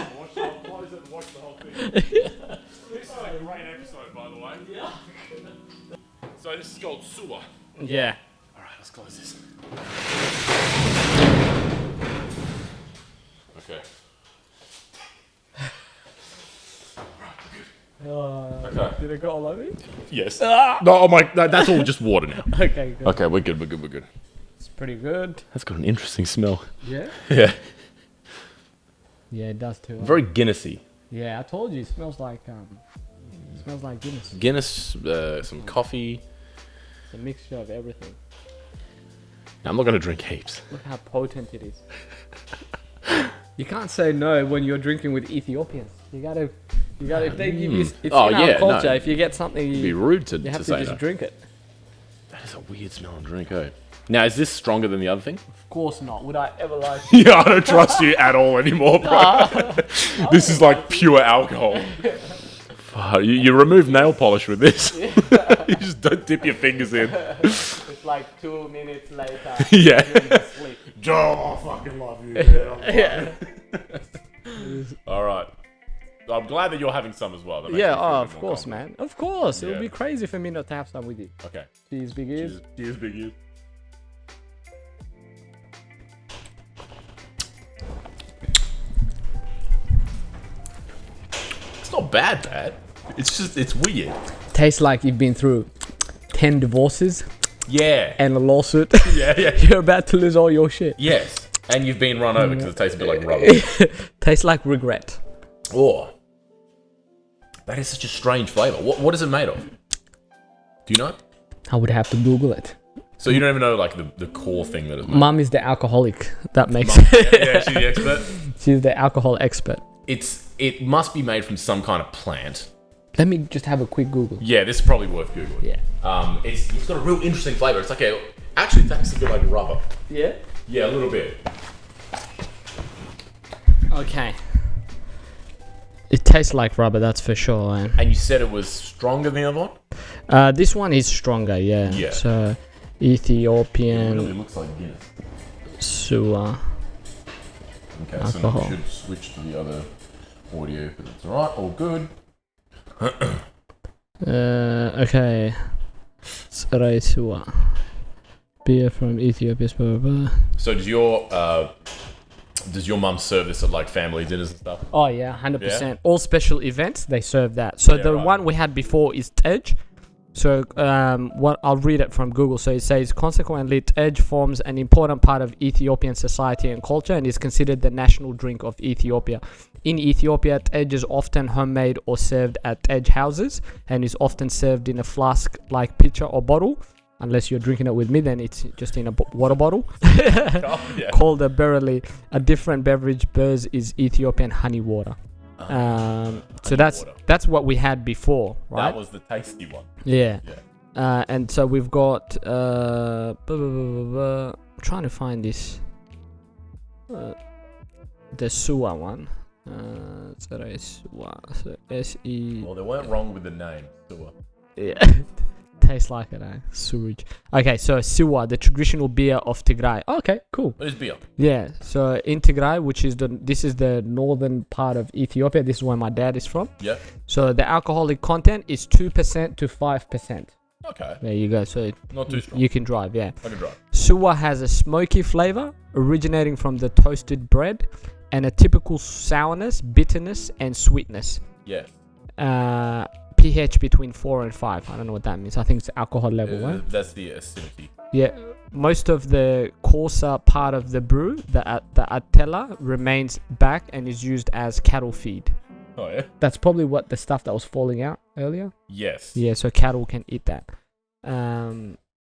Watch the whole thing. This is a great episode, by the way. Yeah. So this is called sewer. Yeah. Alright, let's close this. Okay. Okay. Did it go all over you? Yes. No, oh my, that's all just water now. Okay, good. Okay, we're good. It's pretty good. That's got an interesting smell. Yeah? Yeah. Yeah, it does too. Very Guinnessy. Yeah, I told you, it smells like Guinness. Guinness, some coffee. It's a mixture of everything. Now, I'm not going to drink heaps. Look how potent it is. You can't say no when you're drinking with Ethiopians. You gotta if they give you, it's in our culture, if you get something, It'd be rude to you have to say just no. drink it. That is a weird smelling drink, eh? Now, is this stronger than the other thing? Of course not. Would I ever like to? Yeah, I don't trust you at all anymore, bro. This is like pure alcohol. Fuck, you remove nail polish with this. You just don't dip your fingers in. It's like 2 minutes later. Yeah. During the sleep. Joe, I fucking love you, man. All right. I'm glad that you're having some as well. That makes me feel a bit of more course, confident. man. Of course. It Yeah. would be crazy for me not to have some with you. Okay. Cheers, big ears. Cheers, big ears. It's not bad. It's just, it's weird. Tastes like you've been through 10 divorces Yeah. and a lawsuit. Yeah. You're about to lose all your shit. Yes. And you've been run over because it tastes a bit like rubber. Tastes like regret. Oh. That is such a strange flavour. What is it made of? Do you know? I would have to Google it. So you don't even know like the core thing that it's made. Mum is the alcoholic. That makes Yeah, she's the expert. She's the alcohol expert. It must be made from some kind of plant. Let me just have a quick Google. Yeah, this is probably worth Googling. Yeah. It's got a real interesting flavor. It's like actually tastes a bit like rubber. Yeah? Yeah, a little bit. Okay. It tastes like rubber, that's for sure. Man. And you said it was stronger than the other one? This one is stronger, yeah. Yeah. So, It Ethiopian really looks like Guinness. sewer. Okay, Alcohol. so we should switch to the other audio, but it's alright, all good. Okay. Sarai sewer. Beer from Ethiopia. Blah, blah, blah. So does your mum serve this at like family dinners and stuff? Oh yeah, 100%. Yeah? All special events they serve that. So Yeah, the right. one we had before is tej. So what I'll read it from Google. So it says, consequently, tej forms an important part of Ethiopian society and culture and is considered the national drink of Ethiopia. In Ethiopia, tej is often homemade or served at tej houses and is often served in a flask-like pitcher or bottle. Unless you're drinking it with me, then it's just in a water bottle Yeah. called a bereli. A different beverage beers is Ethiopian honey water. So that's what we had before, right? That was the tasty one. Yeah. Yeah. And so we've got I'm trying to find this the sewer one. So S-E. Well, they weren't wrong with the name. Sewer. Yeah. Tastes like it, sewage. Okay, so sewer, the traditional beer of Tigray. Okay, cool. What is beer? Yeah, so in Tigray, which is this is the northern part of Ethiopia. This is where my dad is from. Yeah. So the alcoholic content is 2% to 5%. Okay. There you go. So Not too strong. you can drive, yeah. I can drive. Suwa has a smoky flavor originating from the toasted bread and a typical sourness, bitterness, and sweetness. Yeah. pH between 4 and 5. I don't know what that means. I think it's alcohol level, right? That's the acidity. Yeah. Most of the coarser part of the brew, the atella, remains back and is used as cattle feed. Oh, yeah? That's probably what the stuff that was falling out earlier. Yes. Yeah, so cattle can eat that.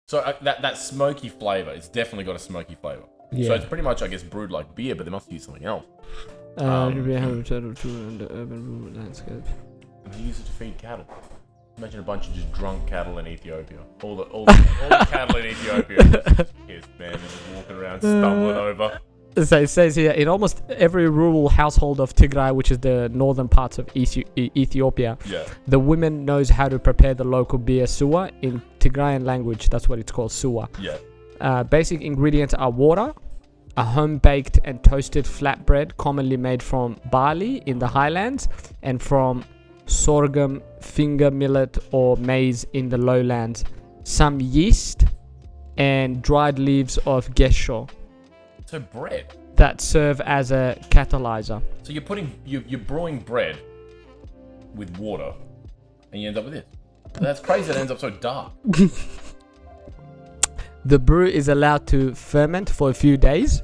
So that smoky flavor, it's definitely got a smoky flavor. Yeah. So it's pretty much, I guess, brewed like beer, but they must use something else. We have a total tour in the urban rural landscape. And they use it to feed cattle. Imagine a bunch of just drunk cattle in Ethiopia. All the cattle in Ethiopia just pissed, man, and just walking around stumbling over. So it says here, in almost every rural household of Tigray, which is the northern parts of Ethiopia, Yeah. the woman knows how to prepare the local beer sewer in Tigrayan language. That's what it's called, sewer. Yeah. Basic ingredients are water, a home-baked and toasted flatbread commonly made from barley in the highlands and from sorghum, finger millet or maize in the lowlands, some yeast, and dried leaves of gesho So bread. that serve as a catalyzer. So you're brewing bread with water, and you end up with this. That's crazy. That ends up so dark. The brew is allowed to ferment for a few days,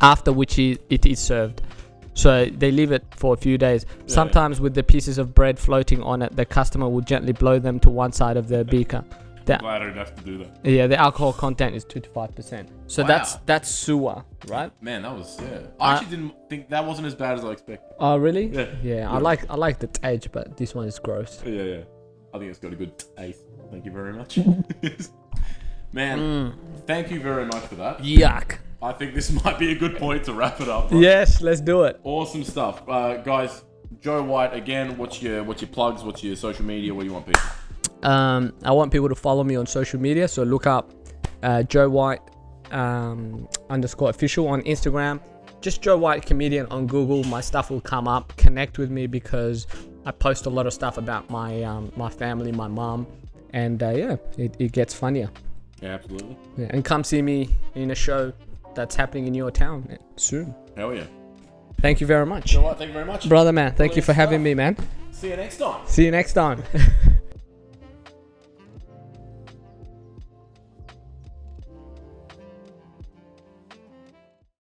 after which it is served. So they leave it for a few days. Sometimes with the pieces of bread floating on it, the customer will gently blow them to one side of the beaker. Glad I don't have to do that. Yeah, the alcohol content is 2 to 5%. So Wow. that's sewer, right? Man, that was I actually didn't think that wasn't as bad as I expected. Oh, really? Yeah. Yeah, I like the taste, but this one is gross. Yeah. I think it's got a good taste. Thank you very much. Man, thank you very much for that. Yuck. I think this might be a good point to wrap it up. Right? Yes, let's do it. Awesome stuff, guys. Joe White again. What's your plugs? What's your social media? What do you want people? I want people to follow me on social media, so look up Joe White _official on Instagram. Just Joe White comedian on Google. My stuff will come up. Connect with me because I post a lot of stuff about my family, my mom, and it gets funnier. Yeah, absolutely. Yeah, and come see me in a show that's happening in your town soon. Hell yeah. Thank you very much. Joe White, thank you very much. Brother man, thank you for having me, man. See you next time. See you next time.